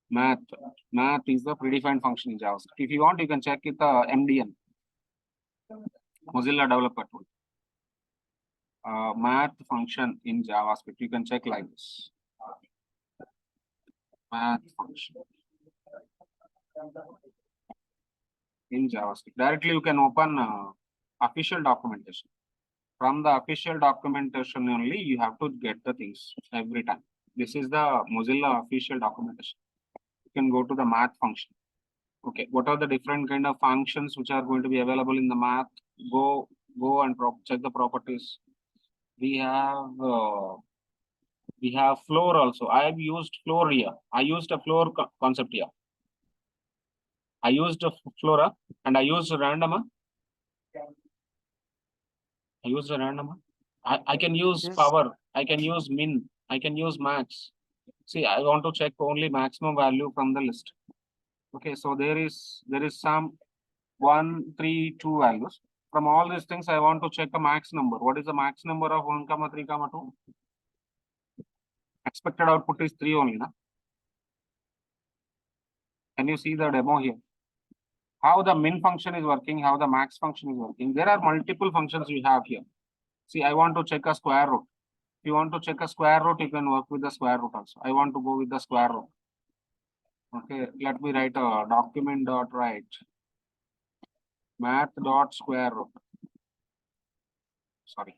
Math is the predefined function in JavaScript. If you want, you can check it MDN, Mozilla Developer Tool. Math function in JavaScript. You can check like this. Math function in JavaScript. Directly, you can open official documentation. From the official documentation only, you have to get the things every time. This is the Mozilla official documentation. You can go to the math function. Okay, what are the different kind of functions which are going to be available in the math? Go and check the properties. We have floor also. I have used floor here. I used a floor concept here. I used a flora and I used a random. I use a random. I can use
Yes.
power. I can use min. I can use max. See, I want to check only maximum value from the list. Okay, so there is some 1, 3, 2 values. From all these things, I want to check a max number. What is the max number of 1, 3, 2? Expected output is 3 only. Na? Can you see the demo here? How the min function is working, how the max function is working. There are multiple functions we have here. See, I want to check a square root. If you want to check a square root, you can work with the square root also. I want to go with the square root. Okay, let me write a document.write math.square root. Sorry.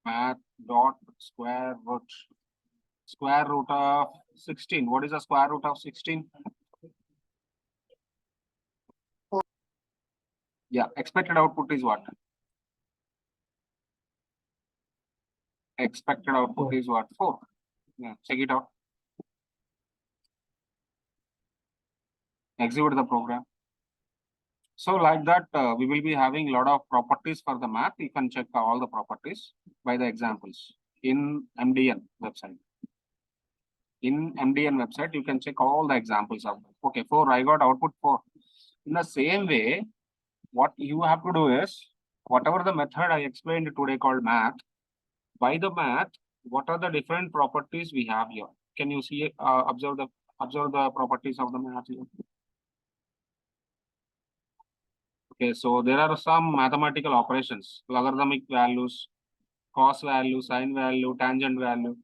Math.square root. Square root of 16. What is the square root of 16? Yeah, expected output is what? Expected output is what? 4. Yeah, check it out. Execute the program. So like that, we will be having a lot of properties for the math. You can check all the properties by the examples in MDN website. In MDN website, you can check all the examples of them. Okay, 4, I got output 4. In the same way, what you have to do is, whatever the method I explained today called math, by the math, what are the different properties we have here? Can you see, observe the properties of the math here? Okay, so there are some mathematical operations, logarithmic values, cos value, sine value, tangent value.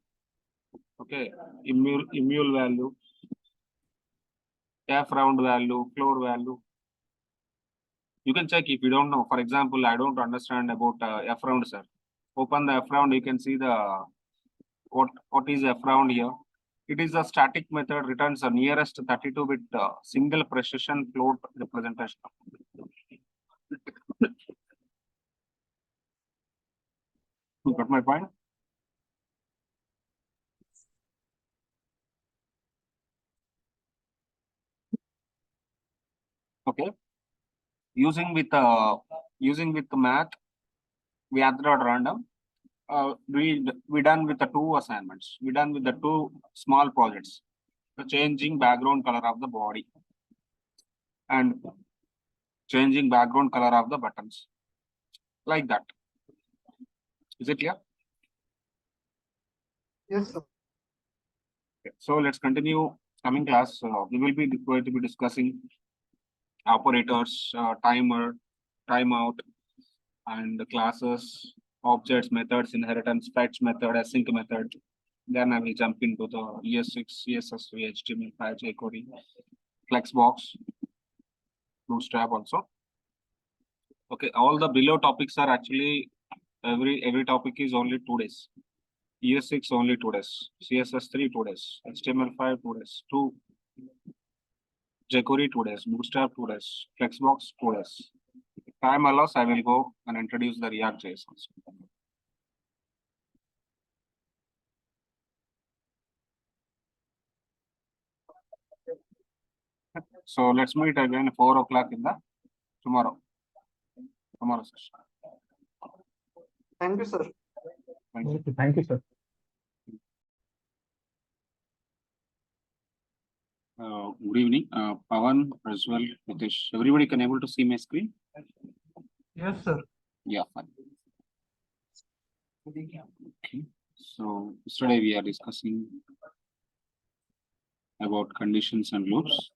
Okay, immule value, f round value, floor value. You can check if you don't know. For example, I don't understand about f round, sir. Open the f round, you can see the what is f round here. It is a static method, returns the nearest 32-bit single precision float representation. You got my point? Okay. Using with math, we added at random. We done with the 2 assignments. We done with the 2 small projects. The changing background color of the body and changing background color of the buttons. Like that. Is it clear?
Yes, sir.
Okay. So let's continue coming class. We will be going to be discussing operators, timer, timeout, and the classes, objects, methods, inheritance, fetch method, async method, Then I will jump into the ES6, CSS3, HTML5, jQuery, Flexbox, Bootstrap also. Okay, all the below topics are actually every topic is only 2 days. ES6 only 2 days, CSS3 2 days, HTML5 2 days, jQuery 2 days, Bootstrap 2 days, Flexbox 2 days. If time allows, I will go and introduce the React.js also. So let's meet again 4 o'clock in the tomorrow session.
Thank you, sir.
Thank you.
Okay, thank you, sir.
Good evening, Pavan, Rajwal, Nitish. Everybody can able to see my screen?
Yes, sir.
Yeah, fine. Okay. So yesterday we are discussing about conditions and loops.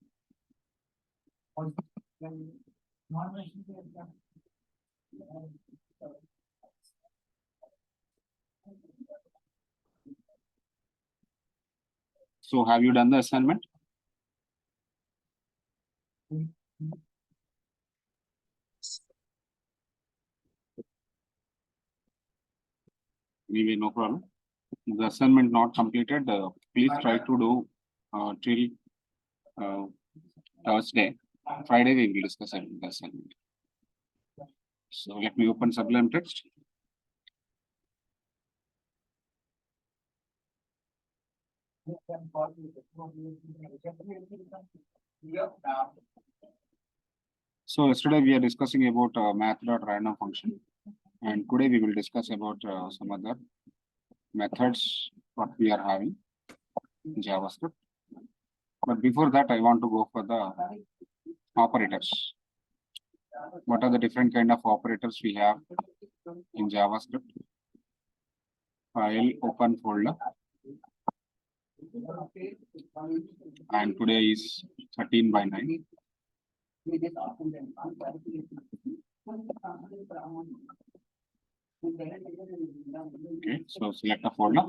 So have you done the assignment? Maybe no problem. The assignment not completed, please try to do till Thursday. Friday we will discuss the assignment. So let me open Sublime Text. So yesterday we are discussing about math.random function, and today we will discuss about some other methods what we are having in JavaScript. But before that, I want to go for the operators. What are the different kind of operators we have in JavaScript? File, open folder. And today is 13/9. Okay, so select a folder.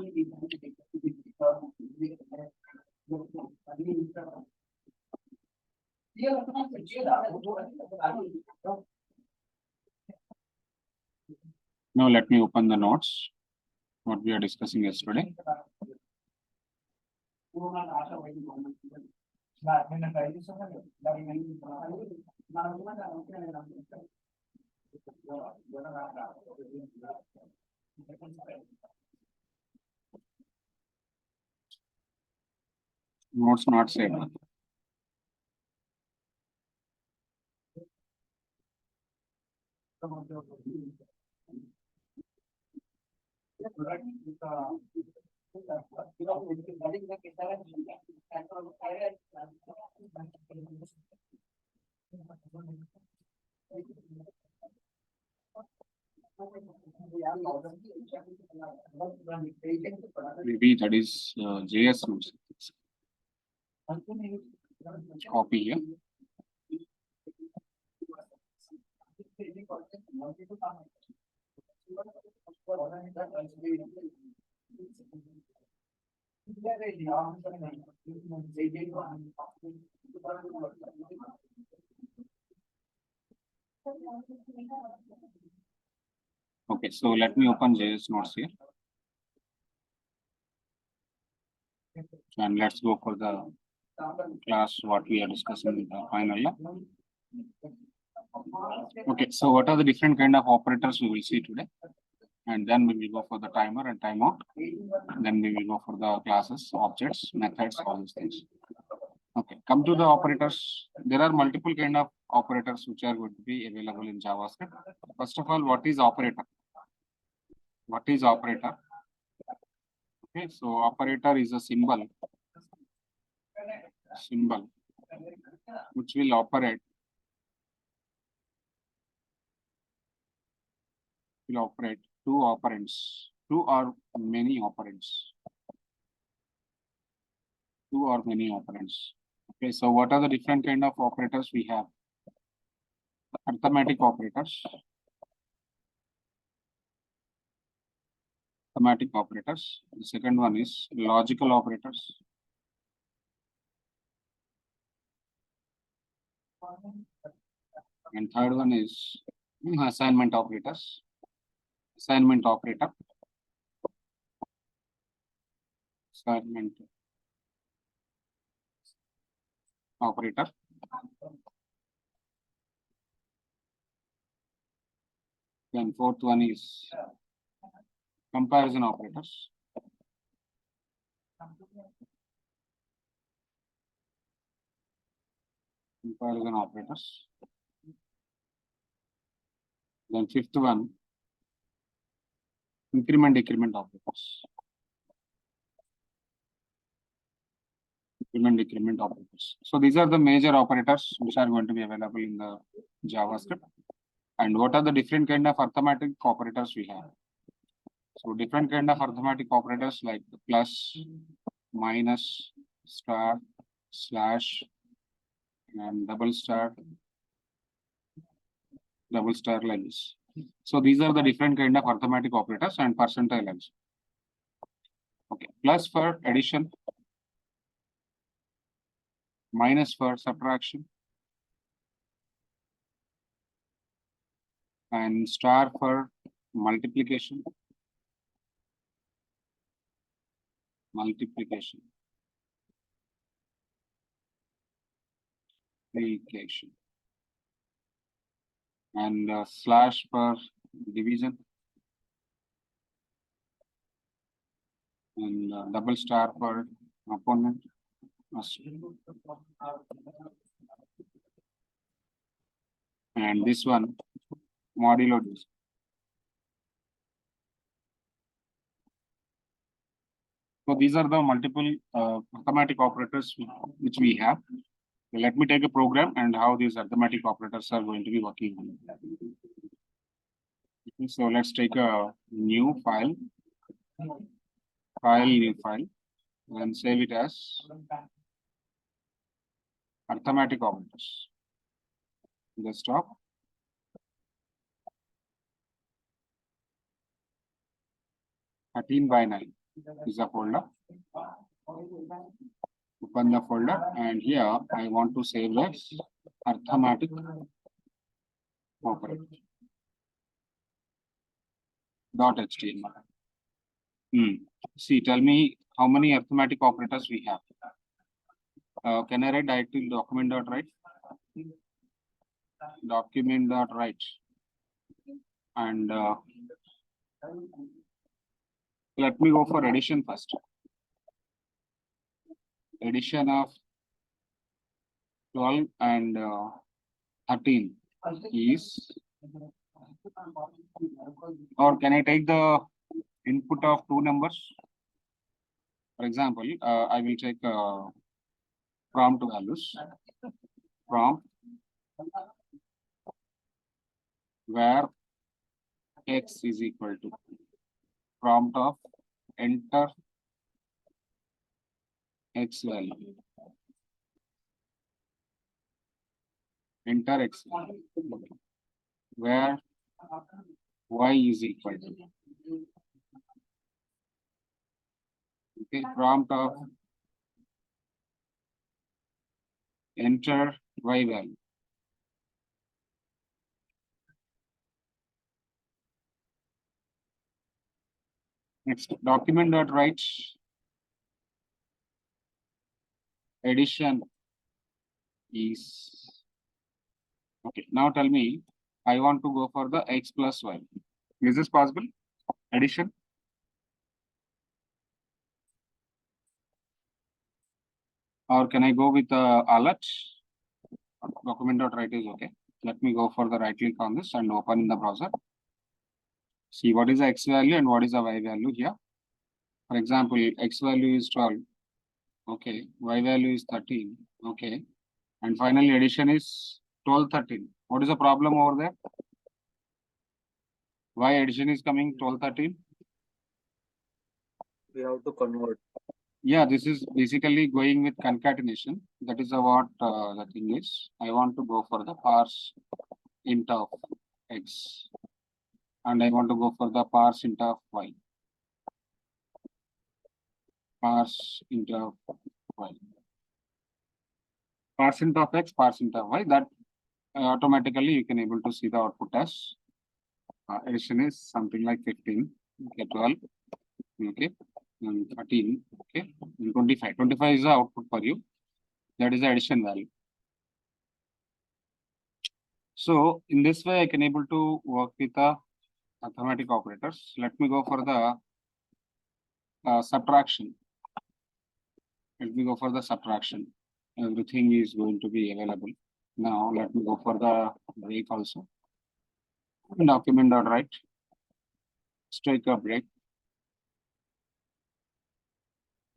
Now let me open the notes, what we are discussing yesterday. Notes not saved. Maybe that is JS notes. Copy here. Okay, so let me open JS notes here. And let's go for the class what we are discussing in the final. Okay, so what are the different kind of operators we will see today? And then we will go for the timer and timeout. Then we will go for the classes, objects, methods, all these things. Okay, come to the operators. There are multiple kind of operators which are going to be available in JavaScript. First of all, what is operator? What is operator? Okay, so operator is a symbol which will operate two operands, two or many operands. Okay, so what are the different kind of operators we have? Arithmetic operators. arithmetic operators. The second one is logical operators. And third one is assignment operators. Assignment operator. Assignment operator. Then fourth one is comparison operators. Comparison operators. Then fifth one, increment decrement operators. Increment decrement operators. So these are the major operators which are going to be available in the JavaScript. And what are the different kind of arithmetic operators we have? So different kind of arithmetic operators like plus, minus, star, slash, and double star like this. So these are the different kind of arithmetic operators and percentile also. Okay, plus for addition, minus for subtraction, and star for multiplication. Multiplication. And slash for division. And double star for opponent. And this one, Module-6. So these are the multiple arithmetic operators which we have. So let me take a program and how these arithmetic operators are going to be working on it. Okay, so let's take a new file, new file, and save it as arithmetic operators. Desktop. (13/9) is a folder. Open the folder, and here I want to save this arithmetic operator. .html. See, tell me how many arithmetic operators we have. Can I write directly document.write? Document.write. And let me go for addition first. Addition of 12 and 13 is, or can I take the input of two numbers? For example, I will take prompt values. Prompt where x is equal to prompt of enter x value. Enter x value. Where y is equal to. Okay, prompt of enter y value. Next, document.write addition is, okay, now tell me, I want to go for the x plus y. Is this possible? Addition? Or can I go with alert? Document.write is okay. Let me go for the right click on this and open in the browser. See what is the x value and what is the y value here. For example, x value is 12. Okay. Y value is 13. Okay. And finally addition is 12, 13. What is the problem over there? Why addition is coming 12, 13?
We have to convert.
Yeah, this is basically going with concatenation. That is what the thing is. I want to go for the parse int of x. And I want to go for the parse int of y. parse int of y. Parse int of x, parse int of y, that automatically you can able to see the output as addition is something like 15, okay, 12, okay, and 13, okay, and 25. 25 is the output for you. That is the addition value. So in this way, I can able to work with the arithmetic operators. Let me go for the subtraction. Let me go for the subtraction. Everything is going to be available. Now let me go for the break also. Document.write. Strike a break.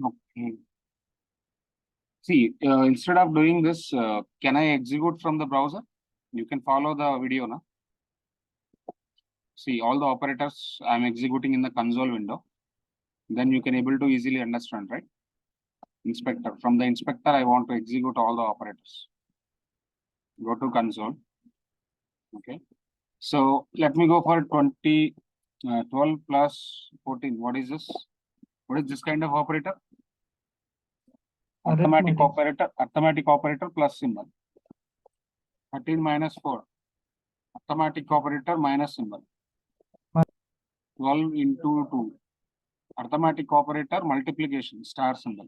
Okay. See, instead of doing this, can I execute from the browser? You can follow the video now. See, all the operators I'm executing in the console window. Then you can able to easily understand, right? Inspector. From the inspector, I want to execute all the operators. Go to console. Okay. So let me go for 20, 12 plus 14. What is this? What is this kind of operator? Arithmetic operator plus symbol. 13 minus 4. Arithmetic operator minus symbol. 12 into 2. Arithmetic operator multiplication star symbol.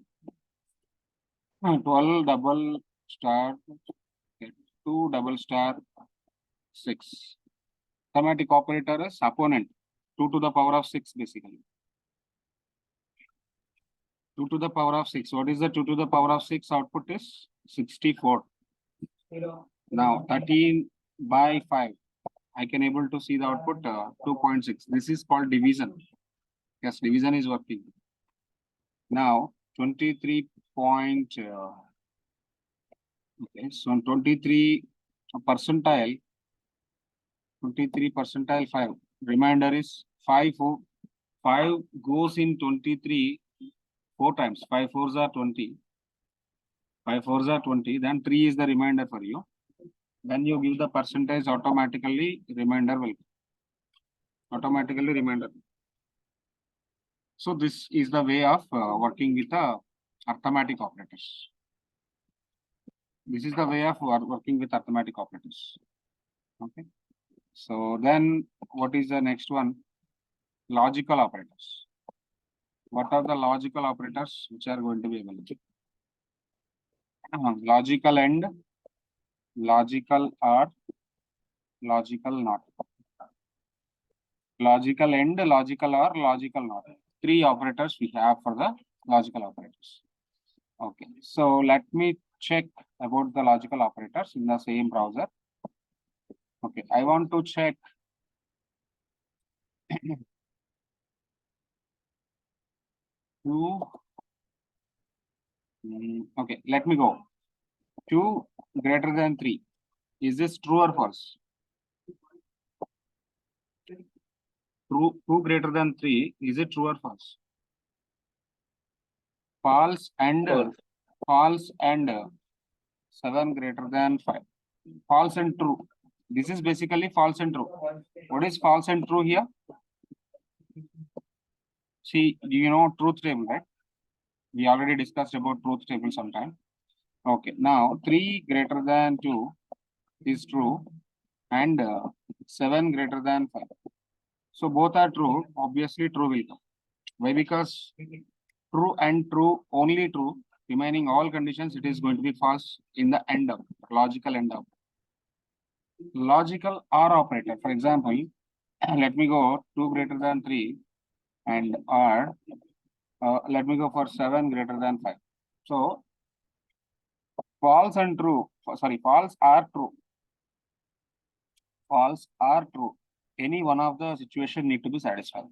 12 double star 2 double star 6. Arithmetic operator is opponent 2 to the power of 6 basically. 2 to the power of 6. What is the 2 to the power of 6 output is 64. Now 13 by 5. I can able to see the output 2.6. This is called division. Yes, division is working. Now 23 point. Okay, so 23 percentile. 23 percentile 5. Remainder is 5. 5 goes in 23 4 times. 5 fours are 20. 5 fours are 20. Then 3 is the remainder for you. When you give the percentage, automatically remainder will automatically remainder. So this is the way of working with the arithmetic operators. This is the way of working with arithmetic operators. Okay. So then what is the next one? Logical operators. What are the logical operators which are going to be available? Logical and logical or logical not. Logical and logical or logical not. 3 operators we have for the logical operators. Okay, so let me check about the logical operators in the same browser. Okay, I want to check two. Okay, let me go. 2 greater than 3. Is this true or false? True. 2 greater than 3. Is it true or false? False and false and 7 greater than 5. False and true. This is basically false and true. What is false and true here? See, you know truth table, right? We already discussed about truth table sometime. Okay, now 3 greater than 2 is true and 7 greater than 5. So both are true. Obviously, true will come. Why? Because true and true, only true. Remaining all conditions, it is going to be false in the end of logical end of. Logical OR operator. For example, let me go 2 greater than 3 and OR. Let me go for 7 greater than 5. So false and true. Sorry, false are true. False are true. Any one of the situation need to be satisfied.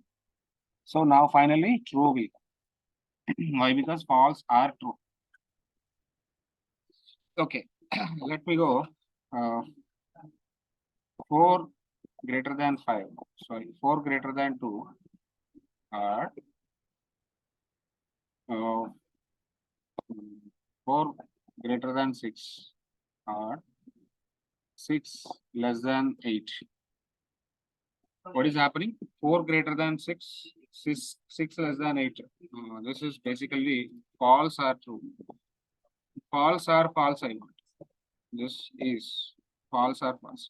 So now finally true will come. Why? Because false are true. Okay, let me go. 4 greater than 5. Sorry, 4 greater than 2 are 4 greater than 6 or 6 less than 8. What is happening? 4 greater than 6, 6 less than 8. This is basically false or true. False or false, I want. This is false or false.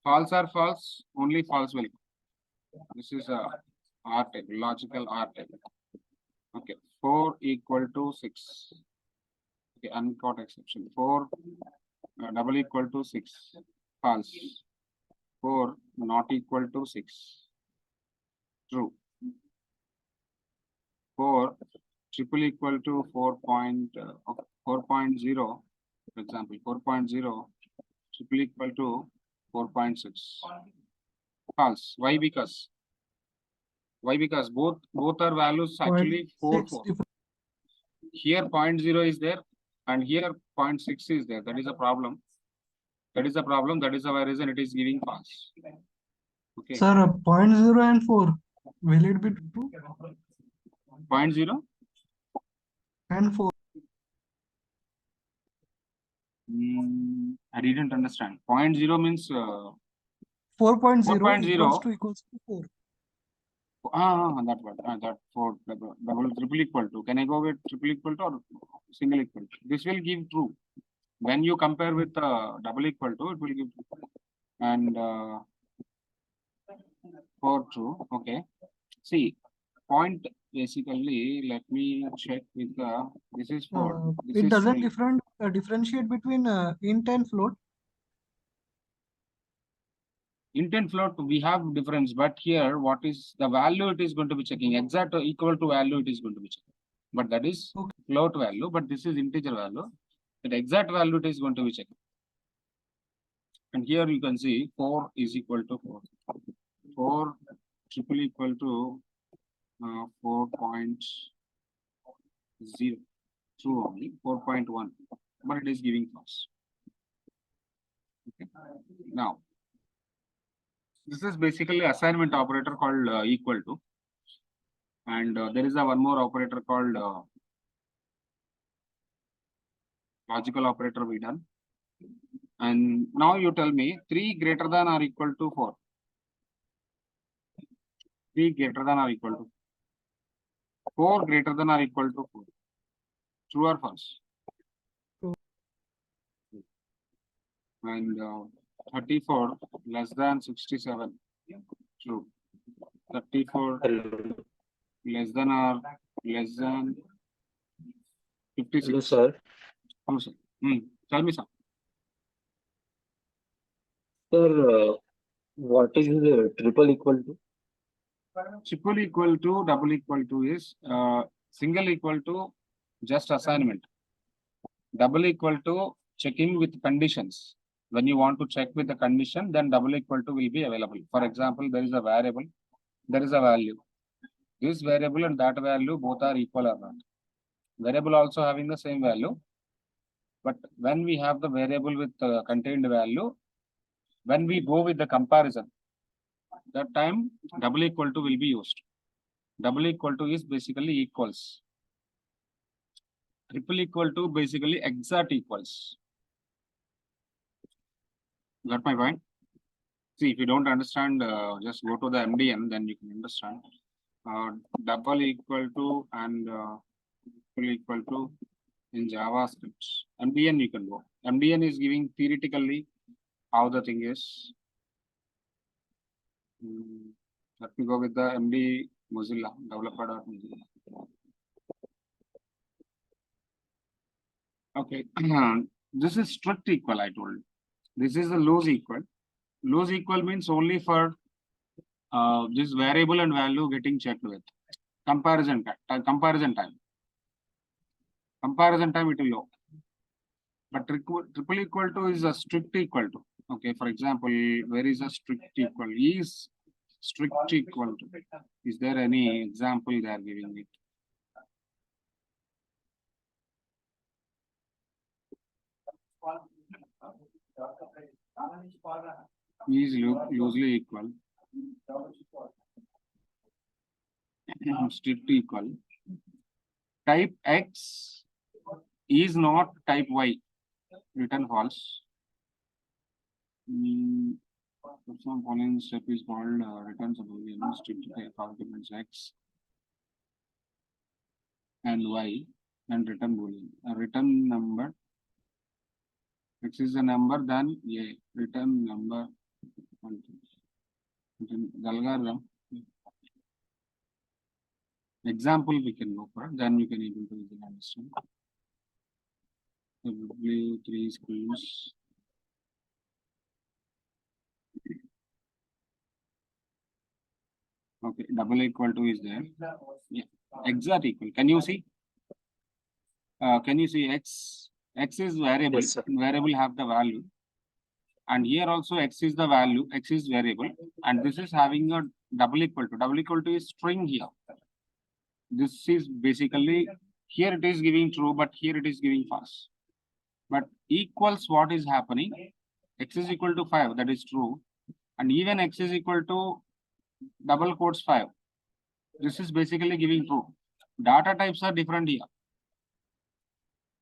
False or false, only false will come. This is a R table, logical R table. Okay, 4 equal to 6. Okay, uncaught exception. 4 double equal to 6. False. 4 not equal to 6. True. 4 triple equal to 4.0. For example, 4.0 triple equal to 4.6. False. Why? Because both are values actually 4. Here 0.0 is there and here 0.6 is there. That is a problem. That is the why reason it is giving false. Okay.
Sir, 0.0 and 4. Will it be true?
0.0
And 4.
I didn't understand. 0.0 means
4.0 equals to 4.
That one. That 4 double triple equal to. Can I go with triple equal to or single equal to? This will give true. When you compare with double equal to, it will give true. And 4 true. Okay. See, point basically, let me check with the. This is 4. This
It
is
doesn't
3.
differentiate between int and float.
Int and float, we have difference, but here what is the value it is going to be checking? Exact or equal to value it is going to be checking. But that is
Okay.
float value, but this is integer value. The exact value it is going to be checking. And here you can see 4 is equal to 4. 4 triple equal to 4.0. True only 4.1, but it is giving false. Okay. Now, this is basically assignment operator called equal to, and there is a one more operator called logical operator we done. And now you tell me 3 greater than or equal to 4. 3 greater than or equal to 4 greater than or equal to 4. True or false?
True.
And 34 less than 67. True. 34 less than or less than 56.
Hello, sir.
Oh, sir. Tell me, sir.
Sir, what is the triple equal to?
Triple equal to double equal to is single equal to just assignment. Double equal to checking with conditions. When you want to check with the condition, then double equal to will be available. For example, there is a variable, there is a value. This variable and that value both are equal or not. Variable also having the same value. But when we have the variable with contained value, when we go with the comparison, that time double equal to will be used. Double equal to is basically equals. Triple equal to basically exact equals. Got my point? See, if you don't understand, just go to the MDN, then you can understand. Double equal to and triple equal to in JavaScript. MDN you can go. MDN is giving theoretically how the thing is. Let me go with the MD Mozilla, developer.mozilla. Okay, this is strict equal, I told. This is a loose equal. Loose equal means only for this variable and value getting checked with. Comparison time. Comparison time it will low. But triple equal to is a strict equal to. Okay, for example, where is a strict equal? Is strict equal to. Is there any example they are giving it? Is loosely equal. Strict equal. Type X is not type Y. Return false. Perform following step is called returns of boolean strip arguments x and y and return boolean. A return number x is a number, then a return number. The algorithm example we can go for, then you can able to easily understand. Probably 3 schools. Okay, double equal to is there. Yeah, exact equal. Can you see? Can you see x? X is variable.
Yes, sir.
Variable have the value. And here also x is the value. X is variable. And this is having a double equal to. Double equal to is string here. This is basically, here it is giving true, but here it is giving false. But equals what is happening? X is equal to 5, that is true. And even x is equal to double quotes 5. This is basically giving true. Data types are different here.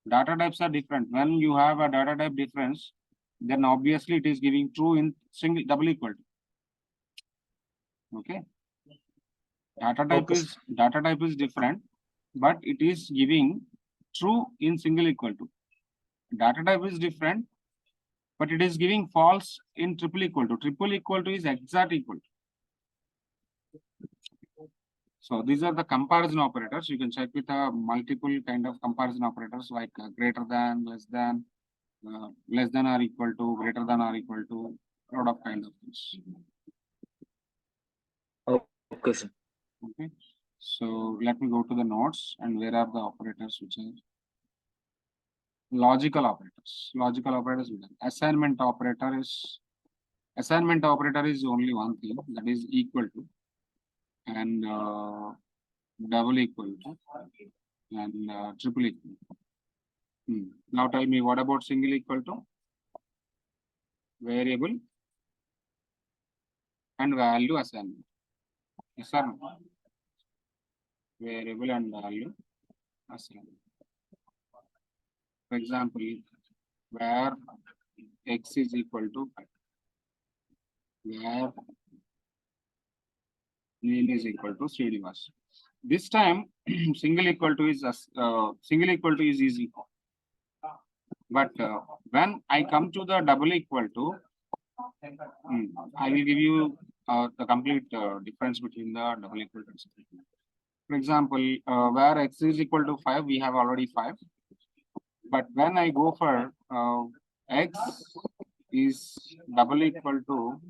Data types are different. When you have a data type difference, then obviously it is giving true in single double equal to. Okay. Data type is different, but it is giving true in single equal to. Data type is different, but it is giving false in triple equal to. Triple equal to is exact equal to. So these are the comparison operators. You can check with multiple kind of comparison operators like greater than, less than or equal to, greater than or equal to, a lot of kind of things.
Okay, sir.
Okay. So let me go to the nodes and where are the operators which are logical operators. Logical operators. Assignment operator is only one thing, that is equal to and double equal to and triple equal to. Now tell me, what about single equal to? Variable and value assignment. Yes or no? Variable and value assignment. For example, where x is equal to 5, where name is equal to Srinivas. This time single equal to is easy. But when I come to the double equal to, I will give you the complete difference between the double equal to. For example, where x is equal to 5, we have already 5. But when I go for x is double equal to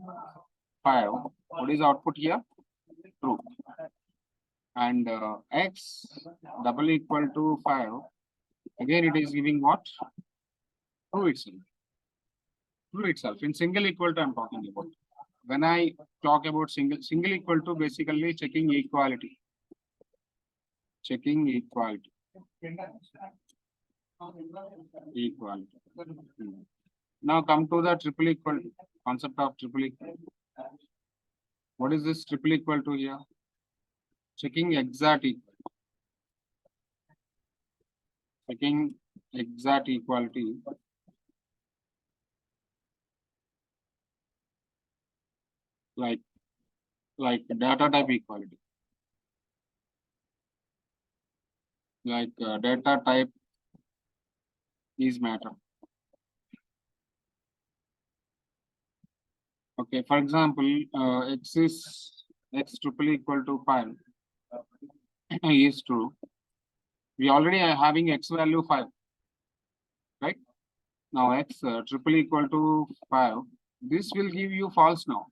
5, what is output here? True. And x double equal to 5, again it is giving what? True itself. True itself. In single equal to I'm talking about. When I talk about single equal to, basically checking equality. Checking equality. Equality. Now come to the triple equal to, concept of triple equal. What is this triple equal to here? Checking exact equal. Checking exact equality. Like data type equality. Like data type is matter. Okay, for example, x triple equal to 5 is true. We already are having x value 5, right? Now x triple equal to 5. This will give you false now.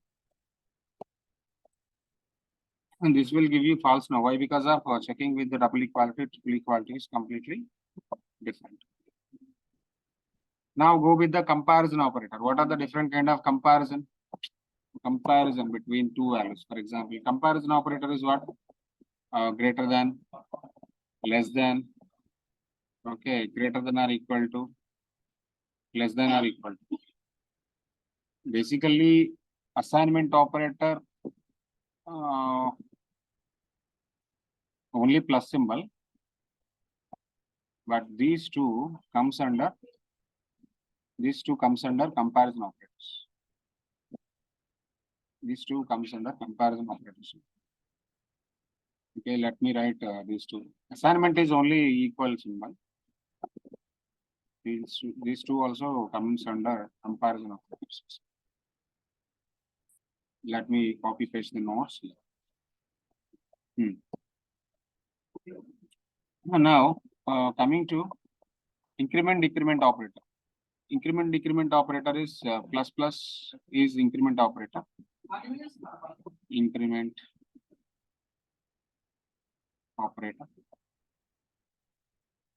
And this will give you false now. Why? Because of checking with the double equality, triple equality is completely different. Now go with the comparison operator. What are the different kind of comparison? Comparison between two values. For example, comparison operator is what? Greater than, less than, okay, greater than or equal to, less than or equal to. Basically, assignment operator only plus symbol, but these two comes under comparison operators. These two comes under comparison operators. Okay, let me write these two. Assignment is only equal symbol. These two also comes under comparison operators. Let me copy paste the notes here. Now, coming to increment decrement operator. Increment decrement operator is plus plus is increment operator. Increment operator.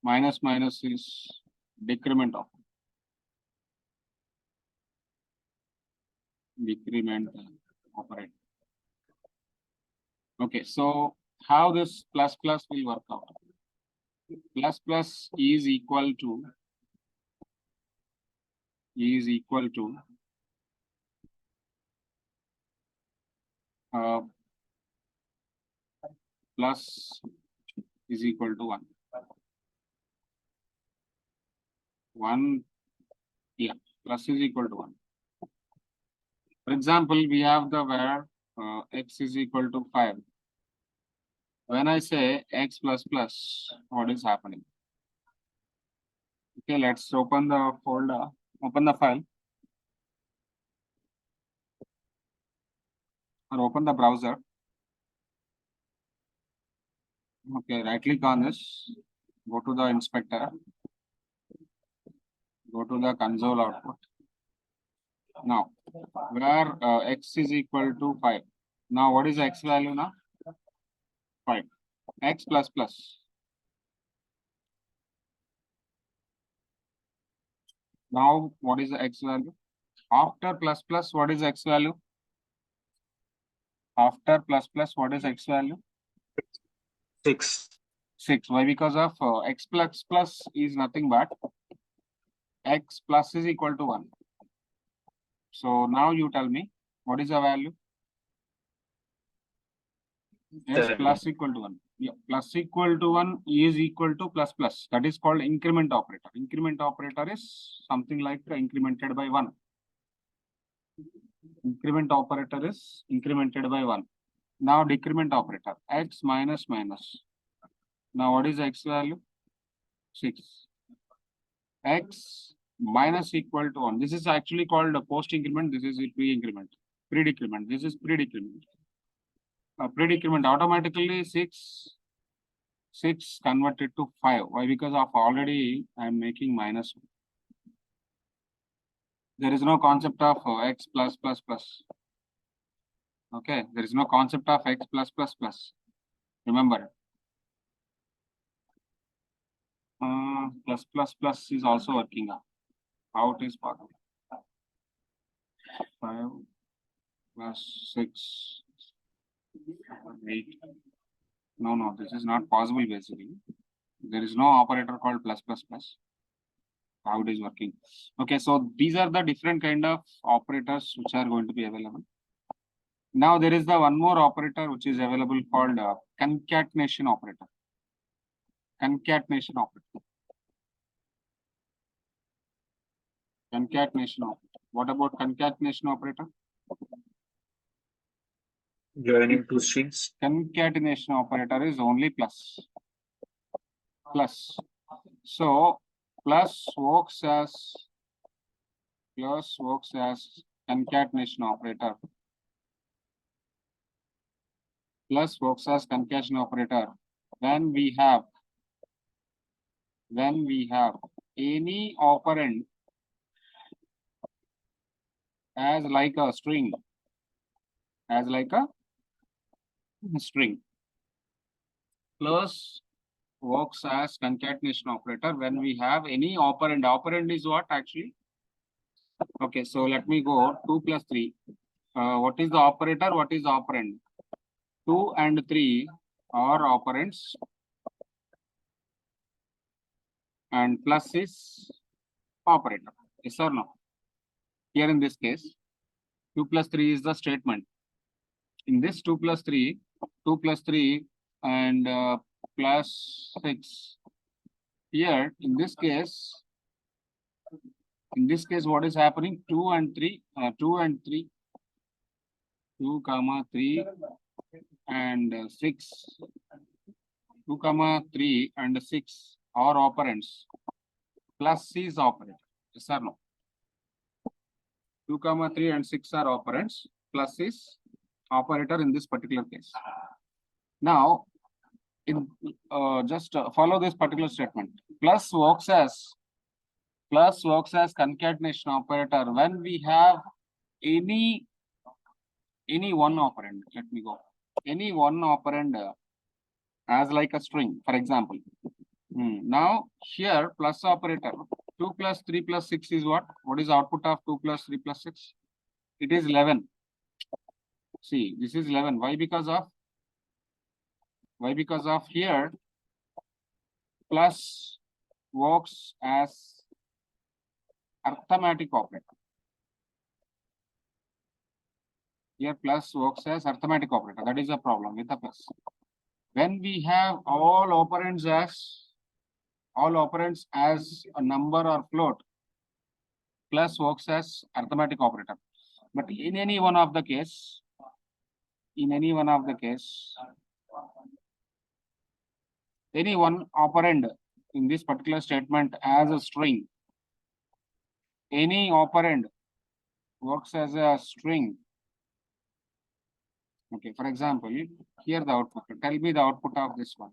Minus minus is decrement operator. Decrement operator. Okay, so how this plus plus will work out? Plus plus is equal to plus is equal to 1. 1, yeah, plus is equal to 1. For example, we have the where x is equal to 5. When I say x plus plus, what is happening? Okay, let's open the folder, open the file, or open the browser. Okay, right click on this, go to the inspector, go to the console output. Now, where x is equal to 5. Now, what is x value now? 5. X plus plus. Now, what is the x value? After plus plus, what is x value? After plus plus, what is x value?
6.
6. Why? Because of x plus plus is nothing but x plus is equal to 1. So now you tell me what is the value? X
7.
plus equal to 1. Yeah, plus equal to 1 is equal to plus plus. That is called increment operator. Increment operator is something like incremented by 1. Increment operator is incremented by 1. Now decrement operator, x minus minus. Now what is x value? 6. X minus equal to 1. This is actually called a post increment. This is a pre-increment. Pre-decrement. This is pre-decrement. Pre-decrement automatically 6 converted to 5. Why? Because of already I am making minus 1. There is no concept of x plus plus plus. Okay, there is no concept of x plus plus plus. Remember, plus plus plus is also working out. How it is possible? 5 plus 6, 8. No, this is not possible basically. There is no operator called plus plus plus. How it is working? Okay, so these are the different kind of operators which are going to be available. Now there is the one more operator which is available called concatenation operator. Concatenation operator. Concatenation operator. What about concatenation operator?
Joining two strings.
Concatenation operator is only plus. Plus. So plus works as concatenation operator. Plus works as concatenation operator when we have any operand as like a string, plus works as concatenation operator when we have any operand. Operand is what actually? Okay, so let me go 2 plus 3. What is the operator? What is the operand? 2 and 3 are operands, and plus is operator. Yes or no? Here in this case, 2 plus 3 is the statement. In this 2 plus 3 and plus 6. Here in this case, what is happening? 2 and 3. 2, 3 and 6. 2, 3 and 6 are operands. Plus C is operator. Yes or no? 2, 3 and 6 are operands. Plus is operator in this particular case. Now, just follow this particular statement. Plus works as concatenation operator when we have any one operand. Let me go. Any one operand as like a string, for example. Now here plus operator 2 plus 3 plus 6 is what? What is output of 2 plus 3 plus 6? It is 11. See, this is 11. Why? Because of here plus works as arithmetic operator. Here plus works as arithmetic operator. That is the problem with the plus. When we have all operands as a number or float, plus works as arithmetic operator. But in any one of the case, any one operand in this particular statement as a string, any operand works as a string. Okay, for example, here the output. Tell me the output of this one.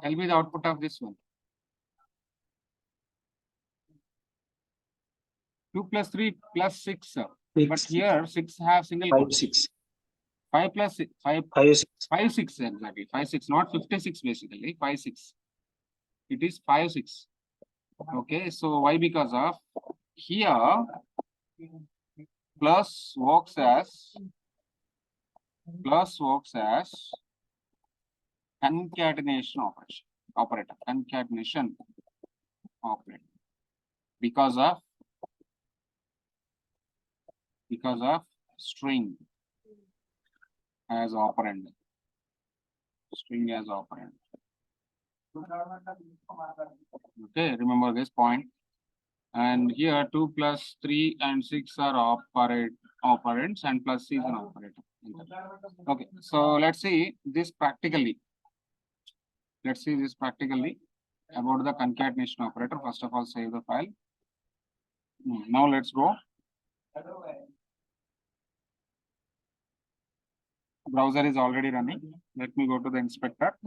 Tell me the output of this one. 2 plus 3 plus 6. But here 6 have single
5,
quote.
6.
5 plus 6. 5,
6.
5, 6 exactly. 5, 6, not 56 basically. 5, 6. It is 5, 6. Okay, so why? Because of here plus works as concatenation operator. Concatenation operator. Because of string as operand. String as operand. Okay, remember this point. And here 2 plus 3 and 6 are operands and plus C is an operator. Okay, so let's see this practically. About the concatenation operator. First of all, save the file. Now let's go. Browser is already running. Let me go to the inspector.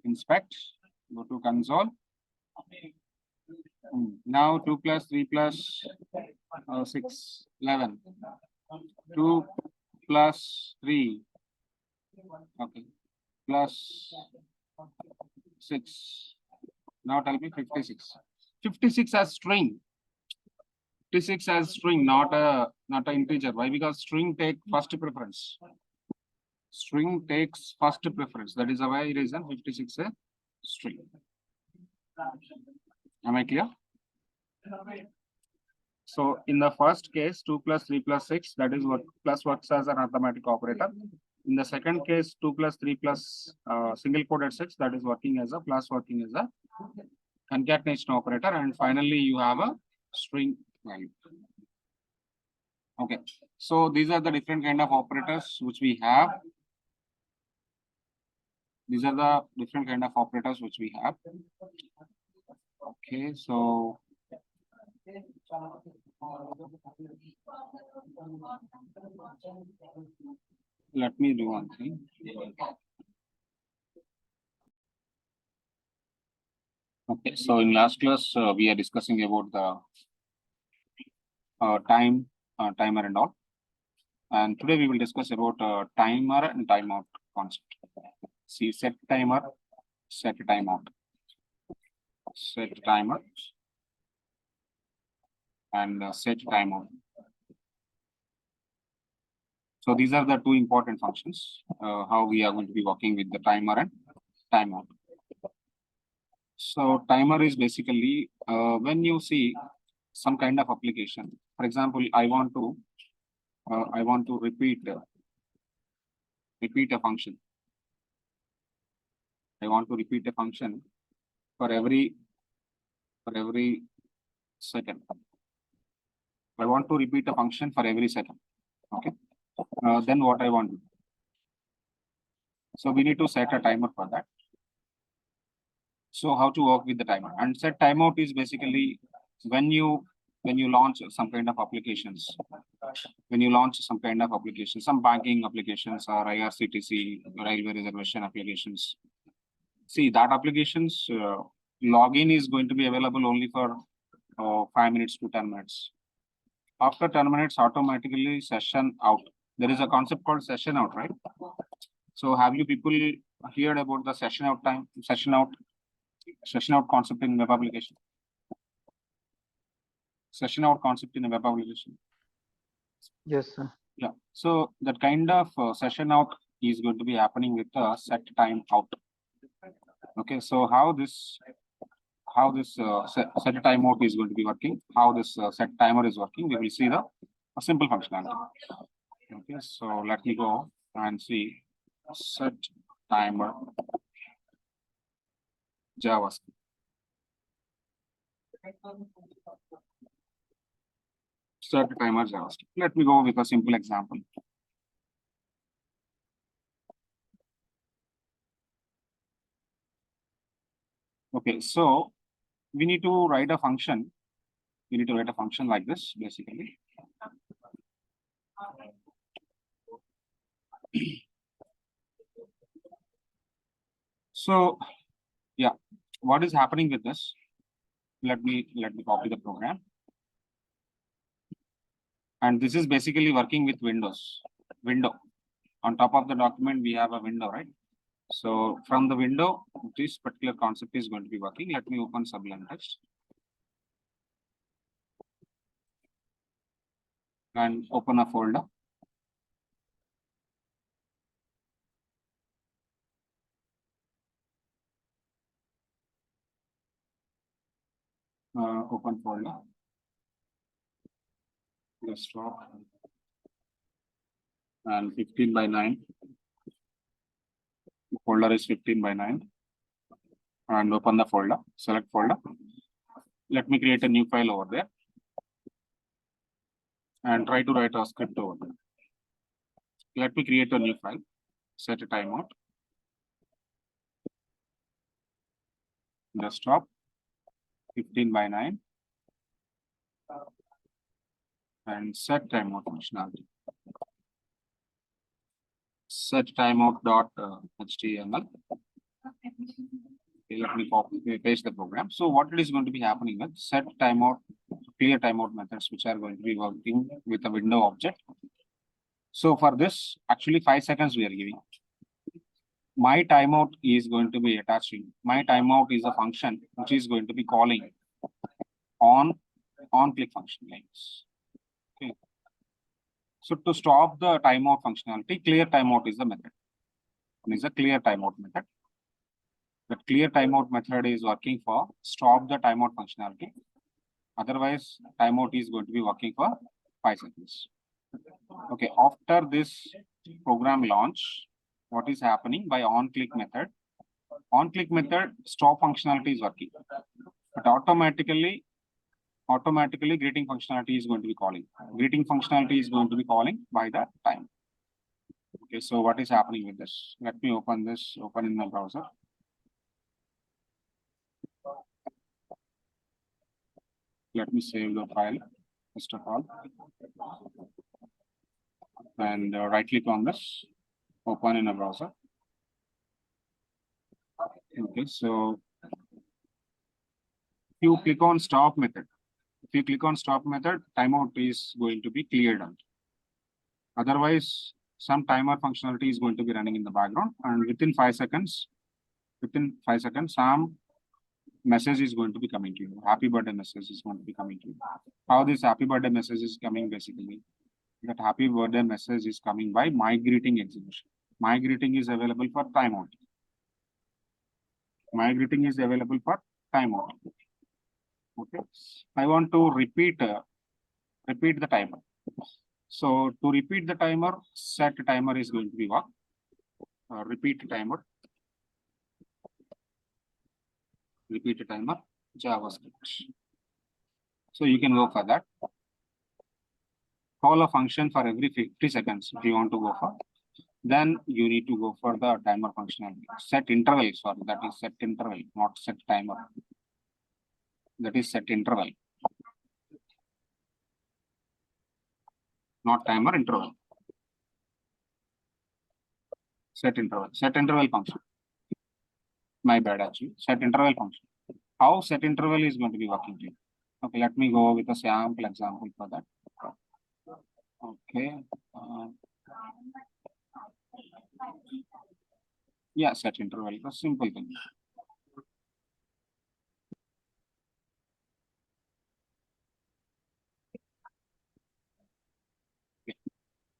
Inspect. Go to console. Now 2 plus 3 plus 6, 11. 2 plus 3. Okay. Plus 6. Now tell me 56. 56 as string. 56 as string, not a integer. Why? Because string take first preference. String takes first preference. That is the why reason 56 a string. Am I clear? So in the first case, 2 plus 3 plus 6, that is what plus works as an arithmetic operator. In the second case, 2 plus 3 plus single quoted 6, that is working as a concatenation operator. And finally, you have a string value. Okay, so these are the different kind of operators which we have. Okay, so let me do one thing. Okay, so in last class, we are discussing about the timer and all. And today we will discuss about timer and timeout concept. See, set timer, set timeout. Set timer and set timeout. So these are the two important functions, how we are going to be working with the timer and timeout. So timer is basically when you see some kind of application. For example, I want to repeat a function. I want to repeat a function for every second. I want to repeat a function for every second. Okay. Then what I want to do? So we need to set a timer for that. So how to work with the timer? And set timeout is basically when you launch some kind of applications. When you launch some kind of applications, some banking applications or IRCTC, railway reservation applications. See that applications login is going to be available only for 5 minutes to 10 minutes. After 10 minutes, automatically session out. There is a concept called session out, right? So have you people heard about the session out time, session out concept in web application? Session out concept in a web application.
Yes, sir.
Yeah. So that kind of session out is going to be happening with the set time out. Okay. So how this set timeout is going to be working? How this set timer is working? We will see a simple functionality. Okay. So let me go and see set timer JavaScript. Set timer JavaScript. Let me go with a simple example. Okay, so we need to write a function. We need to write a function like this, basically. So, yeah, what is happening with this? Let me copy the program. And this is basically working with Windows. Window. On top of the document, we have a window, right? So from the window, this particular concept is going to be working. Let me open Sublime Text. And open a folder. Open folder. Desktop. And 15 by 9. The folder is 15 by 9. And open the folder. Select folder. Let me create a new file over there. And try to write a script over there. Let me create a new file. Set a timeout. Desktop. 15 by 9. And set timeout functionality. Set timeout.html. Okay, let me paste the program. So what it is going to be happening with set timeout, clear timeout methods, which are going to be working with a window object. So for this, actually 5 seconds we are giving. My timeout is going to be attaching. My timeout is a function which is going to be calling on click function lines. Okay. So to stop the timeout functionality, clear timeout is the method. It is a clear timeout method. That clear timeout method is working for stop the timeout functionality. Otherwise, timeout is going to be working for 5 seconds. Okay, after this program launch, what is happening by on-click method? On-click method stop functionality is working, but automatically greeting functionality is going to be calling. Greeting functionality is going to be calling by that time. Okay, so what is happening with this? Let me open this, open in the browser. Let me save the file, first of all. And right click on this, open in a browser. Okay, so if you click on stop method, timeout is going to be cleared out. Otherwise, some timer functionality is going to be running in the background, and within 5 seconds, some message is going to be coming to you. Happy birthday message is going to be coming to you. How this happy birthday message is coming, basically, that happy birthday message is coming by my greeting execution. My greeting is available for timeout. My greeting is available for timeout. Okay, I want to repeat the timer. So to repeat the timer, set timer is going to be what? Repeat timer. Repeat timer JavaScript. So you can go for that. call a function for every 50 seconds if you want to go for, then you need to go for the timer functionality. Set interval, sorry, that is set interval, not set timer. That is set interval, not timer, interval. Set interval function. My bad, actually. Set interval function. How set interval is going to be working here? Okay, let me go with a sample example for that. Okay. Yeah, set interval, a simple thing. Okay.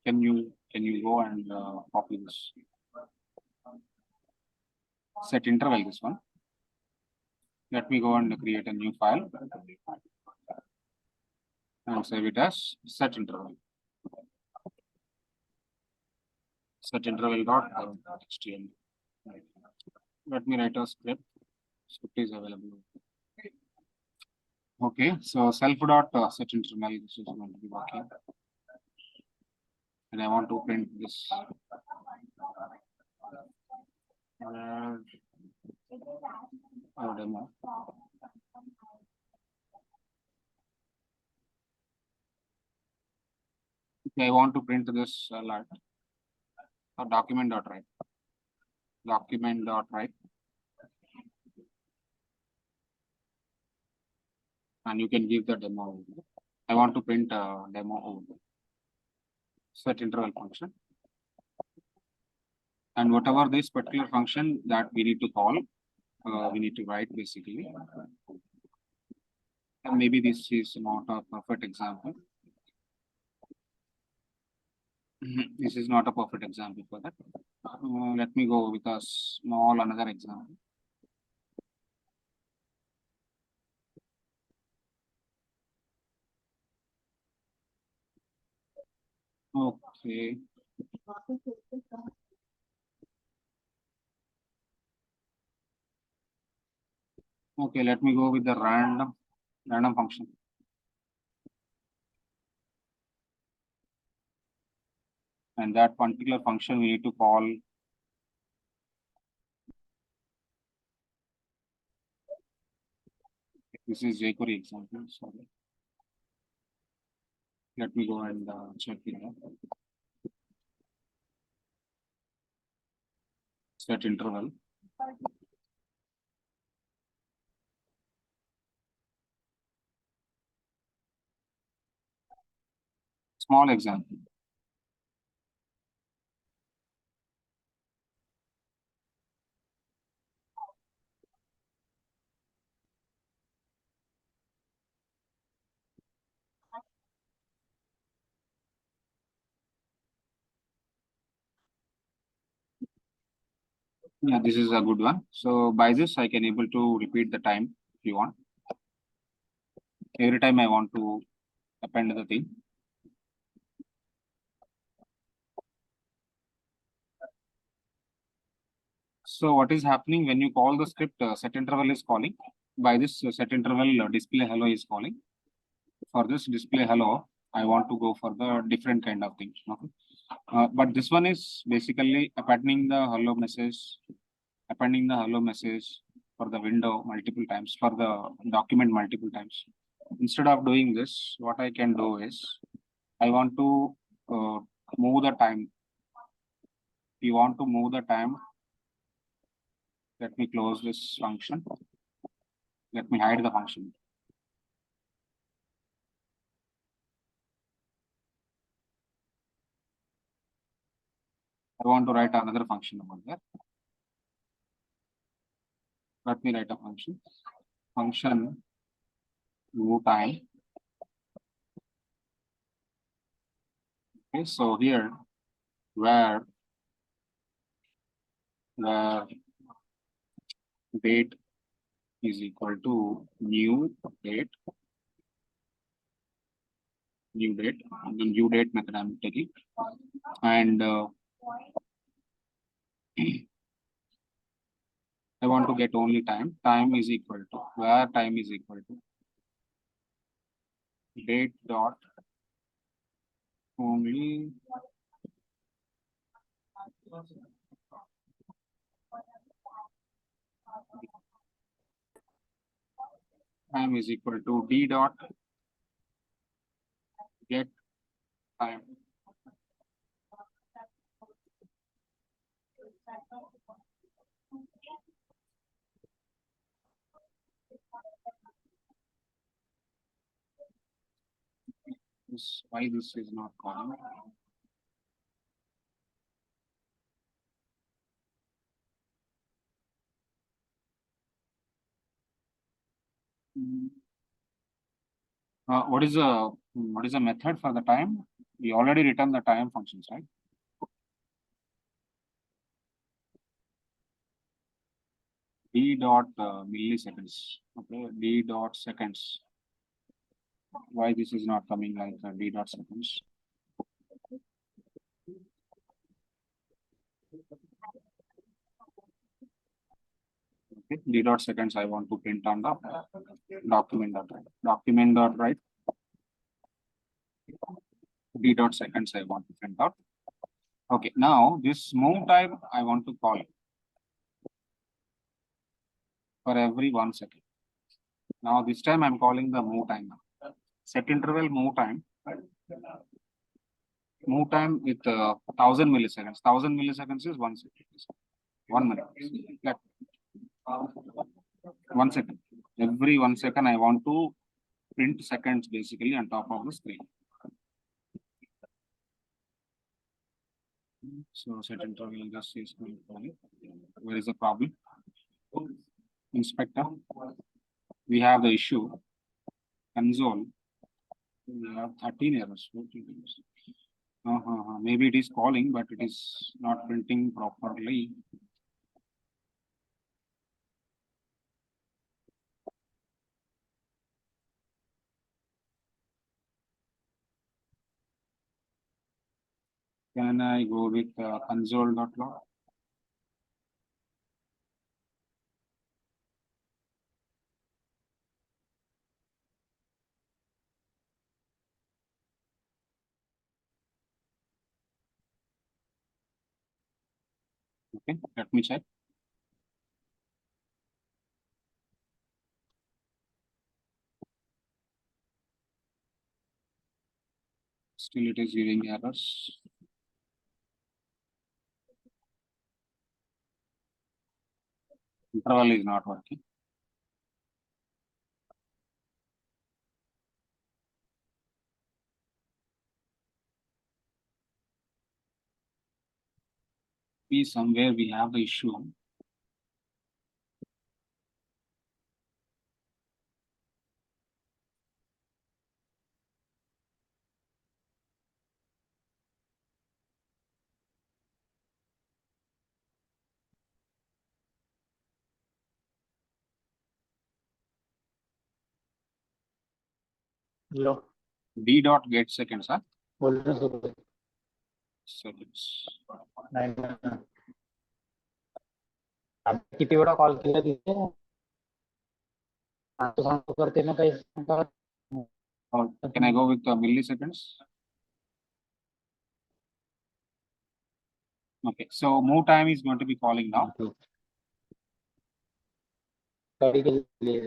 Can you go and copy this? Set interval, this one. Let me go and create a new file and save it as set interval. Set interval dot HTML. Let me write a script. Script is available. Okay, so self dot set interval. This is going to be working, and I want to print this. Demo. Okay, I want to print this alert. Or document.write. Document.write. And you can give the demo. I want to print a demo over. Set interval function. And whatever this particular function that we need to call, we need to write basically. And maybe this is not a perfect example. This is not a perfect example for that. Let me go with a small another example. Okay. Okay, let me go with the random function. And that particular function we need to call this is jQuery example. Sorry. Let me go and check it out. Set interval. Small example. Yeah, this is a good one. So by this, I can able to repeat the time if you want. Every time I want to append the thing. So what is happening when you call the script, set interval is calling. By this set interval, display hello is calling. For this display hello, I want to go for the different kind of things. Okay? But this one is basically appending the hello message for the window multiple times, for the document multiple times. Instead of doing this, what I can do is I want to move the time. If you want to move the time, let me close this function. Let me hide the function. I want to write another function about that. Let me write a function. Function move time. Okay, so here where date is equal to new date, and the new date method I'm taking, and I want to get only time. Time is equal to where time is equal to date dot only time is equal to d dot get time. Why this is not calling? What is the method for the time? We already written the time functions, right? D dot milliseconds. Okay, D dot seconds. Why this is not coming like D dot seconds? Okay, D dot seconds I want to print on the document dot write. Document dot write. D dot seconds I want to print out. Okay, now this move time I want to call for every 1 second. Now this time I'm calling the move time. Set interval move time. Move time with 1000 milliseconds. 1000 milliseconds is 1 second. 1 minute. Like 1 second. Every 1 second I want to print seconds basically on top of the screen. So set interval just is going to. Where is the problem? Inspector. We have the issue. Console. We have 13 errors. 14 errors. Maybe it is calling, but it is not printing properly. Can I go with console.log? Okay, let me check. Still it is giving errors. Interval is not working. Be somewhere we have the issue.
Hello.
D dot get seconds, huh?
बोल रहे हो
Seconds.
नाही ना. आपण किती वेळा call केला तिथे आता सांगतो करते ना काही सांगता.
Or can I go with milliseconds? Okay, so move time is going to be calling now.
कधी केली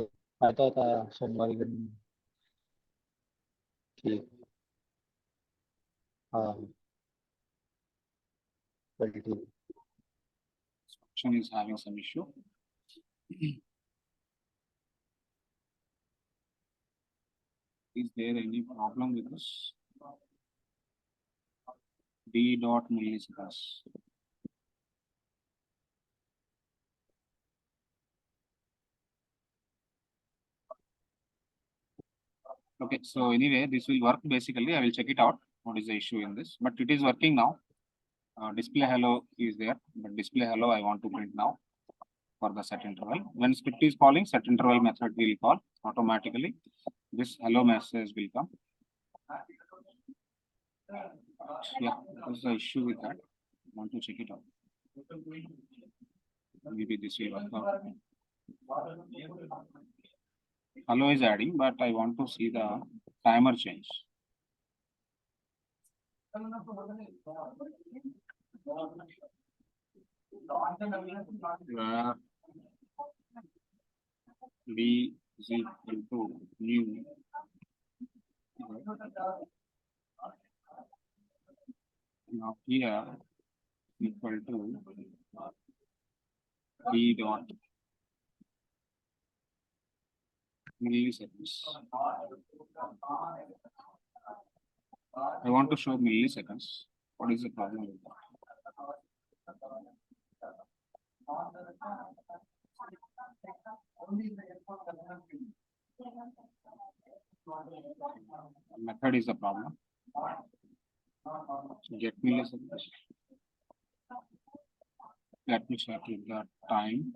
आता आता सोमवारी करून. ठीक. हा ठीक.
Function is having some issue. Is there any problem with this? D dot milliseconds. Okay, so anyway, this will work basically. I will check it out. What is the issue in this? But it is working now. Display hello is there, but display hello I want to print now for the set interval. When script is calling, set interval method will call automatically. This hello message will come. Yeah, what's the issue with that? I want to check it out. Maybe this will work out. Hello is adding, but I want to see the timer change. where b is equal to new. Now here equal to b dot milliseconds. I want to show milliseconds. What is the problem with that? Method is the problem. Get milliseconds. Let me check with the time.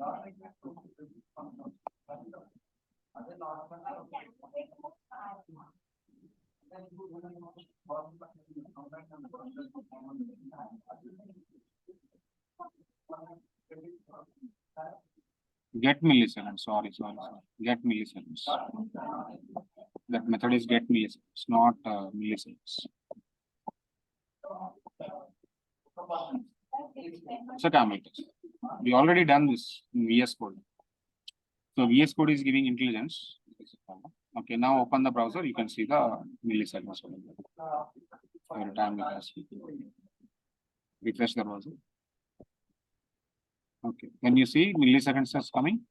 Get milliseconds. Sorry. Get milliseconds. That method is get milliseconds, not milliseconds. So we already done this in VS Code. So VS Code is giving intelligence. Okay, now open the browser. You can see the milliseconds. Every time it has refresh the browser. Okay, when you see milliseconds is coming,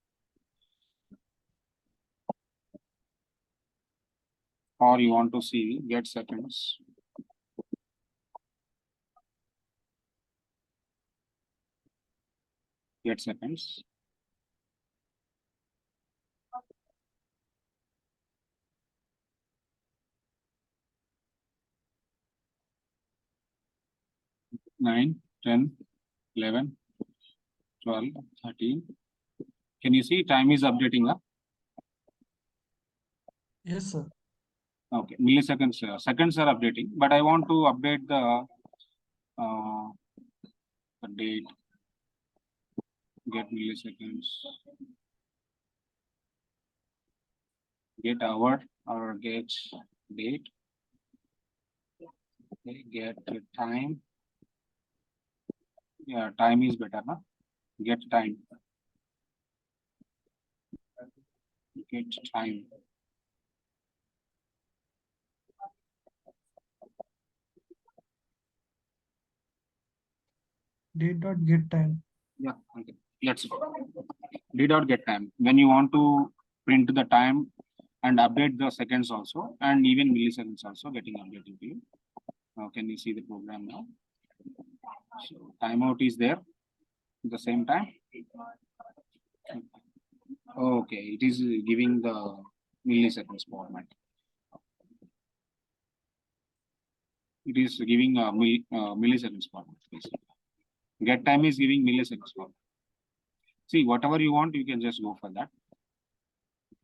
or you want to see get seconds. Get seconds. Nine, 10, 11, 12, 13. Can you see time is updating up?
Yes, sir.
Okay, milliseconds, seconds are updating, but I want to update the date. Get milliseconds. Get hour or get date. Okay, get time. Yeah, time is better, na? Get time. Get time.
Date.get time.
Yeah, okay. Let's go. D.get time. When you want to print the time and update the seconds also, and even milliseconds also getting updated to you. Now, can you see the program now? So timeout is there at the same time. Okay, it is giving the milliseconds format. It is giving a milliseconds format, basically. Get time is giving milliseconds format. See, whatever you want, you can just go for that.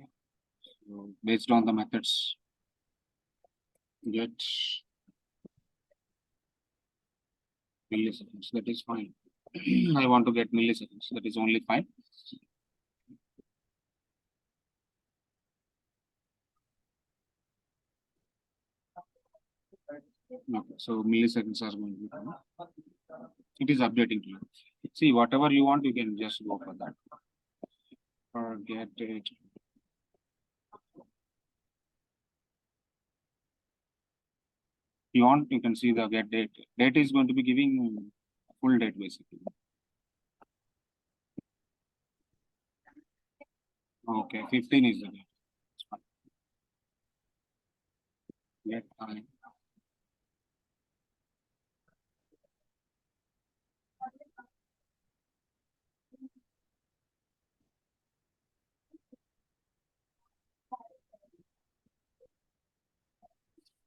Okay. So based on the methods, get milliseconds, that is fine. I want to get milliseconds, that is only fine. Okay, so milliseconds are going to be fine. It is updating to you. See, whatever you want, you can just go for that. Or get it. You want, you can see the get date. Date is going to be giving full date basically. Okay, 15 is the date. Get time.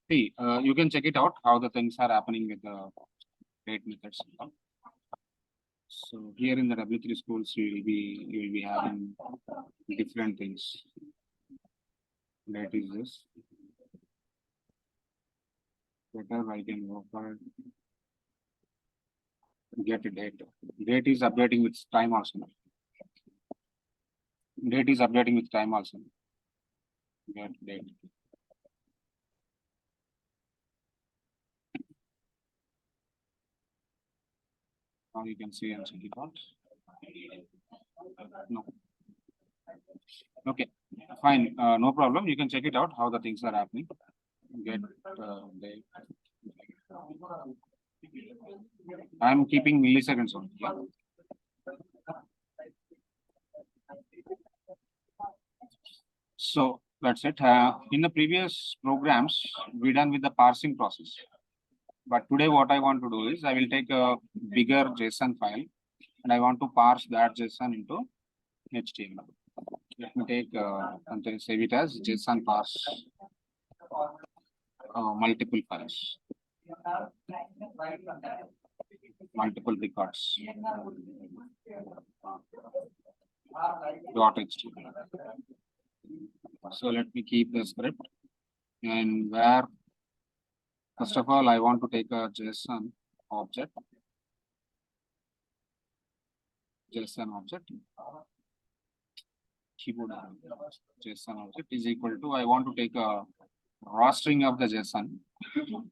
See, you can check it out how the things are happening with the date methods. So here in the W3 schools, you will be having different things. That is this. Better I can go for get a date. Date is updating with time also. Date is updating with time also. Get date. Now you can see and check it out. No. Okay, fine. No problem. You can check it out how the things are happening. Get I'm keeping milliseconds on. Yeah. So that's it. In the previous programs, we done with the parsing process. But today what I want to do is I will take a bigger JSON file and I want to parse that JSON into HTML. Let me take and save it as JSON parse multiple files, multiple records. .html. So let me keep the script, and where first of all I want to take a JSON object. Keyboard JSON object is equal to I want to take a raw string of the JSON.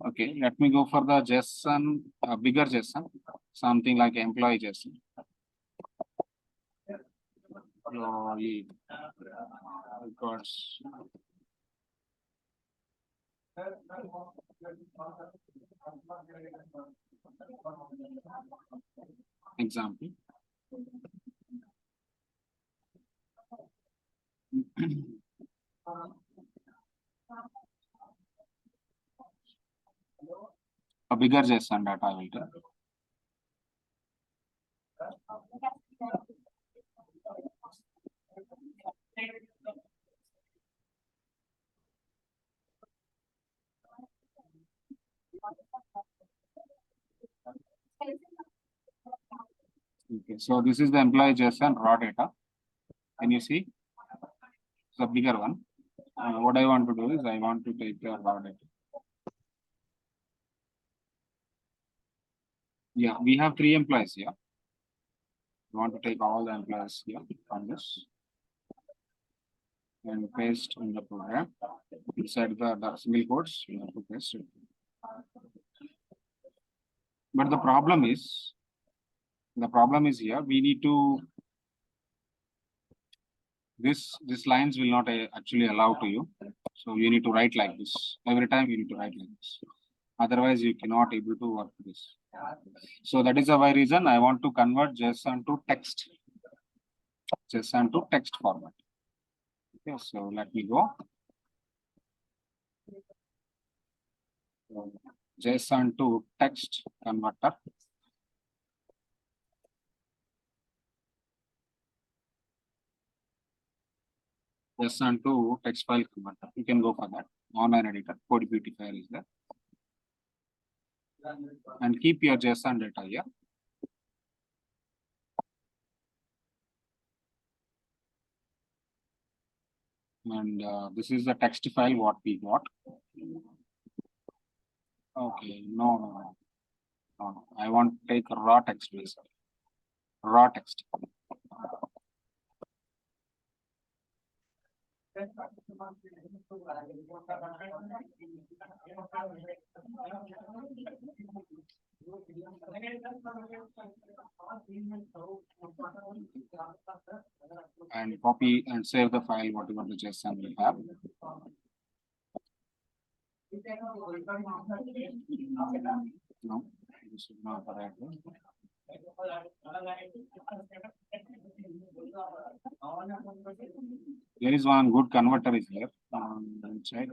Okay, let me go for the JSON, bigger JSON, something like employee JSON. Employee records. Example. A bigger JSON data I will take. Okay, so this is the employee JSON raw data. Can you see? It's a bigger one. What I want to do is I want to take the raw data. Yeah, we have 3 employees here. We want to take all the employees here from this and paste in the program. Inside the single quotes, we have to paste it. But the problem is here we need to this lines will not actually allow to you. So you need to write like this. Every time you need to write like this. Otherwise you cannot able to work this. So that is the why reason I want to convert JSON to text. JSON to text format. Okay, so let me go. JSON to text converter. JSON to text file converter. You can go for that. Online editor, code beautifier is there. And keep your JSON data here. And this is the text file what we got. Okay, no. I want to take raw text basically. Raw text. And copy and save the file whatever the JSON we have. No, this is not the right one. There is one good converter is here. Check.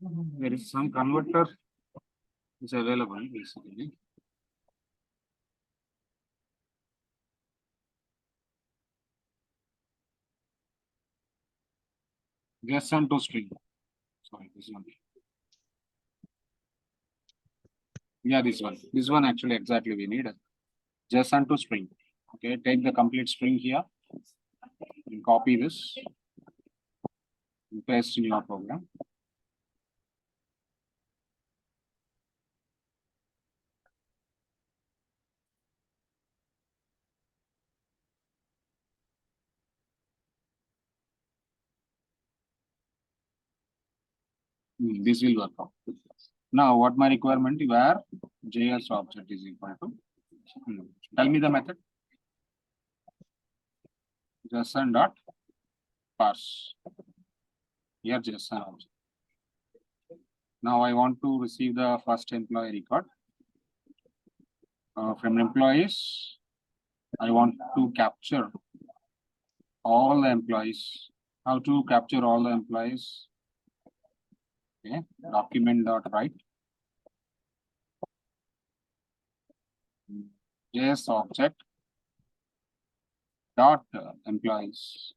There is some converter is available basically. JSON to string. Sorry, this one. Yeah, this one. This one actually exactly we need JSON to string. Okay, take the complete string here and copy this and paste in your program. This will work out. Now, what my requirement where JS object is equal to. Tell me the method. JSON dot parse. Here JSON object. Now I want to receive the first employee record. From employees, I want to capture all the employees. How to capture all the employees? Okay, document dot write. JS object dot employees.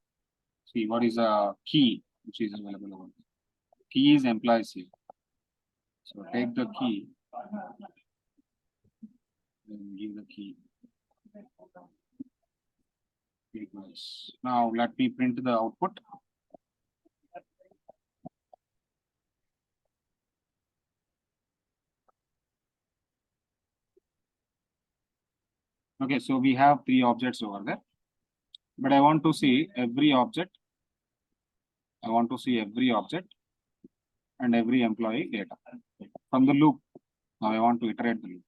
See what is a key which is available over there. Key is employees here. So take the key and give the key. Equals. Now let me print the output. Okay, so we have 3 objects over there, but I want to see every object. I want to see every object and every employee data from the loop. Now I want to iterate the loop.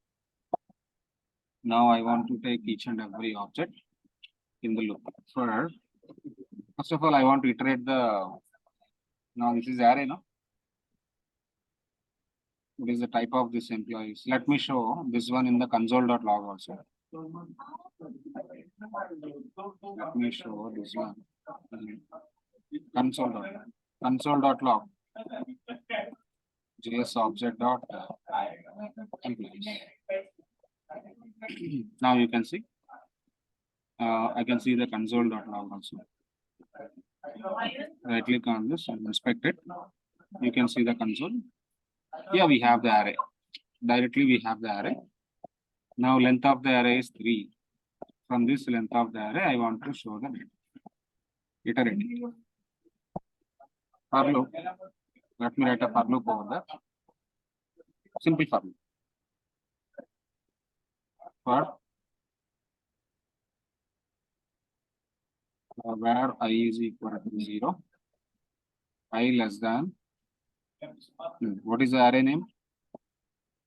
Now I want to take each and every object in the loop. First of all, I want to iterate the. Now this is array, no? What is the type of this employees? Let me show this one in the console.log also. Let me show this one. Console.log. JS object dot employees. Now you can see. I can see the console.log also. Right click on this and inspect it. You can see the console. Here we have the array. Directly we have the array. Now length of the array is 3. From this length of the array, I want to show the data. Iterate. For loop. Let me write a for loop over there. Simple for loop. For where I is equal to 0, I less than. What is the array name?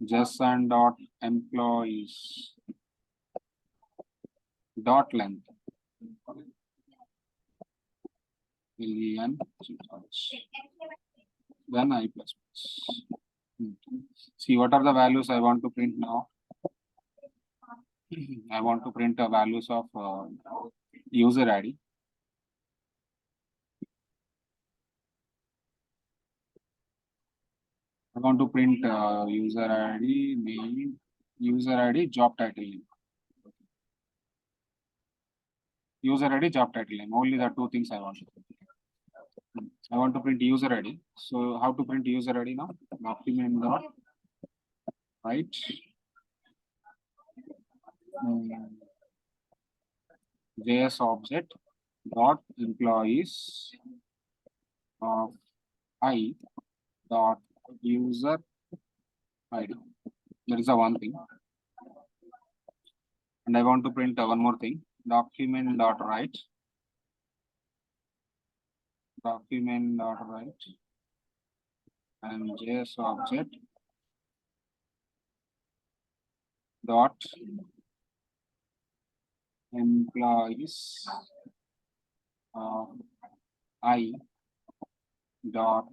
JSON dot employees dot length. Then I plus plus. See what are the values I want to print now. I want to print the values of user ID. I want to print user ID name, user ID job title name. User ID job title name. Only the 2 things I want to print. I want to print user ID. So how to print user ID now? Document dot write. JS object dot employees of I dot user ID. That is the one thing. And I want to print one more thing. Document dot write. Document dot write. And JS object dot employees of I dot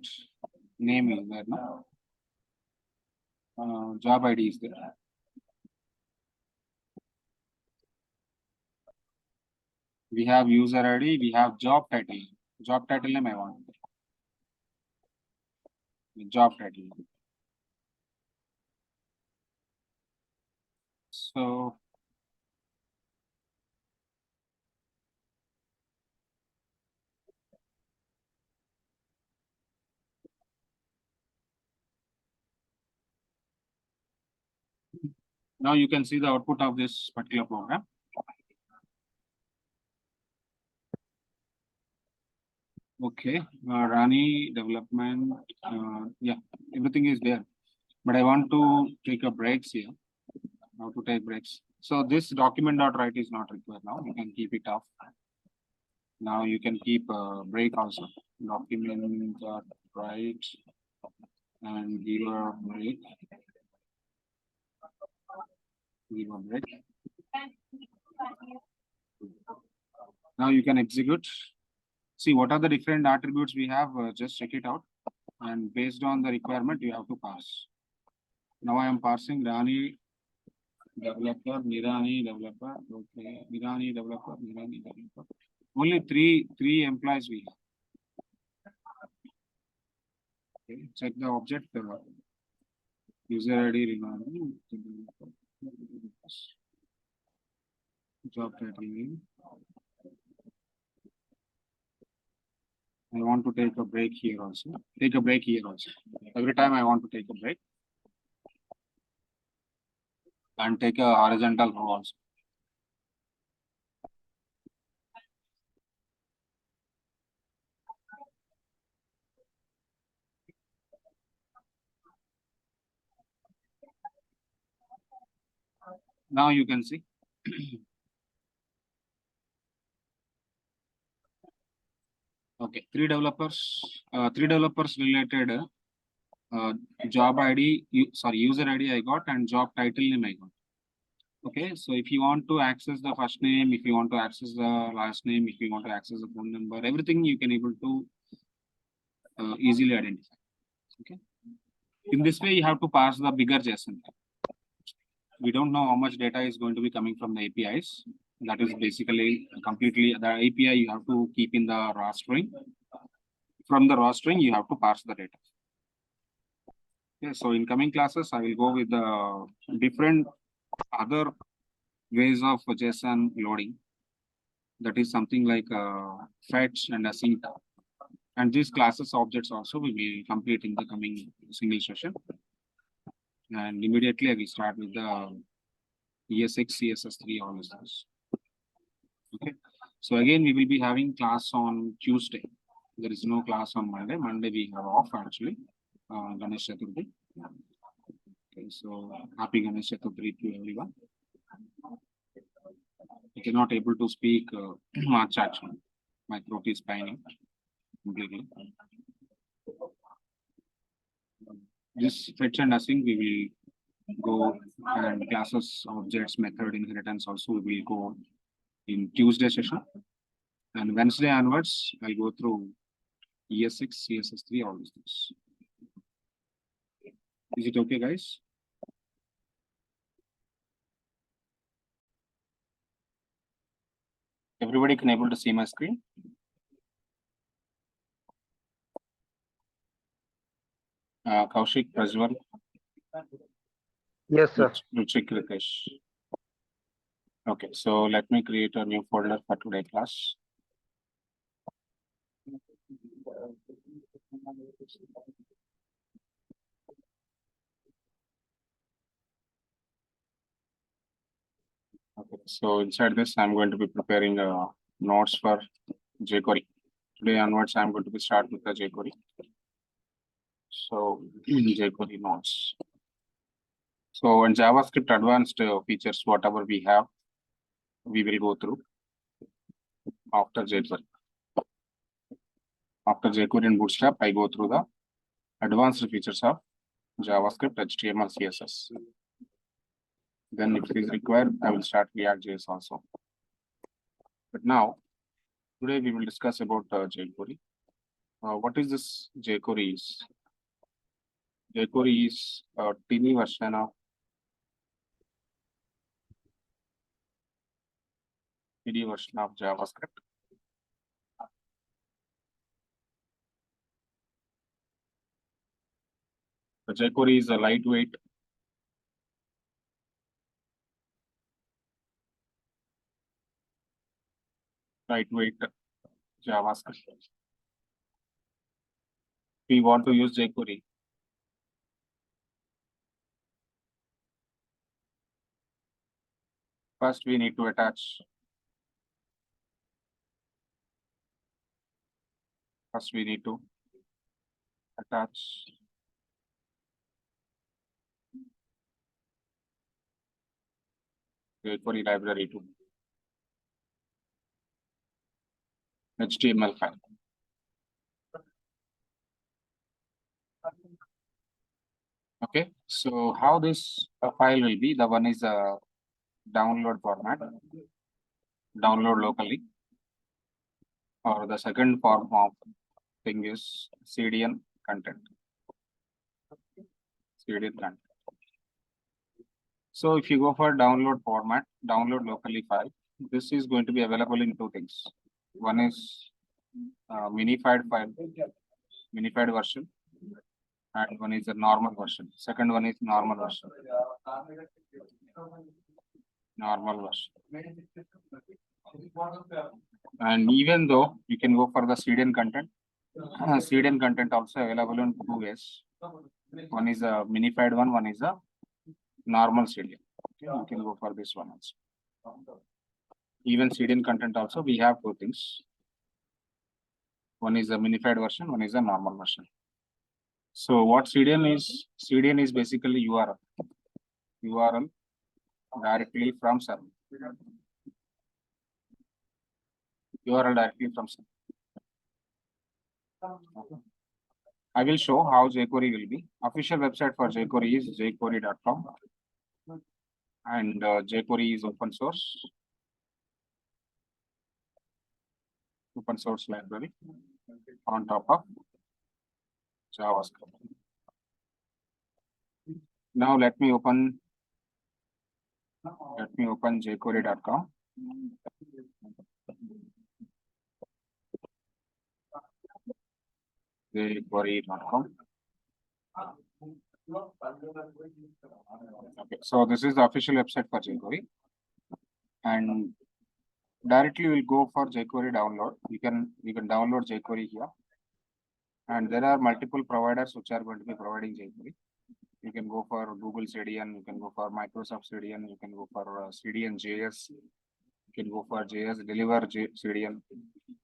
name is there, no? Job ID is there. We have user ID, we have job title. Job title name I want. Job title. So Now you can see the output of this particular program. Okay, Rani development, yeah, everything is there. But I want to take a breaks here. How to take breaks. So this document.write is not required now. You can keep it off. Now you can keep a break also. Document.write and give a break. Give a break. Now you can execute. See what are the different attributes we have. Just check it out. And based on the requirement, you have to parse. Now I am parsing Rani developer, Nirani developer, okay, Nirani developer, Nirani developer. Only three employees we have. Okay, check the object. User ID Nirani. Job title. I want to take a break here also. Take a break here also. Every time I want to take a break. And take a horizontal row also. Now you can see. Okay, three developers related job ID, user ID I got and job title name I got. Okay, so if you want to access the first name, if you want to access the last name, if you want to access the phone number, everything you can able to easily identify. Okay, in this way you have to pass the bigger JSON. We don't know how much data is going to be coming from the APIs. That is basically completely the API you have to keep in the raw string. From the raw string, you have to parse the data. Okay, so in coming classes, I will go with the different other ways of JSON loading. That is something like fetch and async. And these classes objects also will be complete in the coming single session. And immediately I will start with the ES6, CSS3, all these things. Okay. So again, we will be having class on Tuesday. There is no class on Monday. Monday we have off actually. Ganesh Chaturthi. Okay, so happy Ganesh Chaturthi to everyone. I cannot able to speak much actually. My throat is paining completely. This fetch and async we will go, and classes, objects, method, inheritance also we will go in Tuesday session. And Wednesday onwards, I'll go through ES6, CSS3, all these things. Is it okay, guys? Everybody can able to see my screen? Kaushik, Prajwal.
Yes, sir.
Ruchik, Ritesh. Okay, so let me create a new folder for today class. Okay, so inside this, I'm going to be preparing notes for jQuery. Today onwards, I'm going to be start with the jQuery. So jQuery notes. So in JavaScript advanced features, whatever we have, we will go through after jQuery. After jQuery and Bootstrap, I go through the advanced features of JavaScript, HTML, CSS. Then if it is required, I will start React.js also. But now, today we will discuss about jQuery. What is this jQuery is? jQuery is a teeny version of JavaScript. The jQuery is a lightweight JavaScript. We want to use jQuery. First, we need to attach. First, we need to attach jQuery library to HTML file. Okay, so how this file will be? The one is a download format, download locally, or the second form of thing is CDN content. CDN content. So if you go for download format, download locally file, this is going to be available in two things. One is minified file, minified version, and one is a normal version. Second one is normal version. Normal version. And even though you can go for the CDN content, CDN content also available in two ways. One is a minified one is a normal CDN. Okay, you can go for this one also. Even CDN content also, we have two things. One is a minified version, one is a normal version. So what CDN is? CDN is basically URL. URL directly from server. URL directly from server. I will show how jQuery will be. Official website for jQuery is jQuery.com. And jQuery is open source. Open source library on top of JavaScript. Now let me open jQuery.com. jQuery.com. Okay, so this is the official website for jQuery, and directly we'll go for jQuery download. You can download jQuery here, and there are multiple providers which are going to be providing jQuery. You can go for Google CDN, you can go for Microsoft CDN, you can go for CDN.js, you can go for JS Deliver CDN.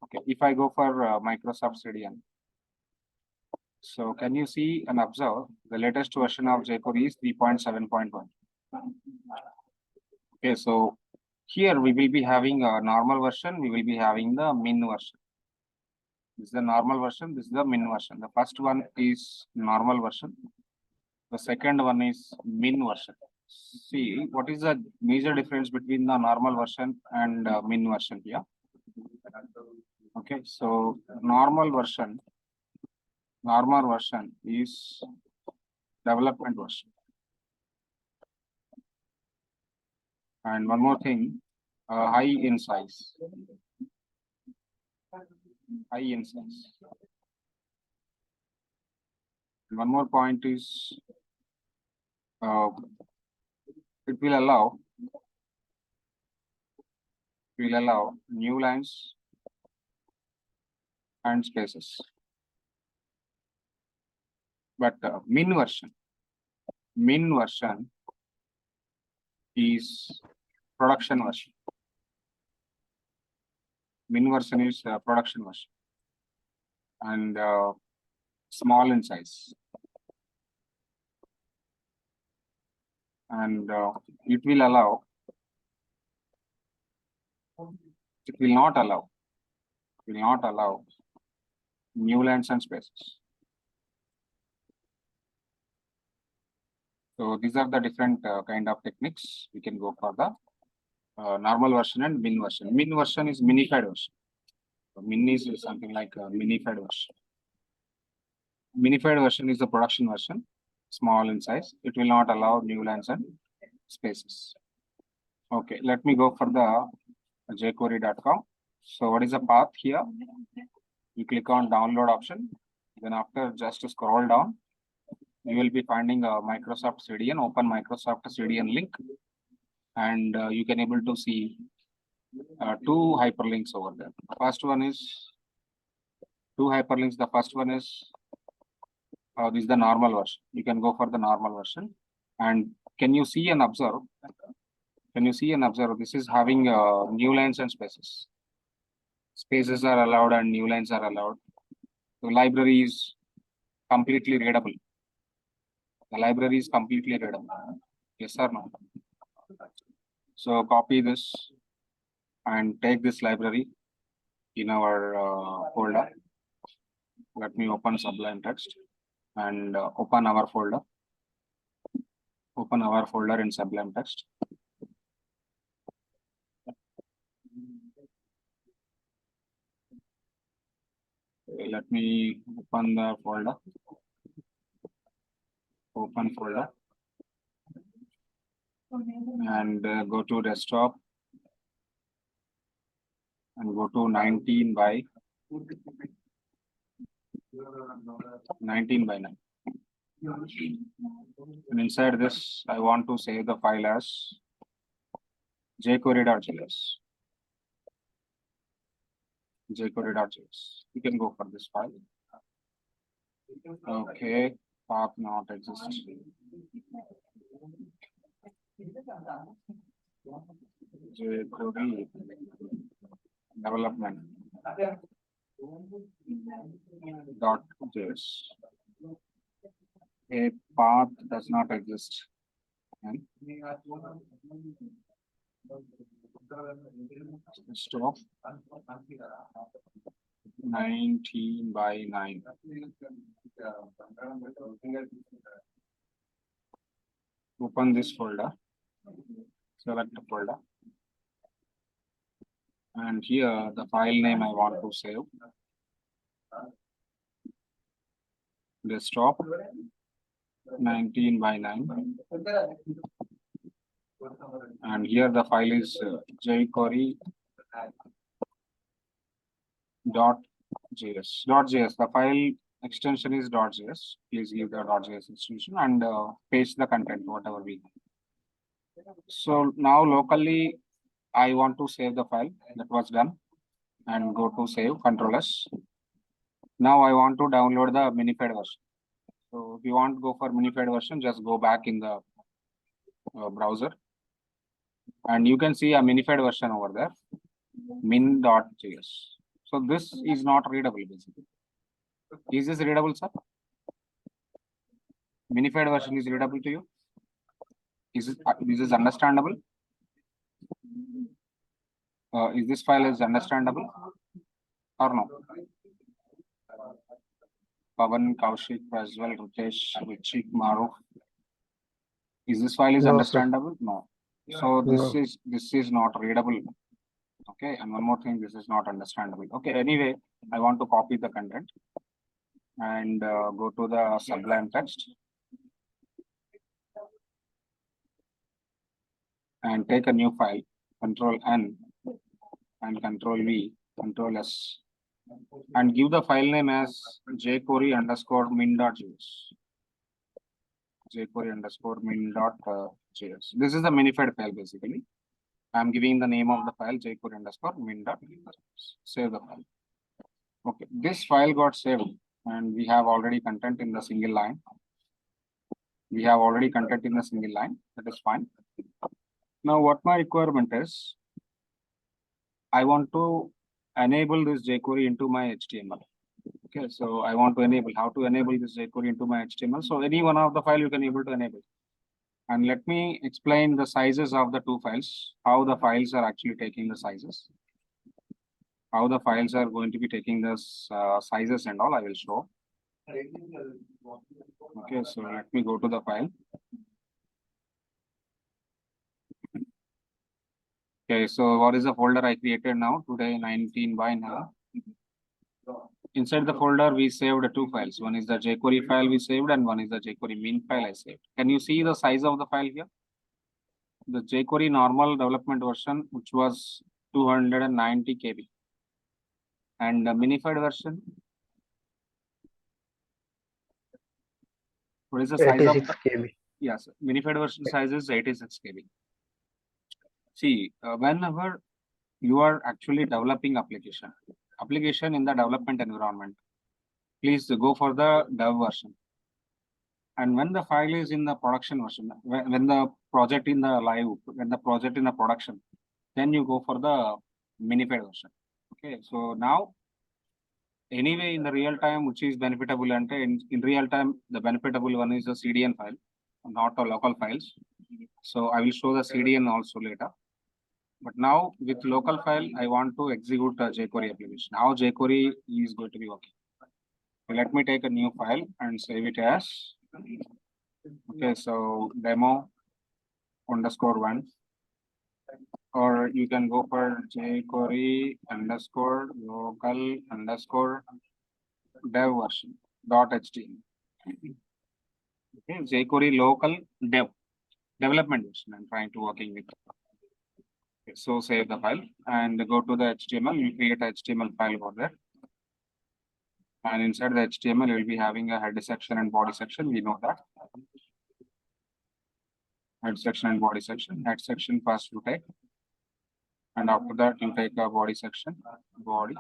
Okay, if I go for Microsoft CDN, so can you see and observe the latest version of jQuery is 3.7.1. Okay, so here we will be having a normal version, we will be having the min version. This is the normal version, this is the min version. The first one is normal version. The second one is min version. See, what is the major difference between the normal version and min version here? Okay, so normal version is development version. And one more thing, high in size. High in size. And one more point is it will allow new lines and spaces. But min version is production version. Min version is production version, and small in size, and it will not allow new lines and spaces. So these are the different kind of techniques. We can go for the normal version and min version. Min version is minified version. So min is something like a minified version. Minified version is the production version, small in size. It will not allow new lines and spaces. Okay, let me go for the jQuery.com. So what is the path here? You click on download option. Then after just scroll down, you will be finding a Microsoft CDN, open Microsoft CDN link. And you can able to see two hyperlinks over there. The first one is two hyperlinks. The first one is this is the normal version. You can go for the normal version. And can you see and observe Can you see and observe? This is having new lines and spaces. Spaces are allowed and new lines are allowed. The library is completely readable. The library is completely readable. Yes or no? So copy this and take this library in our folder. Let me open Sublime Text and open our folder. Open our folder in Sublime Text. Let me open the folder. Open folder. And go to desktop. And go to 19 by 9. And inside this, I want to save the file as jQuery.js. jQuery.js. You can go for this file. Okay, path not exist. jQuery development .js. A path does not exist. And stop 19 by 9. Open this folder. Select the folder. And here the file name I want to save. Desktop 19 by 9. And here the file is jQuery .js. The file extension is .js. Please give the .js extension and paste the content, whatever we have. So now locally, I want to save the file. That was done. And go to save, Ctrl S. Now I want to download the minified version. So if you want to go for minified version, just go back in the browser. And you can see a minified version over there, min.js. So this is not readable basically. Is this readable, sir? Minified version is readable to you? Is this understandable? Is this file is understandable or no? Pavan, Kaushik, Prajwal, Ritesh, Richik, Maruf. Is this file is
No, sir.
understandable? No. So
No.
this is not readable. Okay, and one more thing, this is not understandable. Okay, anyway, I want to copy the content and go to the Sublime Text and take a new file, Control N and Control V, Control S, and give the file name as jQuery_min.js. jQuery_min.js. This is the minified file basically. I'm giving the name of the file jQuery_min.js. Save the file. Okay, this file got saved and we have already content in the single line. That is fine. Now what my requirement is, I want to enable this jQuery into my HTML. Okay, so I want to enable, how to enable this jQuery into my HTML. So any one of the file you can able to enable. And let me explain the sizes of the two files, how the files are actually taking the sizes. How the files are going to be taking the sizes and all I will show. Okay, so let me go to the file. Okay, so what is the folder I created now? Today 19 by 9. Inside the folder, we saved two files. One is the jQuery file we saved and one is the jQuery min file I saved. Can you see the size of the file here? The jQuery normal development version, which was 290 KB. And the minified version, what is the size of
86
the?
KB.
Yes, minified version size is 86 KB. See, whenever you are actually developing application in the development environment, please go for the dev version. And when the file is in the production version, when the project in the live, when the project in the production, then you go for the minified version. Okay, so now anyway in the real time, which is benefitable, and in real time, the benefitable one is the CDN file, not the local files. So I will show the CDN also later. But now with local file, I want to execute a jQuery application. How jQuery is going to be working. So let me take a new file and save it as, okay, so demo_1, or you can go for jQuery_local_dev version .html. Okay, jQuery local development version I'm trying to working with. Okay, so save the file and go to the HTML. You create a HTML file over there. And inside the HTML, you will be having a header section and body section. We know that. Head section and body section. Head section first you take. And after that, you take a body section, body,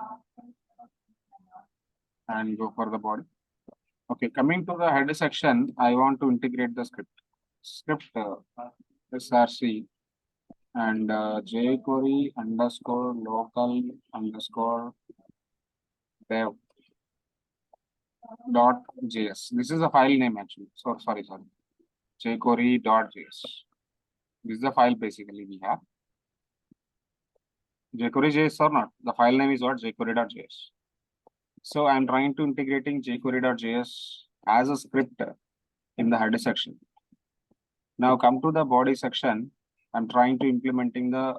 and go for the body. Okay, coming to the header section, I want to integrate the script src and jQuery underscore local underscore dev .js. This is a file name actually. So sorry. jQuery.js. This is the file basically we have. jQuery.js or not? The file name is what? jQuery.js. So I'm trying to integrating jQuery.js as a script in the header section. Now come to the body section. I'm trying to implementing the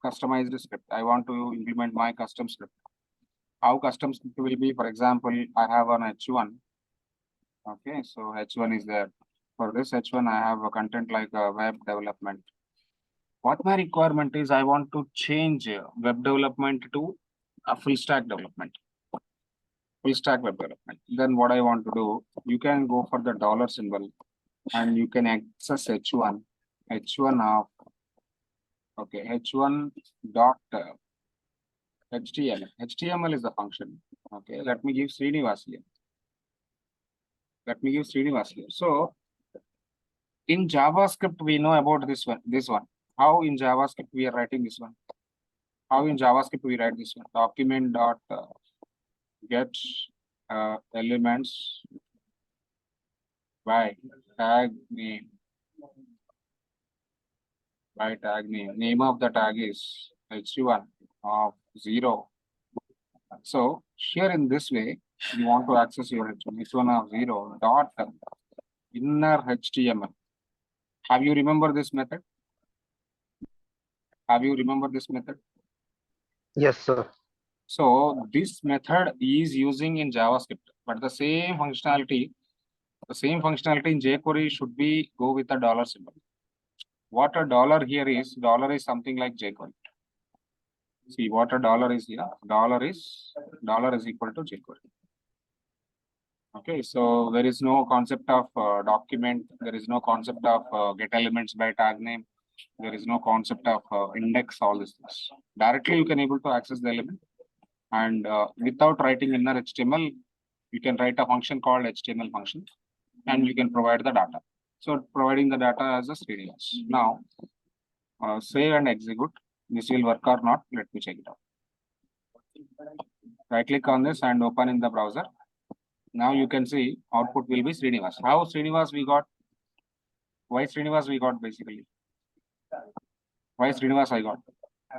customized script. I want to implement my custom script. How custom script will be? For example, I have an H1. Okay, so H1 is there. For this H1, I have a content like web development. What my requirement is, I want to change web development to a full stack development. Full stack web development. Then what I want to do, you can go for the dollar symbol and you can access H1 of, okay, H1 dot HTML. HTML is the function. Okay, let me give Srinivas here. So in JavaScript, we know about this one. How in JavaScript we are writing this one? How in JavaScript we write this one? Document dot get elements by tag name. By tag name. Name of the tag is H1 of 0. So here in this way, you want to access your H1 of 0 dot inner HTML. Have you remember this method?
Yes, sir.
So this method is using in JavaScript, but the same functionality in jQuery should be go with a dollar symbol. What a dollar here is, dollar is something like jQuery. See what a dollar is here. Dollar is equal to jQuery. Okay, so there is no concept of document. There is no concept of get elements by tag name. There is no concept of index, all these things. Directly you can able to access the element. And without writing inner HTML, you can write a function called HTML function and you can provide the data. So providing the data as a Srinivas. Now, save and execute. This will work or not. Let me check it out. Right click on this and open in the browser. Now you can see output will be Srinivas. How Srinivas we got? Why Srinivas we got basically? Why Srinivas I got?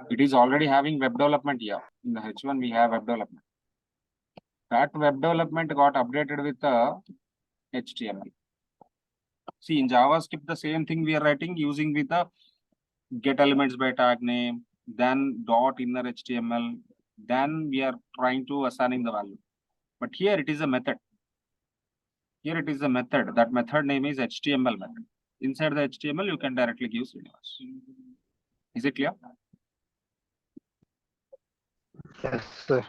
It is already having web development here. In the H1 we have web development. That web development got updated with the HTML. See in JavaScript the same thing we are writing using with the get elements by tag name, then dot inner HTML, then we are trying to assigning the value. But here it is a method. That method name is HTML method. Inside the HTML, you can directly give Srinivas. Is it clear?
Yes, sir.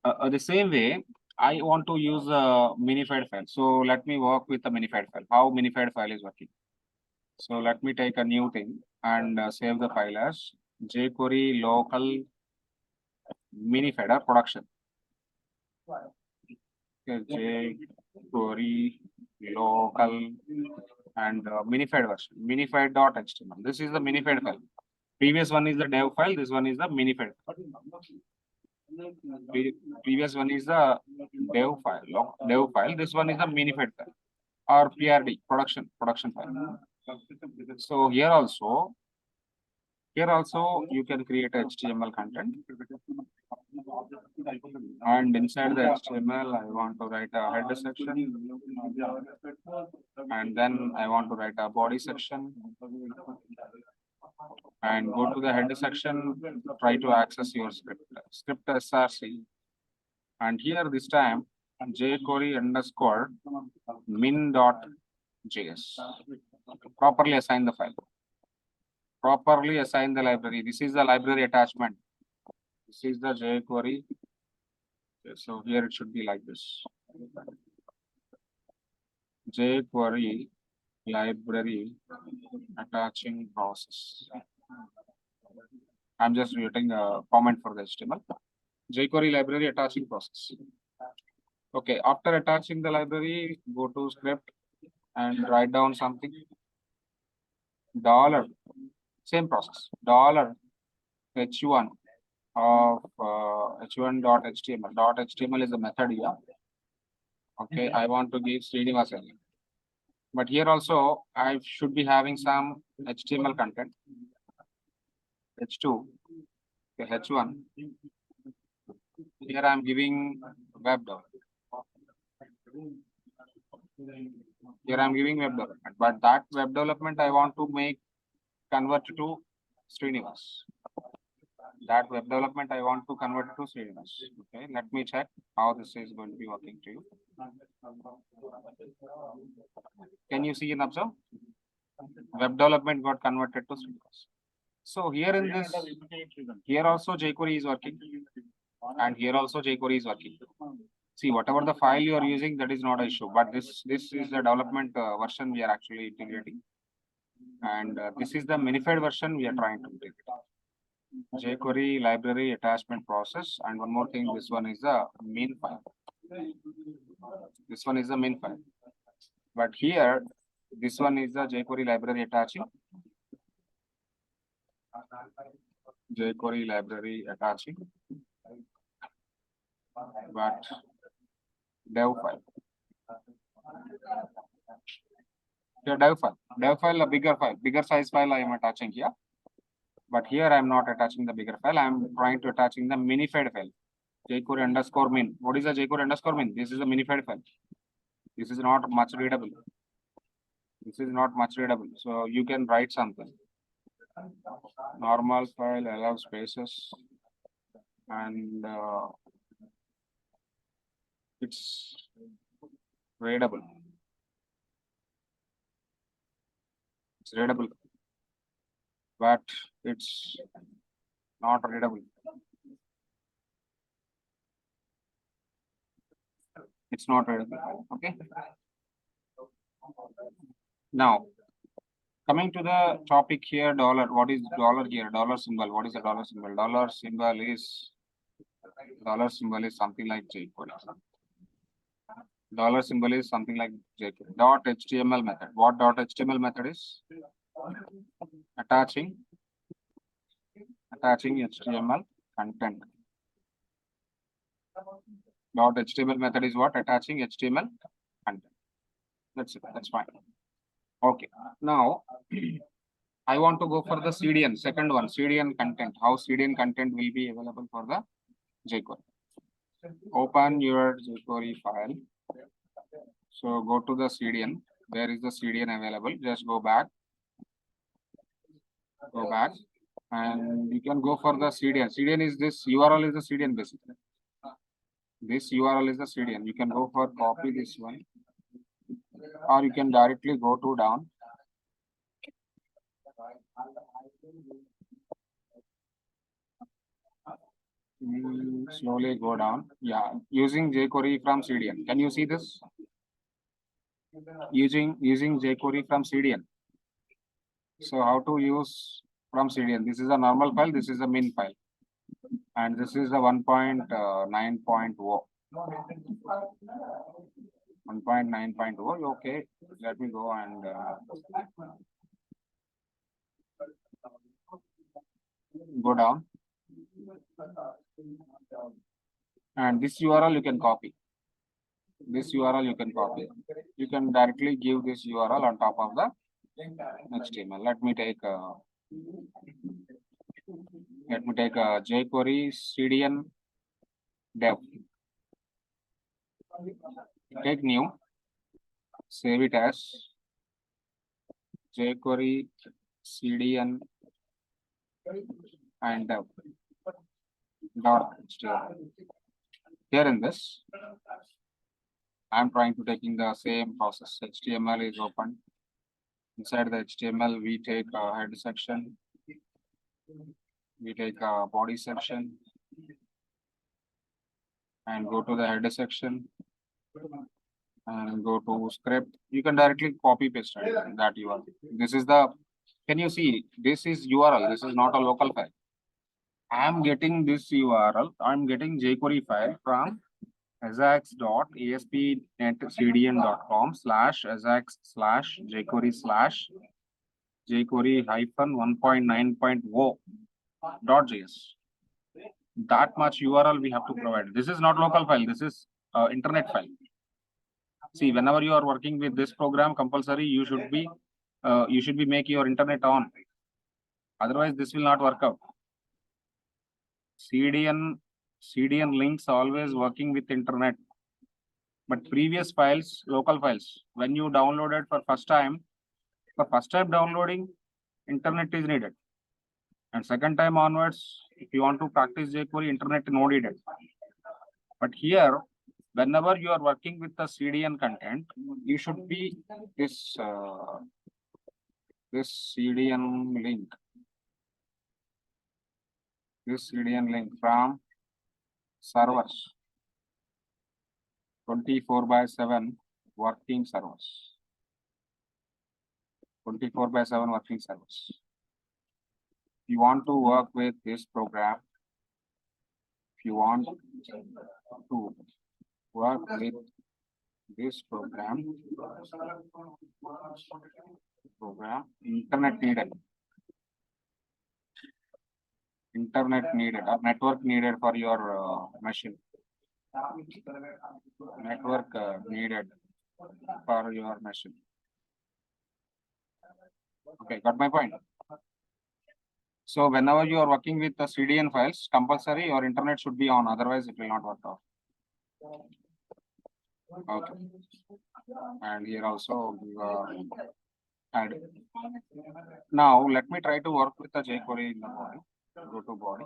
The same way, I want to use a minified file. So let me work with a minified file. How minified file is working? So let me take a new thing and save the file as jQuery local minified or production. Okay, query local and minified version, minified.html. This is the minified file. Previous one is the dev file. This one is the minified file. Previous one is the dev file. This one is the minified file or PRD, production file. So here also you can create HTML content, and inside the HTML I want to write a header section, and then I want to write a body section, and go to the header section, try to access your script src, and here this time jQuery underscore min.js. Properly assign the file. Properly assign the library. This is the library attachment. This is the jQuery. So here it should be like this. jQuery library attaching process. I'm just writing a comment for the HTML. jQuery library attaching process. Okay, after attaching the library, go to script and write down something. Same process. $h1 of h1.html. .html is the method here. Okay, I want to give Srinivas. But here also I should be having some HTML content. H2, okay, H1. Here I am giving web development. Here I am giving web development, but that web development I want to convert to Srinivas. That web development I want to convert to Srinivas. Okay, let me check how this is going to be working to you. Can you see and observe? Web development got converted to Srinivas. So here in this, here also jQuery is working, and here also jQuery is working. See, whatever the file you are using, that is not an issue. But this is the development version we are actually integrating, and this is the minified version we are trying to integrate. jQuery library attachment process, and one more thing. This one is the main file. This one is the main file. But here, this one is the jQuery library attaching. jQuery library attaching, but dev file. Here dev file, a bigger size file I am attaching here. But here I am not attaching the bigger file. I am trying to attaching the minified file. jQuery underscore min. What is the jQuery underscore min? This is a minified file. This is not much readable. So you can write something. Normal file, allow spaces, and it's readable. It's readable, but it's not readable. It's not readable. Okay. Now, coming to the topic here, dollar. What is dollar here? Dollar symbol. What is the dollar symbol? Dollar symbol is something like jQuery. Dollar symbol is something like jQuery. .html method. What .html method is? Attaching HTML content. .html method is what? Attaching HTML content. That's it. That's fine. Okay. Now I want to go for the CDN. Second one, CDN content. How CDN content will be available for the jQuery? Open your jQuery file. So go to the CDN. Where is the CDN available? Just go back, and you can go for the CDN. CDN is this URL is the CDN basically. This URL is the CDN. You can go for copy this one, or you can directly go to down. Slowly go down. Yeah, using jQuery from CDN. Can you see this? Using jQuery from CDN. So how to use from CDN? This is a normal file. This is a min file, and this is a 1.9.0. 1.9.0. Okay, let me go and go down. And this URL you can copy. This URL you can copy. You can directly give this URL on top of the HTML. Let me take a jQuery CDN dev. Take new, save it as jQuery CDN and dev dot HTML. Here in this, I am trying to taking the same process. HTML is open. Inside the HTML, we take a head section. We take a body section and go to the header section and go to script. You can directly copy paste that URL. This is the, can you see, this is URL. This is not a local file. I am getting this URL. I am getting jQuery file from ajax.aspnetcdn.com/ajax/jQuery hyphen 1.9.0.js. That much URL we have to provide. This is not local file. This is internet file. See, whenever you are working with this program, compulsory you should be make your internet on. Otherwise, this will not work out. CDN links always working with internet. But previous files, local files, when you downloaded for first time downloading, internet is needed. And second time onwards, if you want to practice jQuery, internet no needed. But here, whenever you are working with the CDN content, you should be this CDN link. This CDN link from servers. 24/7 working servers. 24/7 working servers. If you want to work with this program, if you want to work with this program, internet needed. Internet needed or network needed for your machine. Network needed for your machine. Okay, got my point. So whenever you are working with the CDN files, compulsory your internet should be on, otherwise it will not work out. Okay. And here also add. Now let me try to work with the jQuery in the body. Go to body,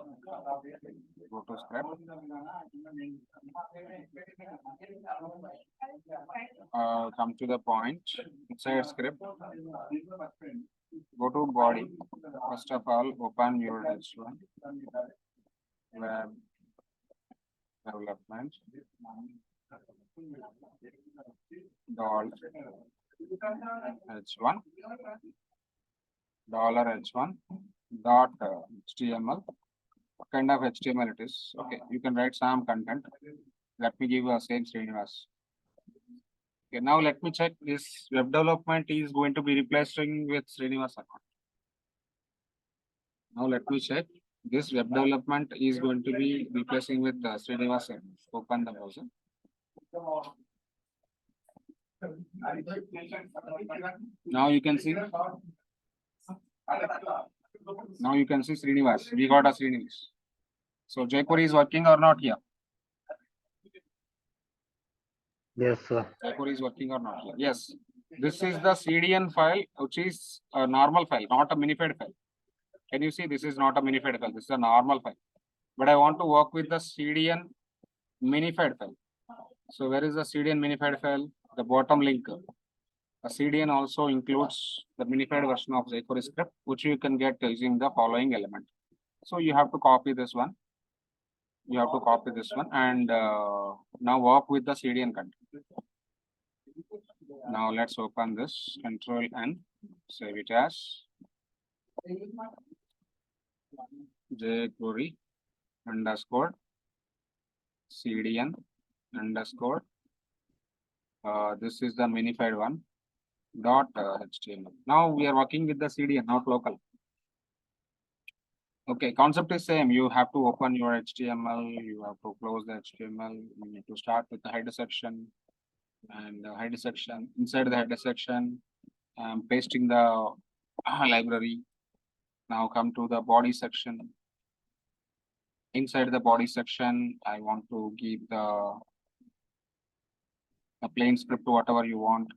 go to script, come to the point, inside script, go to body. First of all, open your H1, web development, $H1, $H1 dot HTML. What kind of HTML it is? Okay, you can write some content. Let me give a same Srinivas. Okay, now let me check this web development is going to be replacing with Srinivas account. Now let me check this web development is going to be replacing with Srinivas. Open the browser. Now you can see. Now you can see Srinivas. We got a Srinivas. So jQuery is working or not here?
Yes, sir.
jQuery is working or not here? Yes. This is the CDN file, which is a normal file, not a minified file. Can you see? This is not a minified file. This is a normal file. But I want to work with the CDN minified file. So where is the CDN minified file? The bottom link. A CDN also includes the minified version of jQuery script, which you can get using the following element. So you have to copy this one. You have to copy this one and now work with the CDN content. Now let's open this, Control N, save it as jQuery underscore CDN underscore This is the minified one. Dot HTML. Now we are working with the CDN, not local. Okay, concept is same. You have to open your HTML. You have to close the HTML. You need to start with the header section, and the header section. Inside the header section, I'm pasting the library. Now come to the body section. Inside the body section, I want to give the plain script, whatever you want.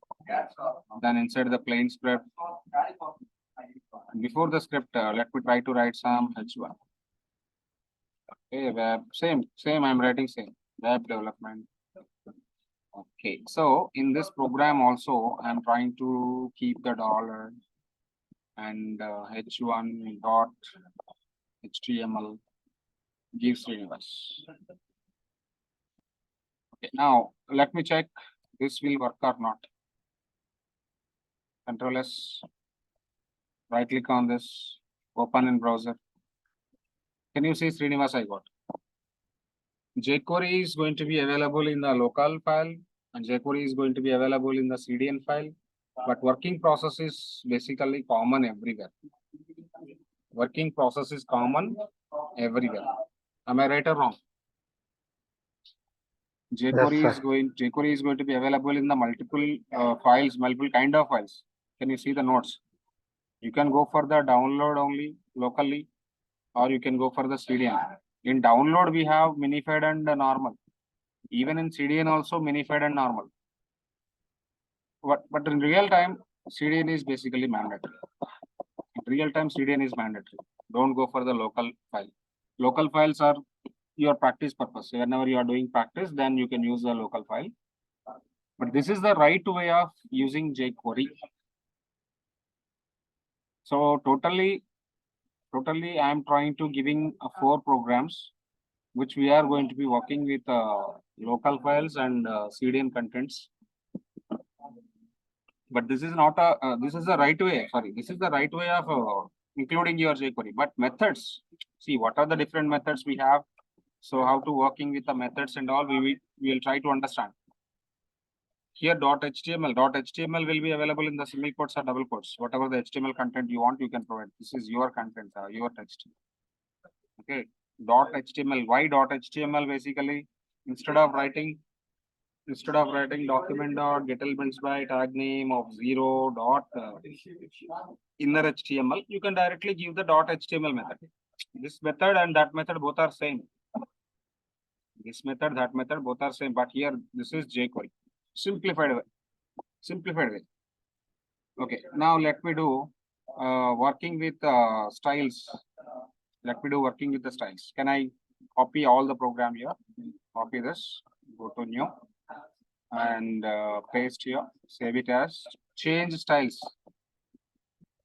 Then inside the plain script, before the script, let me try to write some H1. Okay, web, same, I'm writing same, web development. Okay, so in this program also, I'm trying to keep the dollar and H1 dot HTML gives universe. Okay, now let me check this will work or not. Control S, right click on this, open in browser. Can you see Srinivas I got? jQuery is going to be available in the local file and jQuery is going to be available in the CDN file, but working process is basically common everywhere. Working process is common everywhere. Am I right or wrong? jQuery
Yes,
is going to be available in the multiple files, multiple kind of files. Can you see the nodes? You can go for the download only locally, or you can go for the CDN. In download, we have minified and normal. Even in CDN also minified and normal. But in real time, CDN is basically mandatory. In real time, CDN is mandatory. Don't go for the local file. Local files are your practice purpose. Whenever you are doing practice, then you can use the local file. But this is the right way of using jQuery. So totally, I am trying to giving 4 programs, which we are going to be working with local files and CDN contents. But this is not a, this is the right way, sorry, this is the right way of including your jQuery. But methods, see what are the different methods we have. So how to working with the methods and all, we will try to understand. Here .html will be available in the single quotes or double quotes. Whatever the HTML content you want, you can provide. This is your content, your text. Okay, .html. Why .html? Basically, instead of writing document dot get elements by tag name of 0 dot inner HTML, you can directly give the .html method. This method and that method both are same. This method, that method, both are same. But here, this is jQuery. Simplified way. Okay, now let me do working with styles. Let me do working with the styles. Can I copy all the program here? Copy this, go to new and paste here, save it as change styles.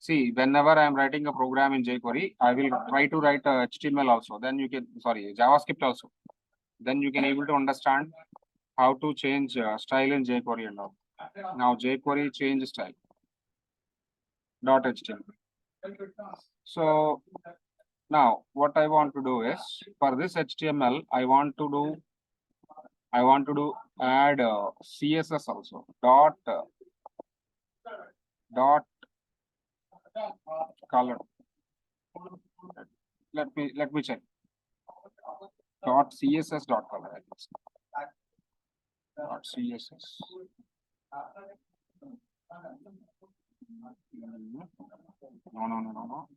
See, whenever I am writing a program in jQuery, I will try to write HTML also. Then you can, sorry, JavaScript also. Then you can able to understand how to change style in jQuery and all. Now jQuery change style .html. So now what I want to do is for this HTML, I want to do add CSS also dot color. Let me check. Dot CSS dot color. Dot CSS. No.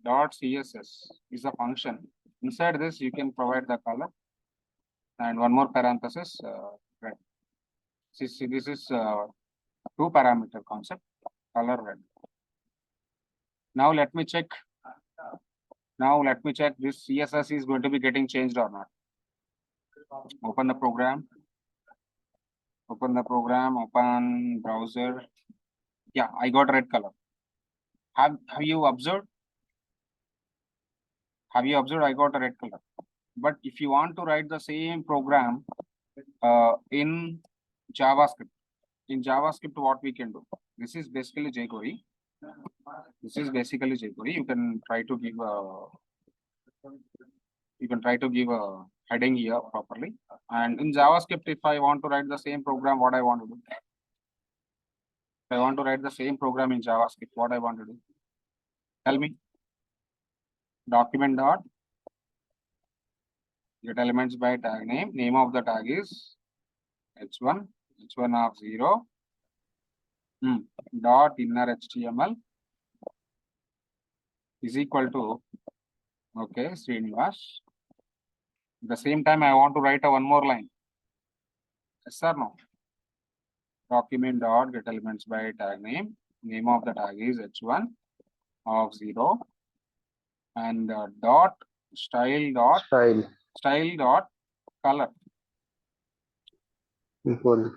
Dot CSS is a function. Inside this, you can provide the color and one more parenthesis. Red. See, this is 2 parameter concept. Color red. Now let me check. This CSS is going to be getting changed or not. Open the program. Open browser. Yeah, I got red color. Have you observed? I got a red color. But if you want to write the same program in JavaScript, what we can do? This is basically jQuery. You can try to give You can try to give a heading here properly. And in JavaScript, if I want to write the same program, what I want to do? If I want to write the same program in JavaScript, what I want to do? Tell me. Document dot get elements by tag name. Name of the tag is h1 of 0 dot inner HTML is equal to okay Srinivas. At the same time, I want to write a one more line. Yes or no? Document dot get elements by tag name. Name of the tag is h1 of 0 and dot style dot color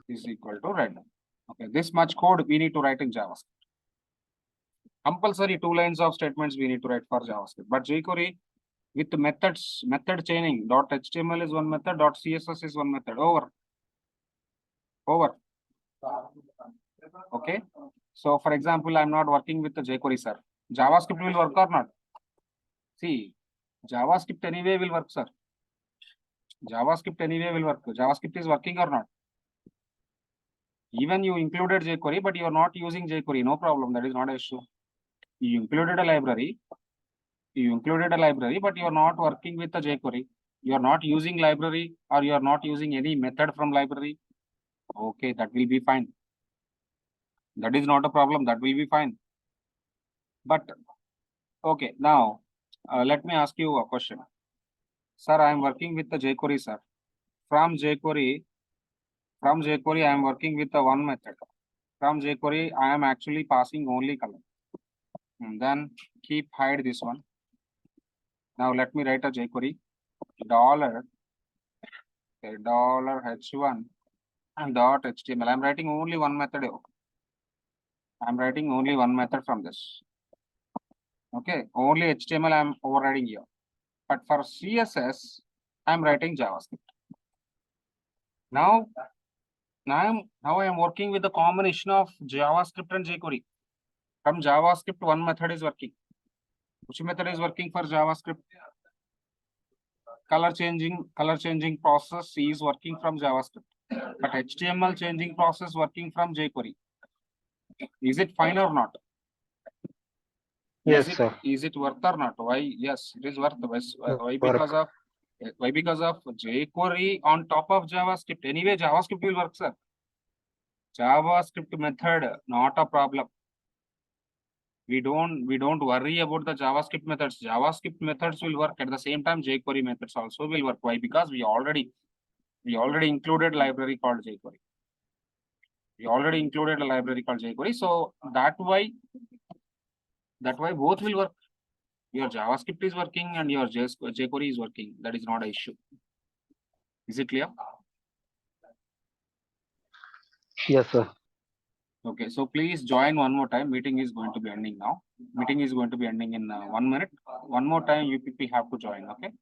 is equal to red. Okay, this much code we need to write in JavaScript. Compulsory 2 lines of statements we need to write for JavaScript. But jQuery with methods, method chaining, .html is one method, .css is one method. Over. Okay. So for example, I'm not working with the jQuery, sir. JavaScript will work or not? See, JavaScript anyway will work, sir. JavaScript anyway will work. JavaScript is working or not? Even you included jQuery, but you are not using jQuery. No problem. That is not an issue. You included a library, but you are not working with the jQuery. You are not using library or you are not using any method from library. Okay, that will be fine. That is not a problem. That will be fine. But okay, now let me ask you a question. Sir, I am working with the jQuery, sir. From jQuery, I am working with the one method. From jQuery, I am actually passing only color. And then keep hide this one. Now let me write a jQuery $h1 and .html. I'm writing only one method. I'm writing only one method from this. Okay, only HTML I'm overriding here. But for CSS, I'm writing JavaScript. Now I am working with the combination of JavaScript and jQuery. From JavaScript, one method is working. Which method is working for JavaScript? Color changing process is working from JavaScript. But HTML changing process working from jQuery. Is it fine or not?
Yes, sir.
Is it worth or not? Why? Yes, it is worth. Why? Because of jQuery on top of JavaScript. Anyway, JavaScript will work, sir. JavaScript method, not a problem. We don't worry about the JavaScript methods. JavaScript methods will work at the same time. jQuery methods also will work. Why? Because we already included library called jQuery. So that why both will work. Your JavaScript is working and your jQuery is working. That is not an issue. Is it clear?
Yes, sir.
Okay, so please join one more time. Meeting is going to be ending now. Meeting is going to be ending in 1 minute. One more time, UPP have to join. Okay.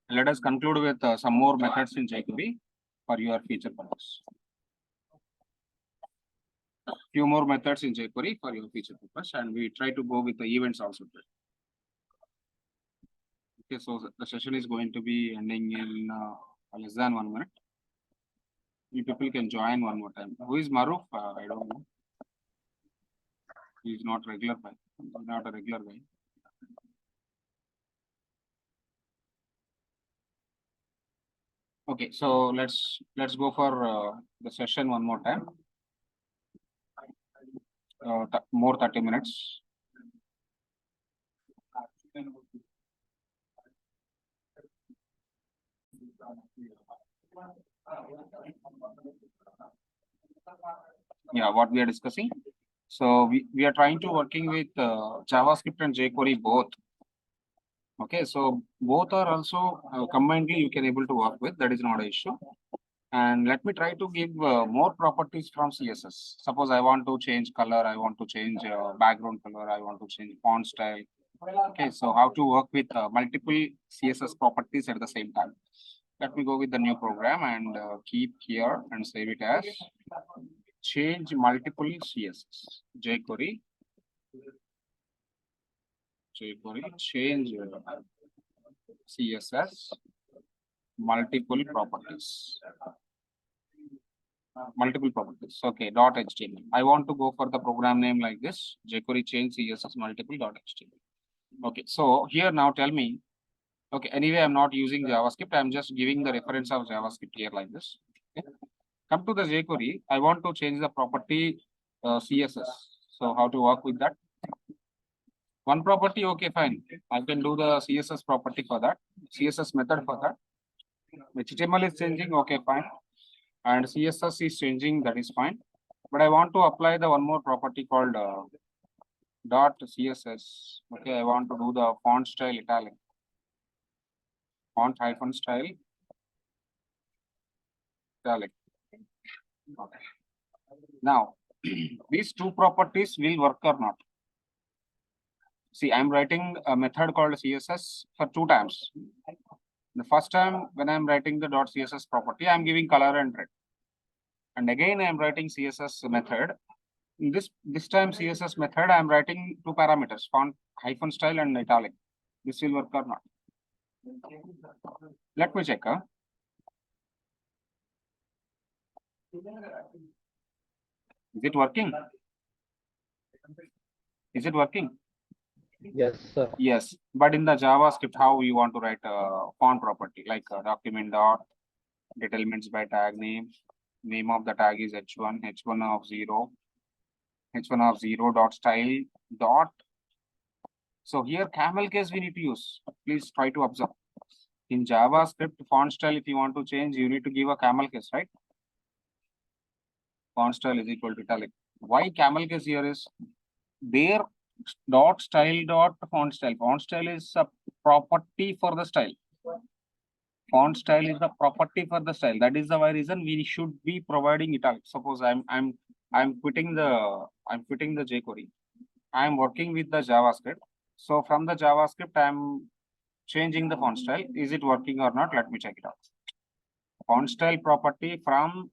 Let us conclude with some more methods in jQuery for your future purpose. Few more methods in jQuery for your future purpose, and we try to go with the events also. Okay, so the session is going to be ending in less than 1 minute. You people can join one more time. Who is Maruf? I don't know. He is not regular guy. Not a regular guy. Okay, so let's go for the session one more time. More 30 minutes. Yeah, what we are discussing. So we are trying to working with JavaScript and jQuery both. Okay, so both are also combinedly you can able to work with. That is not an issue. And let me try to give more properties from CSS. Suppose I want to change color, I want to change background color, I want to change font style. Okay, so how to work with multiple CSS properties at the same time. Let me go with the new program and keep here and save it as change multiple CSS. jQuery change CSS multiple properties. Multiple properties. Okay, .html. I want to go for the program name like this. jQuery change CSS multiple .html. Okay, so here now tell me. Okay, anyway, I'm not using JavaScript. I'm just giving the reference of JavaScript here like this. Okay. Come to the jQuery. I want to change the property CSS. So how to work with that? One property, okay, fine. I can do the CSS property for that. CSS method for that. HTML is changing, okay, fine. And CSS is changing, that is fine. But I want to apply the one more property called dot CSS. Okay, I want to do the font style italic. Font hyphen style italic. Okay. Now, these two properties will work or not. See, I'm writing a method called CSS for 2 times. The first time when I'm writing the .css property, I'm giving color and red. And again, I'm writing CSS method. In this time CSS method, I'm writing 2 parameters, font hyphen style and italic. This will work or not? Let me check. Is it working? Is it working?
Yes, sir.
Yes, but in the JavaScript, how you want to write a font property like document dot get elements by tag name of the tag is h1 of 0 dot style dot. So here camel case we need to use. Please try to observe. In JavaScript font style, if you want to change, you need to give a camel case, right? Font style is equal to italic. Why camel case here is there dot style dot font style. Font style is a property for the style. Font style is the property for the style. That is the why reason we should be providing italic. Suppose I'm quitting the jQuery. I'm working with the JavaScript. So from the JavaScript, I'm changing the font style. Is it working or not? Let me check it out. Font style property from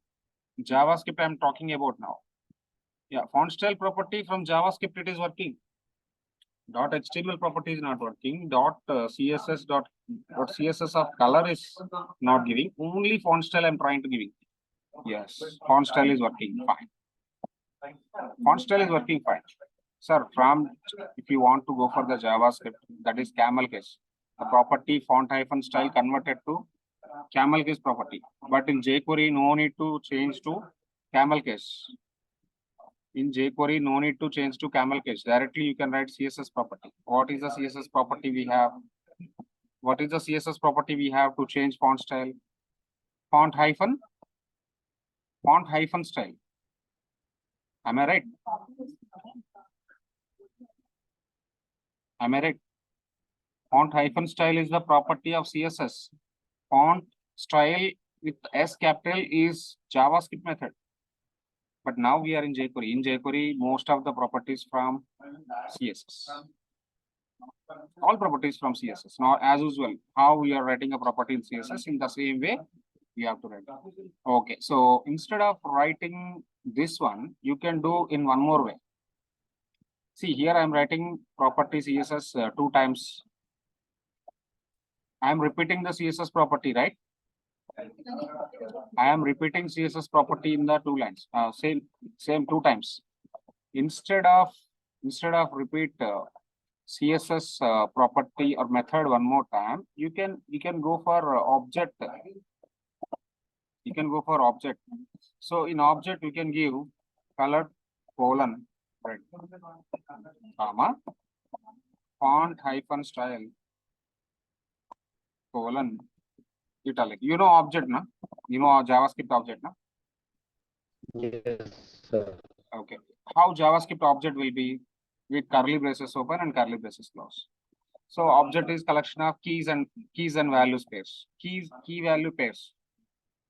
JavaScript I'm talking about now. Yeah, font style property from JavaScript, it is working. .html property is not working. .css of color is not giving. Only font style I'm trying to giving. Yes, font style is working fine. Font style is working fine. Sir, if you want to go for the JavaScript, that is camel case. The property font hyphen style converted to camel case property. But in jQuery, no need to change to camel case. In jQuery, no need to change to camel case. Directly, you can write CSS property. What is the CSS property we have? What is the CSS property we have to change font style? Font hyphen style. Am I right? Am I right? Font hyphen style is the property of CSS. Font style with S capital is JavaScript method. But now we are in jQuery. In jQuery, most of the properties from CSS. All properties from CSS. Now, as usual, how we are writing a property in CSS, in the same way, we have to write. Okay, so instead of writing this one, you can do in one more way. See, here I am writing property CSS 2 times. I am repeating the CSS property, right? I am repeating CSS property in the 2 lines. Same 2 times. Instead of repeat CSS property or method one more time, you can go for object. You can go for object. So in object you can give color colon red, comma font hyphen style colon italic. You know object, na? You know JavaScript object, na?
Yes, sir.
Okay. How JavaScript object will be with curly braces open and curly braces closed. So object is collection of keys and values pairs. Key value pairs.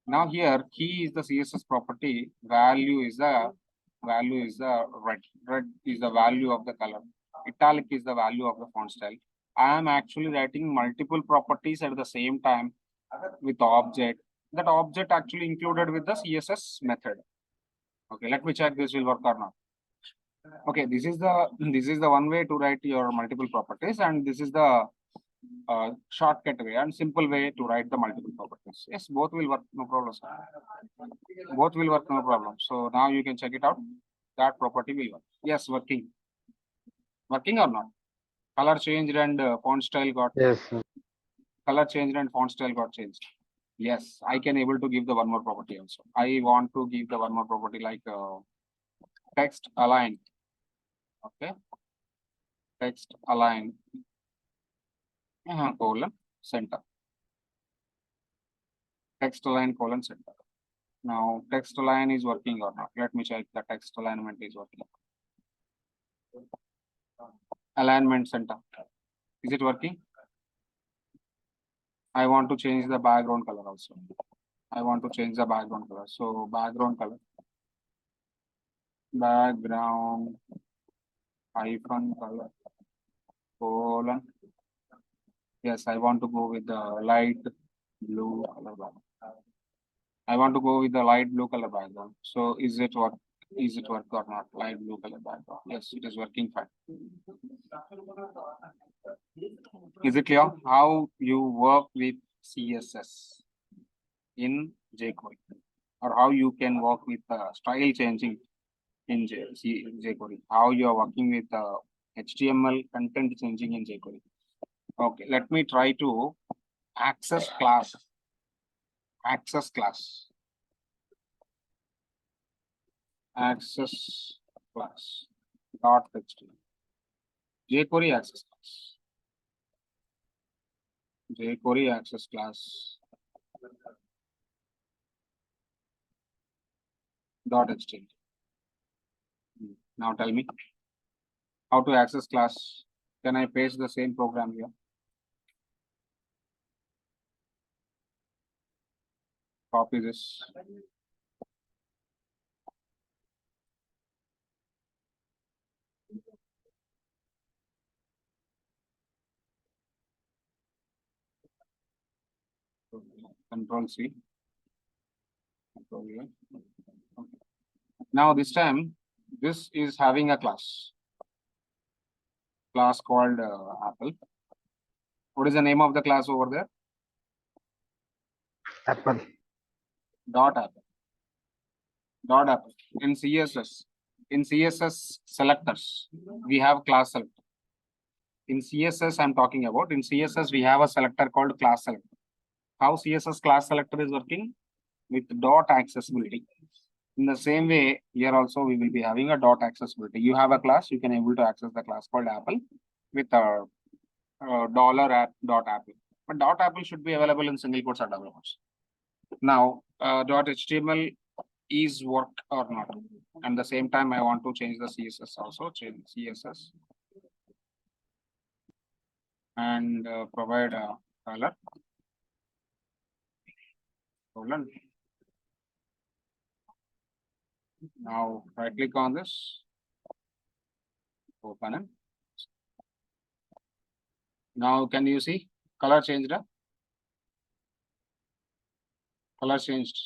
Now here key is the CSS property. Value is the red. Red is the value of the color. Italic is the value of the font style. I am actually writing multiple properties at the same time with object. That object actually included with the CSS method. Okay, let me check this will work or not. Okay, this is the one way to write your multiple properties, and this is the shortcut way and simple way to write the multiple properties. Yes, both will work, no problem, sir. Both will work, no problem. So now you can check it out. That property will work. Yes, working. Working or not? Color changed and font style got
Yes, sir.
color changed and font style got changed. Yes, I can able to give the one more property also. I want to give the one more property like text align. Okay. Text align colon center. Text align colon center. Now text align is working or not? Let me check the text alignment is working. Alignment center. Is it working? I want to change the background color also. I want to change the background color. So background color. Background hyphen color colon. Yes, I want to go with the light blue color background. I want to go with the light blue color background. So is it work? Is it work or not? Light blue color background. Yes, it is working fine. Is it clear how you work with CSS in jQuery, or how you can work with style changing in jQuery? How you are working with HTML content changing in jQuery? Okay, let me try to access class. Access class. Access class. Dot HTML. jQuery access class. jQuery access class. Dot HTML. Now tell me how to access class. Can I paste the same program here? Copy this. Control C. Control V. Okay. Now this time, this is having a class. Class called Apple. What is the name of the class over there?
Apple.
Dot Apple. Dot Apple. In CSS. In CSS selectors, we have class selector. In CSS, I'm talking about. In CSS, we have a selector called class selector. How CSS class selector is working? With dot accessibility. In the same way, here also we will be having a dot accessibility. You have a class, you can able to access the class called Apple with a dollar app dot Apple. But dot Apple should be available in single quotes or double quotes. Now, dot HTML is work or not. And the same time, I want to change the CSS also. Change CSS and provide a color. Colon. Now right click on this, open it. Now can you see color changed? Color changed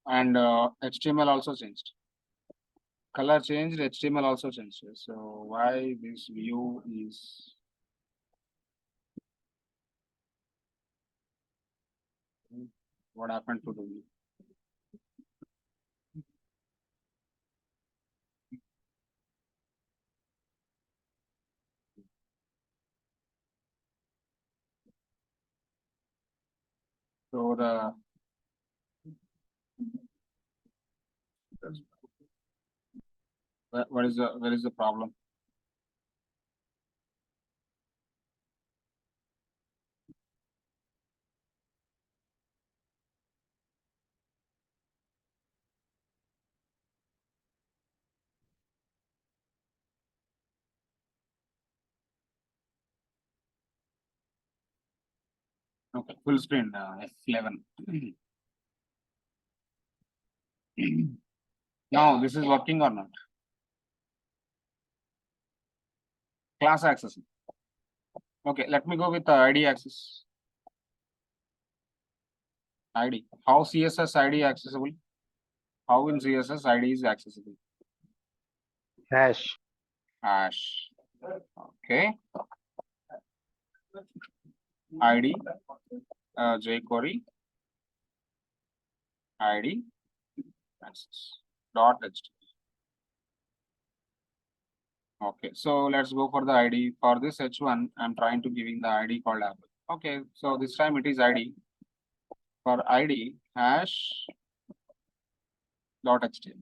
and HTML also changed. Color changed, HTML also changed. So why this view is what happened to the view? So the where is the problem? Okay, full screen F11. Now this is working or not? Class access. Okay, let me go with the ID access. ID. How CSS ID accessible? How in CSS ID is accessible?
Hash.
Hash. Okay. ID, jQuery, ID, access, .html. Okay, so let's go for the ID. For this H1, I'm trying to giving the ID called apple. Okay, so this time it is ID. For ID, hash .html.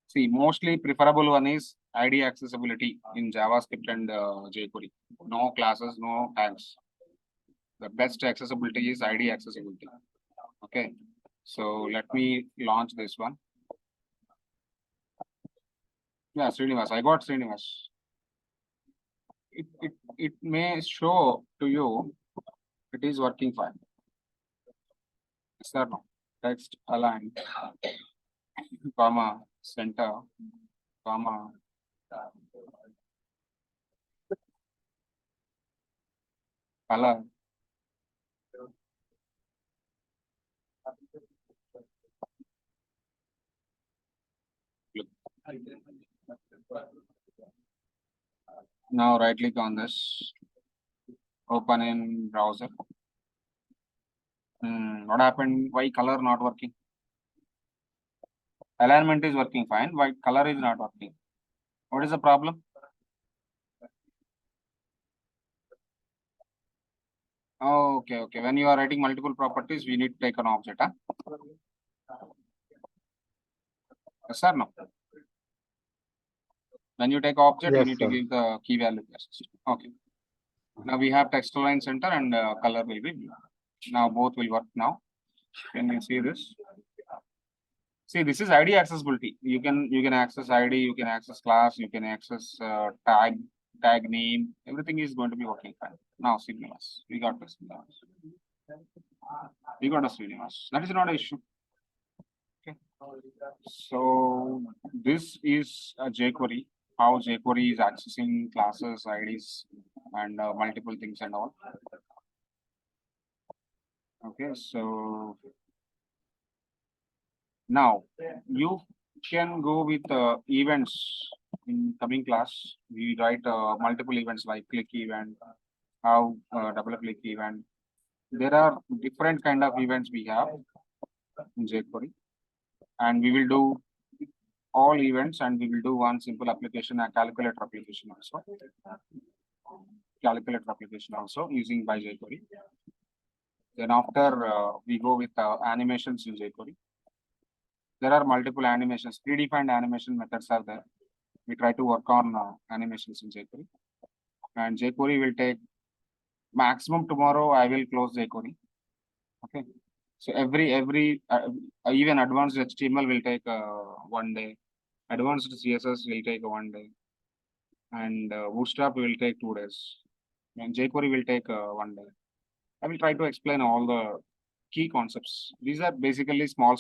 See, mostly preferable one is ID accessibility in JavaScript and jQuery. No classes, no tags. The best accessibility is ID accessibility. Okay, so let me launch this one. Yeah, Srinivas, I got Srinivas. It may show to you it is working fine. Yes or no? Text align, comma, center, comma, color. Now right click on this, open in browser. What happened? Why color not working? Alignment is working fine. Why color is not working? What is the problem? Okay. When you are writing multiple properties, we need to take an object. Huh? Yes or no? When you take object, you
Yes,
need to
sir.
give the key value. Okay. Now we have text align center and color will be blue. Now both will work now. Can you see this? See, this is ID accessibility. You can access ID, you can access class, you can access tag name. Everything is going to be working fine. Now, Srinivas, we got this. We got a Srinivas. That is not an issue. Okay. So this is a jQuery. How jQuery is accessing classes, IDs, and multiple things and all. Okay, so now you can go with events in coming class. We write multiple events like click event, how double click event. There are different kind of events we have in jQuery, and we will do all events, and we will do one simple application, a calculator application also. Calculator application also using by jQuery. Then after we go with animations in jQuery. There are multiple animations, predefined animation methods are there. We try to work on animations in jQuery, and jQuery will take maximum tomorrow. I will close jQuery. Okay, so every even advanced HTML will take 1 day, advanced CSS will take 1 day, and Bootstrap will take 2 days, and jQuery will take 1 day. I will try to explain all the key concepts. These are basically small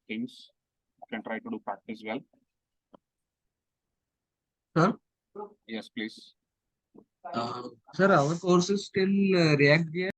things. You can try to do practice well.
Sir?
Yes, please.
Sir, our course is still React.js.